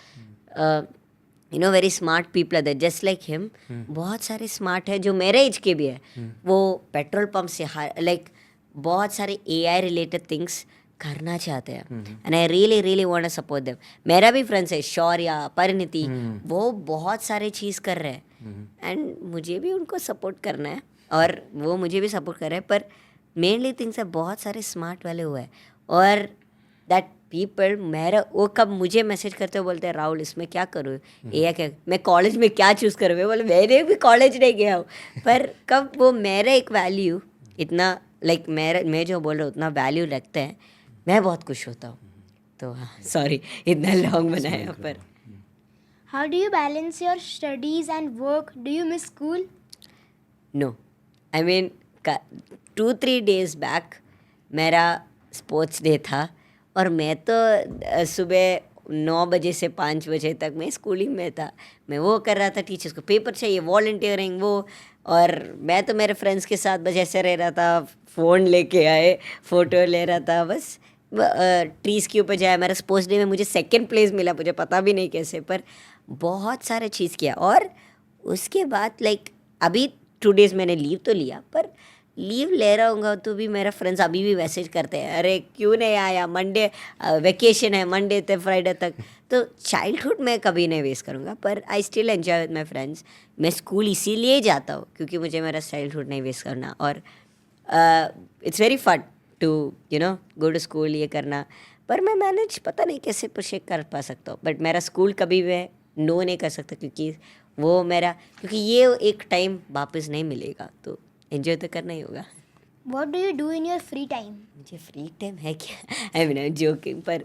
you know very smart people are just like him. बहुत सारे स्मार्ट है जो मेरे एज के भी है. वो पेट्रोल पंप से लाइक बहुत सारे AI रिलेटेड थिंग्स करना चाहते हैं. And I really want to support them. मेरा भी फ्रेंड्स है शौर्या, परिणति, वो बहुत सारे चीज़ कर रहे हैं एंड मुझे भी उनको सपोर्ट करना है और वो मुझे भी सपोर्ट कर रहे हैं. पर मेनली थिंग्स है बहुत सारे स्मार्ट वाले हुए हैं और दैट पीपल मेरा वो कब मुझे मैसेज करते हो बोलते हैं राहुल इसमें क्या करूँ ये क्या मैं कॉलेज में क्या चूज़ करूँ मैं बोले मैंने भी कॉलेज नहीं गया हूँ पर कब वो मेरा एक वैल्यू इतना लाइक मैं जो बोल रहा हूँ उतना वैल्यू रखते हैं मैं बहुत खुश होता हूँ तो हाँ सॉरी इतना लॉन्ग बनाया पर How do you balance your studies and work? Do you miss school? No I mean 2-3 days back मेरा स्पोर्ट्स डे था और मैं तो सुबह 9 बजे से 5 बजे तक मैं स्कूलिंग में था मैं वो कर रहा था टीचर्स को पेपर चाहिए वॉलंटियरिंग वो और मैं तो मेरे फ्रेंड्स के साथ बस ऐसे रह रहा था फ़ोन लेके आए फ़ोटो ले रहा था बस ट्रीज़ के ऊपर जाया मेरा स्पोर्ट्स डे में मुझे 2nd प्लेस मिला मुझे पता भी नहीं कैसे पर बहुत सारे चीज़ किया और उसके बाद लाइक अभी 2 days मैंने लीव तो लिया पर लीव ले रहा हूँगा तो भी मेरा फ्रेंड्स अभी भी मैसेज करते हैं अरे क्यों नहीं आया मंडे वेकेशन है मंडे से फ्राइडे तक तो चाइल्डहुड मैं कभी नहीं वेस्ट करूँगा पर I still enjoy with my friends मैं स्कूल इसीलिए जाता हूँ क्योंकि मुझे मेरा चाइल्डहुड नहीं वेस्ट करना और it's very fun to go to school ये करना पर मैं मैनेज पता नहीं कैसे पुशेक कर पा सकता हूँ बट मेरा स्कूल कभी मैं नो नहीं कर सकता क्योंकि वो मेरा क्योंकि ये एक टाइम वापस नहीं मिलेगा तो एंजॉय तो करना ही होगा What do you do in your free time? मुझे फ्री टाइम है क्या I mean I am joking पर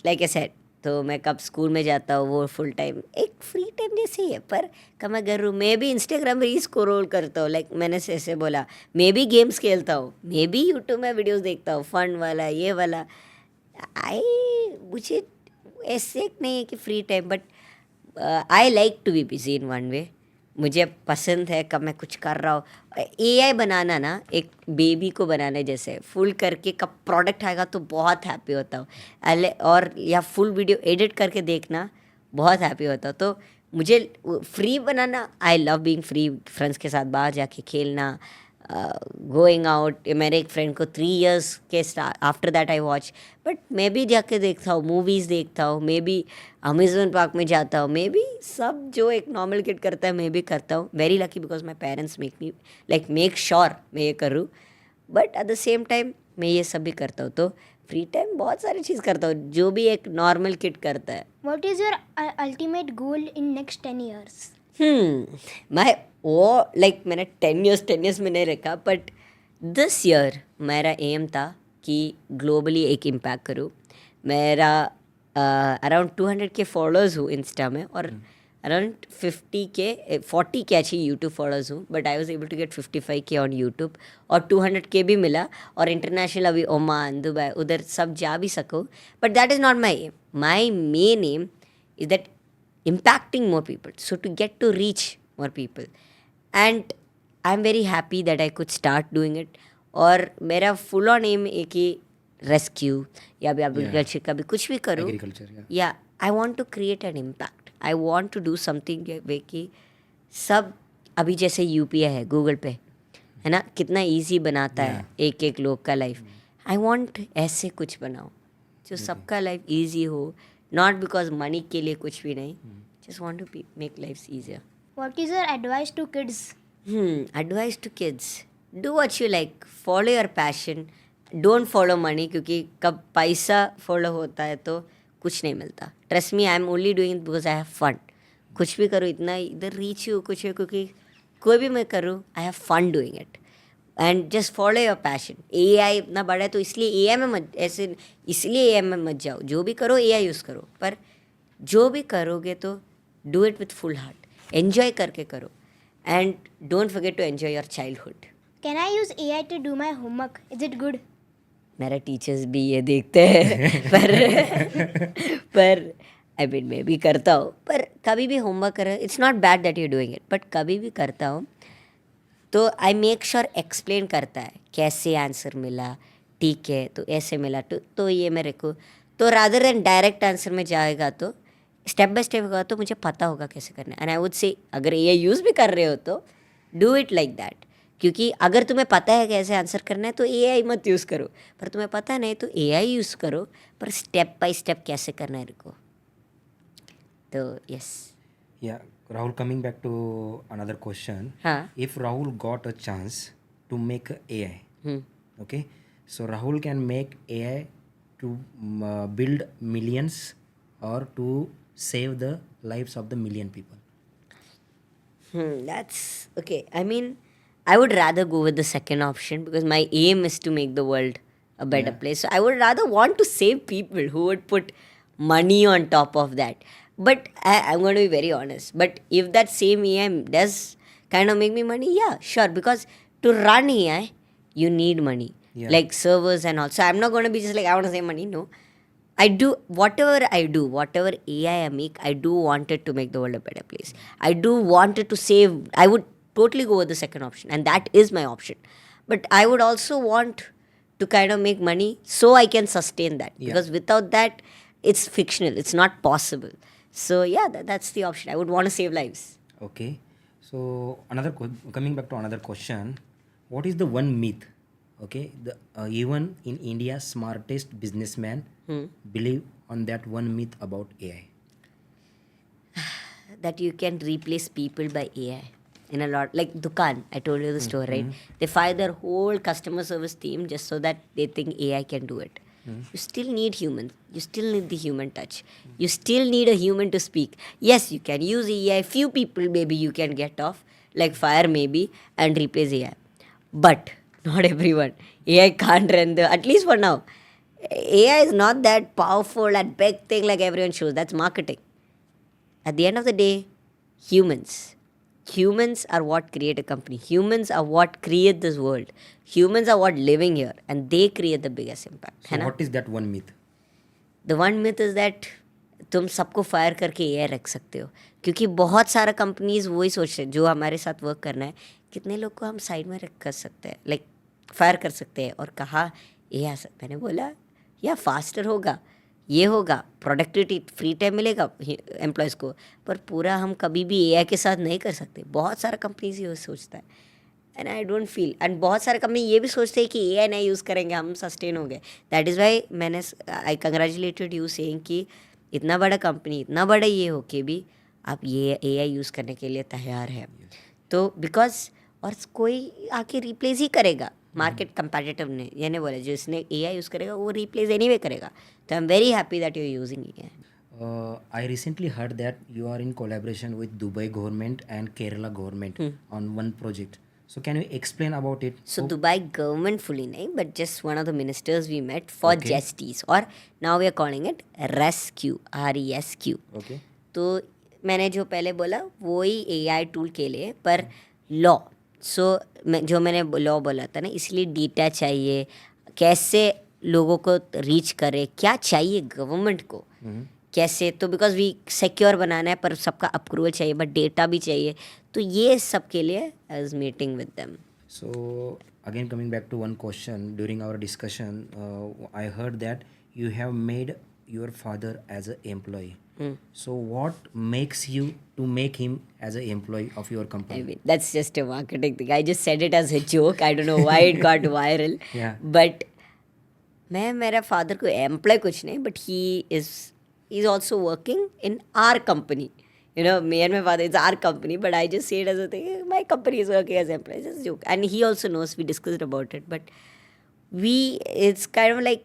लाइक आई सेड तो मैं कब स्कूल में जाता हूँ वो फुल टाइम एक फ्री टाइम जैसे ही है पर कब मैं कर रहा हूँ मैं भी इंस्टाग्राम रील्स स्क्रॉल करता हूँ लाइक मैंने ऐसे बोला मैं भी गेम्स खेलता हूँ मैं भी यूट्यूब में वीडियोस देखता हूँ फन वाला ये वाला मुझे ऐसे नहीं है कि free time but I like to be busy in one way मुझे पसंद है कब मैं कुछ कर रहा हूँ एआई बनाना ना एक बेबी को बनाने जैसे फुल करके कब प्रोडक्ट आएगा तो बहुत हैप्पी होता हूँ और या फुल वीडियो एडिट करके देखना बहुत हैप्पी होता हूँ तो मुझे free banana I love being free friends के साथ बाहर जाके खेलना गोइंग आउट मेरे एक फ्रेंड को 3 years के after that I watch but मैं भी जाके देखता हूँ मूवीज़ देखता हूँ मैं भी अम्यूज़मेंट पार्क में जाता हूँ मैं भी सब जो एक नॉर्मल किड करता है मैं भी करता हूँ very lucky because my parents make sure मैं ये करूँ but at the same time मैं ये सब भी करता हूँ तो फ्री टाइम बहुत सारी चीज़ करता हूँ जो भी एक नॉर्मल किड करता है What is your ultimate goal in next 10 years? मैं वो लाइक मैंने 10 years में नहीं रखा बट दिस ईयर मेरा एम था कि ग्लोबली एक इम्पैक्ट करूँ मेरा अराउंड 200 के फॉलोअर्स हूँ इंस्टा में और अराउंड 40 के अच्छी यूट्यूब फॉलोअर्स हूँ but I was able to get 55 के ऑन यूट्यूब और 200 के भी मिला और इंटरनेशनल अभी ओमान दुबई उधर सब जा भी सकूँ but that is not my aim my main aim is that impacting more people so to get to reach more people and I'm very happy that I could start doing it और मेरा full on aim एक ही rescue या भी agriculture का भी कुछ भी करूँ या I want to create an impact I want to do something वे कि सब अभी जैसे UPI है गूगल पे है ना कितना easy बनाता है एक एक लोग का लाइफ I want ऐसे कुछ बनाओ जो सबका लाइफ easy हो not because money के लिए कुछ भी नहीं just want to make lives easier. What is your advice to kids? Advice to kids do what you like follow your passion don't follow money क्योंकि कब पैसा follow होता है तो कुछ नहीं मिलता trust me I am only doing it because I have fun कुछ भी करूँ इतना इधर रीच हो कुछ है क्योंकि कोई भी मैं करूँ I have fun doing it and just follow your passion AI इतना बड़ा है तो इसलिए AI में मत ऐसे इसलिए AI में मत जाओ जो भी करो AI यूज़ करो पर जो भी करोगे तो do it with full heart enjoy करके करो and don't forget to enjoy your childhood Can I use AI to do my homework? Is it good? मेरा टीचर्स भी ये देखते हैं पर आई मीन मैं भी करता हूँ पर कभी भी होमवर्क करो it's not bad that you doing it but कभी भी करता हूँ तो आई मेक श्योर एक्सप्लेन करता है कैसे आंसर मिला ठीक है तो ऐसे मिला तो ये मेरे को तो रादर देन डायरेक्ट आंसर में जाएगा तो स्टेप बाय स्टेप होगा तो मुझे पता होगा कैसे करना है एंड आई वुड से अगर ये यूज़ भी कर रहे हो तो डू इट लाइक दैट क्योंकि अगर तुम्हें पता है कैसे आंसर करना है तो AI मत यूज़ करो पर तुम्हें पता नहीं तो AI यूज़ करो पर स्टेप बाय स्टेप कैसे करना है रुको तो yes Yeah, Rahul, coming back to another question. हाँ If Rahul got a chance to make a AI, okay, so Rahul can make AI to build millions or to save the lives of the million people? That's okay. I mean, I would rather go with the second option because my aim is to make the world a better place. So I would rather want to save people who would put money on top of that. But I'm going to be very honest. But if that same AI does kind of make me money, yeah, sure. Because to run AI, you need money, Yeah. like servers and all. So I'm not going to be just like, I want to save money. No. I do whatever I do, whatever AI I make, I do want it to make the world a better place. I do want it to save. I would totally go with the second option, and that is my option. But I would also want to kind of make money so I can sustain that. Yeah. Because without that, it's fictional. It's not possible. So yeah, that's the option. I would want to save lives. Okay. So coming back to another question, what is the one myth? Okay, even in India, smartest businessman believe on that one myth about AI. That you can replace people by AI in a lot. Like Dukan, I told you the story, right? They fire their whole customer service team just so that they think AI can do it. You still need humans. You still need the human touch. You still need a human to speak. Yes, you can use AI. Few people maybe you can get off, like fire maybe, and replace AI. But not everyone. AI can't run the, at least for now. AI is not that powerful and big thing like everyone shows. That's marketing. At the end of the day, humans are what create a company. Humans are what create this world. Humans are what living here, and they create the biggest impact. So what is that one myth? The one myth is that तुम सबको fire करके AI रख सकते हो, क्योंकि बहुत सारा companies वही सोच रहे हैं जो हमारे साथ वर्क करना है, कितने लोग को हम साइड में रख कर सकते हैं, लाइक फायर कर सकते हैं. और कहा ये मैंने बोला या फास्टर होगा, ये होगा, प्रोडक्टिविटी, फ्री टाइम मिलेगा एम्प्लॉयज़ को, पर पूरा हम कभी भी AI के साथ नहीं कर सकते. बहुत सारा कंपनीज ये सोचता है, and I don't feel. And बहुत सारे कंपनी ये भी सोचते हैं कि AI नहीं यूज़ करेंगे हम सस्टेन हो गए. दैट इज़ वाई मैंने आई कंग्रेचुलेटेड यू सेइंग कि इतना बड़ा कंपनी, इतना बड़ा ये हो के भी आप ये AI यूज़ करने के लिए तैयार है. तो बिकॉज और कोई आके रिप्लेस ही करेगा. मार्केट कंपेटिटिव ने ये नहीं बोला जिसने AI यूज़ करेगा वो रिप्लेस एनीवे करेगा. तो I am very happy that you are using AI. I recently heard that you are in collaboration with Dubai government and Kerala government on one project. So can you explain about it? So Dubai government fully nahi, but just one of the ministers we met for Justice, or now we are calling it Rescue, RESQ. Okay. तो मैंने जो पहले बोला वही AI tool के लिए, पर law. सो जो मैंने लॉ बोला था ना, इसलिए डेटा चाहिए, कैसे लोगों को रीच करे, क्या चाहिए गवर्नमेंट को, कैसे. तो बिकॉज वी सिक्योर बनाना है, पर सबका अप्रूवल चाहिए, बट डेटा भी चाहिए. तो ये सब के लिए I was meeting with them. So again coming back to one question during our discussion, I heard that you have made your father as an employee. So what makes you to make him as an employee of your company? I mean, that's just a marketing thing. I just said it as a joke. I don't know why it got viral. Yeah. But मैं मेरा father को employ कुछ नहीं, but he is also working in are company. You know, me and my father, it's our company, but I just say it as a thing. My company is working as employees. Just a joke. And he also knows, we discussed about it. But it's kind of like,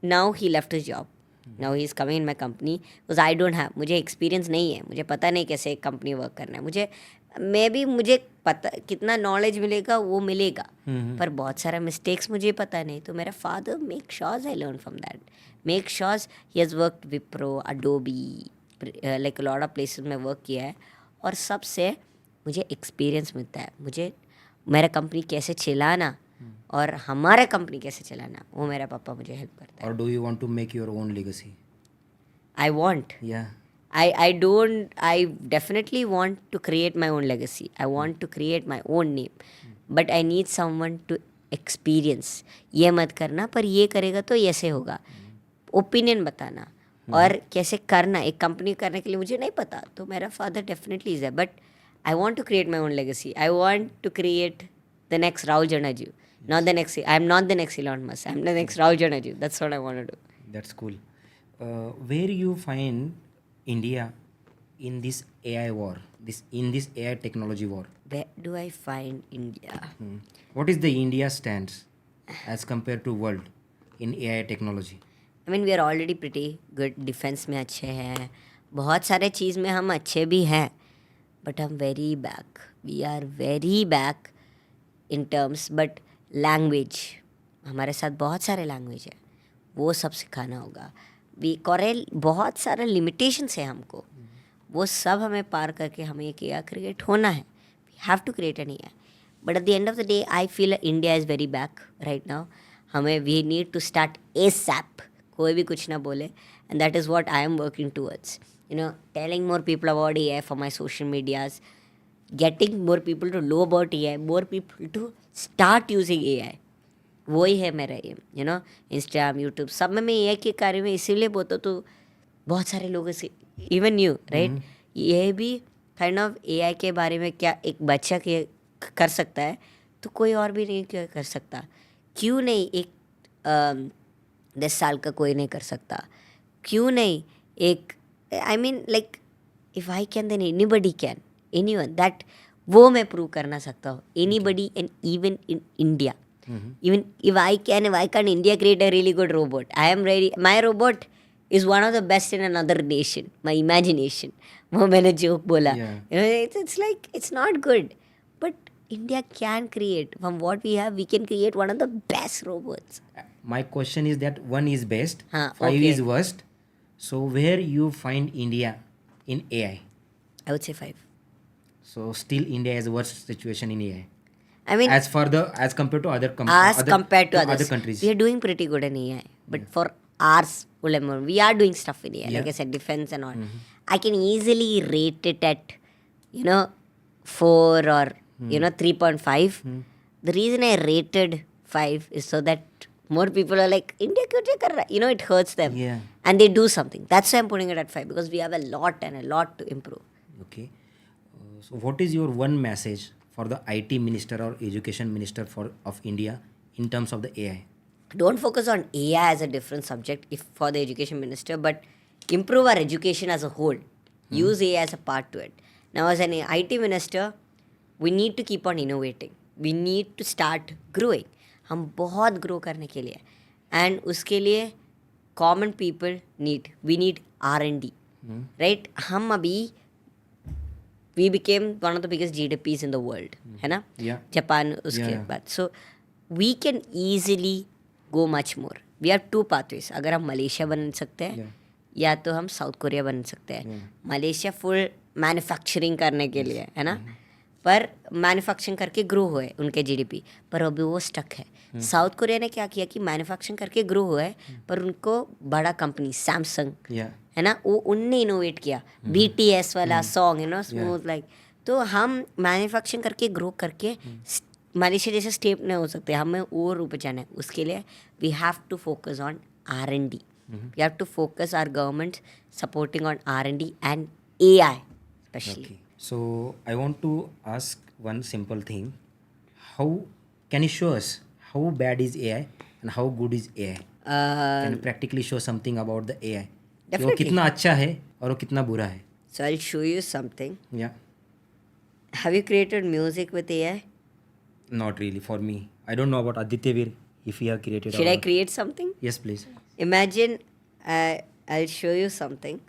now he left his job. Now he's coming in my company because I don't have, मुझे experience नहीं है, मुझे पता नहीं कैसे एक company work करना है. मुझे पता कितना नॉलेज मिलेगा वो मिलेगा, पर बहुत सारा मिस्टेक्स मुझे पता नहीं. तो मेरा father make sure I learn from that, make sure he has worked Wipro, Adobe, like lot of places में वर्क किया है, और सबसे मुझे एक्सपीरियंस मिलता है. मुझे मेरा कंपनी कैसे चलाना और हमारा कंपनी कैसे चलाना, वो मेरा पापा मुझे हेल्प करता है. Or do you want to make your own legacy? I want, Yeah. I definitely want to create my own legacy. I want to create my own name. But I need someone to experience. ये मत करना, पर ये करेगा तो ऐसे होगा. Opinion बताना और कैसे करना, एक कंपनी करने के लिए मुझे नहीं पता. तो मेरा फादर डेफिनेटली इज है, but I want to create my own legacy. I want to create the next Rahul जनाजू, not the next. I'm not the next Elon Musk. I'm the next Rahul Janaju. That's what I want to do. That's cool. Where you find India in this AI war, in this AI technology war? Where do I find India? What is the India stance as compared to world in AI technology? I mean we are already pretty good, defence में अच्छे हैं, बहुत सारे चीज़ में हम अच्छे भी हैं, बट हम very back, we are very back in terms, but language हमारे साथ बहुत सारे लैंग्वेज है, वो सब सिखाना होगा. वी कॉरेल बहुत सारे लिमिटेशंस है हमको, वो सब हमें पार करके हमें एक एआई क्रिएट होना है. We have to create an AI, but at the end of the day I feel India is very back right now. हमें we need to start ASAP, कोई भी कुछ ना बोले, and that is what I am working towards. You know, telling more people about AI for my social medias, getting more people to know about AI, more people to start using AI. वही है मेरा aim. You know, Instagram, YouTube सब में मैं AI के कार्य में इसीलिए बोलता हूँ, तो बहुत सारे लोग इसे इवन यू राइट, ये भी काइंड ऑफ AI के बारे में क्या एक बच्चा के कर सकता है तो कोई और भी नहीं कर सकता. क्यों नहीं एक 10 साल का कोई नहीं कर सकता? क्यों नहीं एक I mean, like, if I can, then anybody can. Anyone. That, वो मैं प्रूव करना सकता हूँ. Anybody and even in India. Even if I can, why can't India create a really good robot? I am ready. My robot is one of the best in another nation. My imagination. वो मैंने joke बोला. Yeah. You know, it's like, it's not good. But India can create. From what we have, we can create one of the best robots. My question is that one is best, हाँ, 5 okay. is worst. So where you find India in AI? I would say 5. So still India has worst situation in AI. I mean, As compared to other compared to other others, countries. we are doing pretty good in AI. But for ours, we are doing stuff in AI. Like Yeah. I said, defense and all. I can easily rate it at, 4 or 3.5. The reason I rated 5 is so that more people are like, India kyun nahi kar raha? It hurts them. Yeah. And they do something. That's why I'm putting it at 5, because we have a lot to improve. Okay. So what is your one message for the IT minister or education minister of India in terms of the AI? Don't focus on AI as a different subject if for the education minister, but improve our education as a whole. Use AI as a part to it. Now, as an IT minister, we need to keep on innovating. We need to start growing. हम बहुत grow करने के लिए, and उसके लिए common people we need R&D, right. हम अभी we became one of the biggest GDPs in the world, है ना? Yeah. जापान उसके बाद. So we can easily go much more. We have 2 pathways. अगर हम मलेशिया बन सकते हैं, या तो हम साउथ कोरिया बन सकते हैं. मलेशिया फुल मैन्युफैक्चरिंग करने के लिए, है ना, पर मैन्युफैक्चरिंग करके ग्रो हुए उनके GDP, पर अभी वो स्टक है. साउथ कोरिया ने क्या किया कि मैन्युफैक्चरिंग करके ग्रो हुआ है, पर उनको बड़ा कंपनी सैमसंग, है ना, वो उनने इनोवेट किया. BTS वाला सॉन्ग, स्मूथ लाइक. तो हम मैन्युफैक्चरिंग करके ग्रो करके मलेशिया जैसे स्टेप नहीं हो सकते, हमें और ऊपर जाना है. उसके लिए we have to focus on R&D. We have to focus our government supporting on R&D and AI especially. Okay. So I want to ask one simple thing. How can you show us how bad is AI and how good is AI? Can you practically show something about the AI? कि वो Definitely. कितना अच्छा है और वो कितना बुरा है? So I'll show you something. Yeah. Have you created music with AI? Not really for me. I don't know about Aditya Veer if he have created. Should or I not. create something? Yes, please. Imagine, I'll show you something.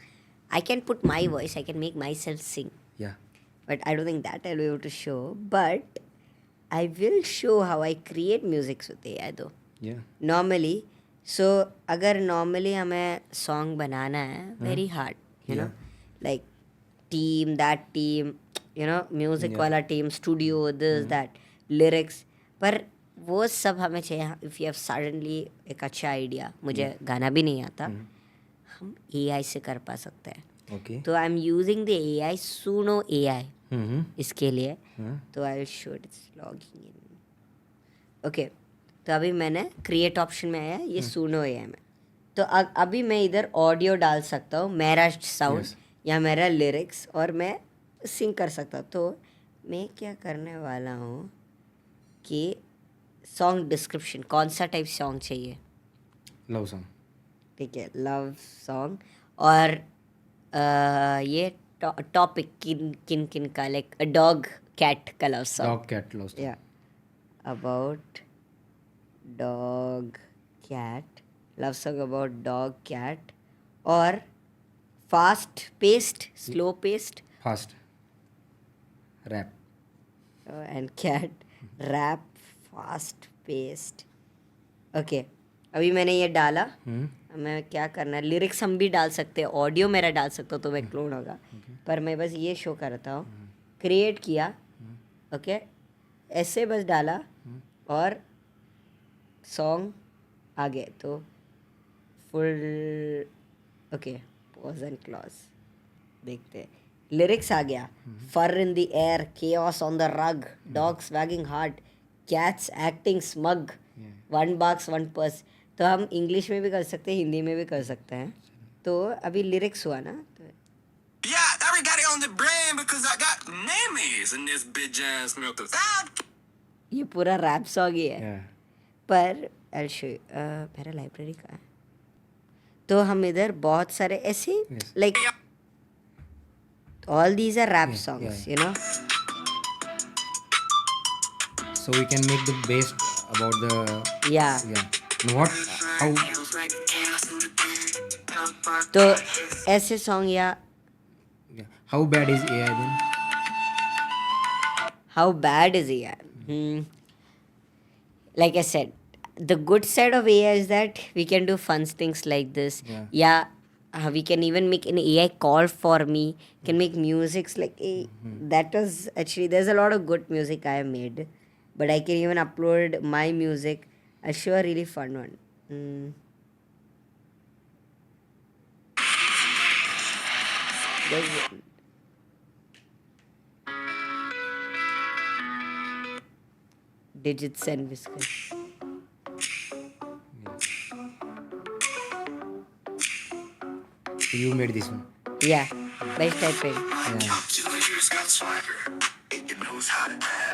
I can put my voice, I can make myself sing. Yeah. But I don't think that I'll be able to show. But I will show how I create music with AI though. Yeah. Normally, so अगर normally हमें song बनाना है, very hard, you know, like team, that team, music वाला team, studio, this, that, lyrics. पर वो सब हमें चाहिए. If you have suddenly एक अच्छा idea, मुझे गाना भी नहीं आता, हम AI से कर पा सकते हैं. Okay. तो I am using the AI, सुनो AI इसके लिए. हाँ. तो I will show it's logging in. Okay, तो अभी मैंने क्रिएट ऑप्शन में आया, ये सुनो AI में. तो अभी मैं इधर ऑडियो डाल सकता हूँ, मेरा साउंड या मेरा लिरिक्स, और मैं सिंग कर सकता हूँ. तो मैं क्या करने वाला हूँ कि सॉन्ग डिस्क्रिप्शन, कौन सा टाइप सॉन्ग चाहिए, Love song. ठीक है, लव सॉन्ग. और ये टॉपिक किन किन का, लाइक अ डॉग कैट का love song. Dog cat love song. या about dog cat love song about dog, cat, or fast paced, slow paced, fast rap and cat, rap, fast paced. Okay, अभी मैंने ये डाला. मैं क्या करना है, लिरिक्स हम भी डाल सकते हैं, ऑडियो मेरा डाल सकता हूँ तो मैं क्लोन होगा, पर मैं बस ये शो करता हूँ. क्रिएट किया, ओके, ऐसे बस डाला और सॉन्ग आ गए. तो full okay, paws and claws देखते हैं. लिरिक्स आ गया. Fur in the air, chaos on the rug, dogs wagging hard, cats acting smug, one barks one purrs. तो हम इंग्लिश में भी कर सकते हैं, हिंदी में भी कर सकते हैं. तो अभी लिरिक्स हुआ ना, तो Yeah, everybody on the brand because I got names in this bitch ass milk. ये पूरा रैप सॉन्ग ही है. पर I'll show you. मेरा लाइब्रेरी का है. तो हम इधर बहुत सारे ऐसे like all these are rap songs, you know. so we can make the best about the या what how तो ऐसे सॉन्ग या how bad is AI then? how bad is AI? Like I said, the good side of AI is that we can do fun things like this. Yeah, we can even make an AI call for me, can make musics like that was actually, there's a lot of good music I have made, but I can even upload my music. I'll show a really fun one. There's digits and whiskers. So you made this one. Yeah, by typing.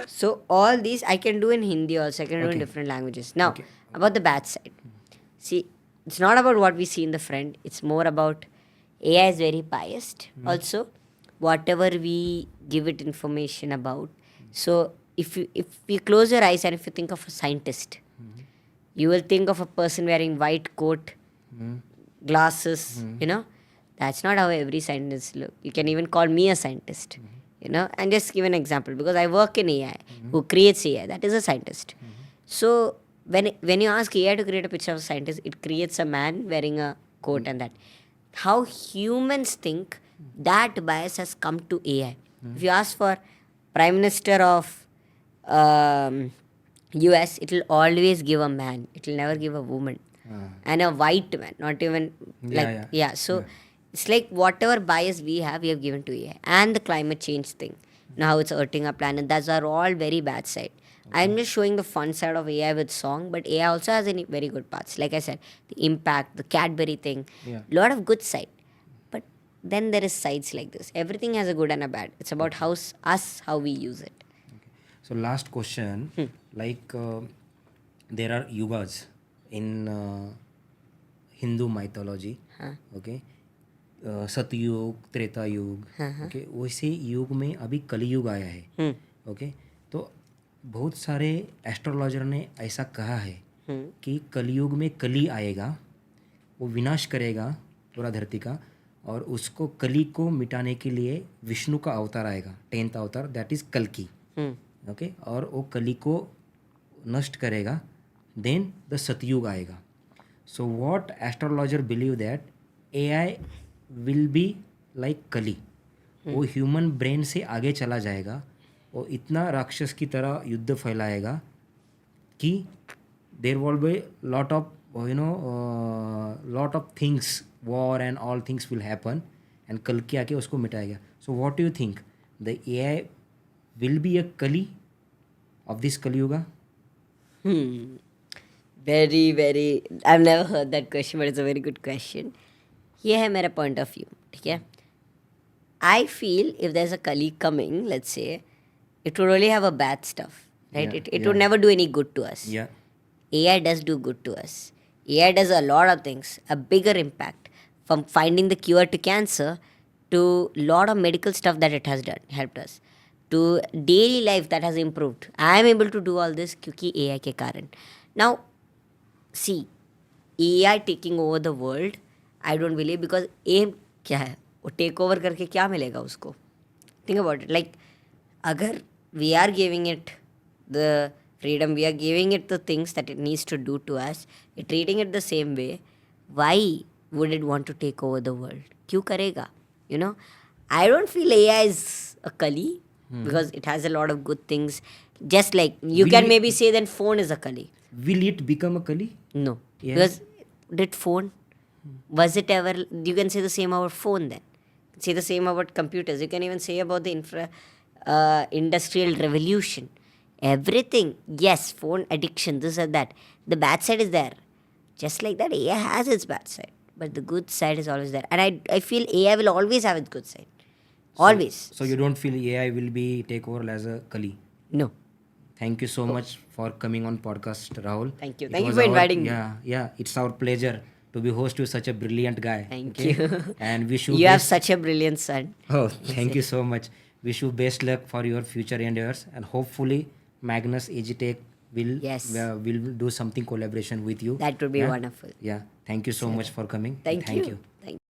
So all these I can do in Hindi also. I can do in different languages. Now, about the bad side. See, it's not about what we see in the front. It's more about AI is very biased. Also, whatever we give it information about. So if you close your eyes and if you think of a scientist, you will think of a person wearing white coat, glasses, you know. That's not how every scientist look. You can even call me a scientist, you know, and just give an example because I work in AI. Who creates AI? That is a scientist. So when you ask AI to create a picture of a scientist, it creates a man wearing a coat and that. How humans think, that bias has come to AI. If you ask for Prime Minister of US, it will always give a man. It will never give a woman. And a white man, not even So it's like whatever bias we have given to AI. And the climate change thing. Now how it's hurting our planet. Those are all very bad side. I'm just showing the fun side of AI with song, but AI also has any very good parts. Like I said, the impact, the Cadbury thing, lot of good side. But then there is sides like this. Everything has a good and a bad. It's about how we use it. So last question, like there are yugas in Hindu mythology, okay? सतयुग, त्रेता युग, okay, वैसे युग में अभी कलयुग आया है, okay. तो बहुत सारे एस्ट्रोलॉजर ने ऐसा कहा है कि कलयुग में कली आएगा, वो विनाश करेगा पूरा धरती का, और उसको कली को मिटाने के लिए विष्णु का अवतार आएगा, 10th अवतार, दैट इज कल्कि, ओके, और वो कली को नष्ट करेगा, देन द सतयुग आएगा. So what astrologer believe that AI will be like कली. वो ह्यूमन ब्रेन से आगे चला जाएगा, वो इतना राक्षस की तरह युद्ध फैलाएगा कि there will be lot of lot of things, war and all things will happen, and कल के आके उसको मिटाएगा. So what do you think, the AI will be a Kali of this Kaliyuga? Very, I've never heard that question, but it's a very good question. ये है मेरा point of view, ठीक है? I feel if there's a Kali coming, let's say, it would only have a bad stuff, right? It would never do any good to us. Yeah. AI does do good to us. AI does a lot of things, a bigger impact, from finding the cure to cancer to lot of medical stuff that it has done, helped us, to daily life that has improved. I am able to do all this क्योंकि AI के कारण. Now, see, AI taking over the world, I don't believe, because aim क्या है, वो take over करके क्या मिलेगा उसको? Think about it. Like, अगर we are giving it the freedom, we are giving it the things that it needs to do to us, we're treating it the same way, why would it want to take over the world? क्यों करेगा? You know, I don't feel AI is a kali because it has a lot of good things. Just like you can maybe say then phone is a kali. Will it become a Kali? No, Yeah. because did phone, was it ever? You can say the same about phone then. Say the same about computers. You can even say about the industrial revolution. Everything, yes, phone addiction, this and that. The bad side is there. Just like that, AI has its bad side, but the good side is always there. And I feel AI will always have its good side. Always. So you don't feel AI will be take over as a Kali? No. Thank you so much for coming on podcast, Rahul. Thank you. It Thank you was for our- inviting me. Yeah, it's our pleasure to be host to such a brilliant guy. Thank okay? you. And wish you You have best- such a brilliant son. Oh, thank you so much. Wish you best luck for your future endeavors, and hopefully Magnus Agitech will Yes. will do something collaboration with you. That would be Yeah? wonderful. Yeah. Thank you so much for coming. Thank you.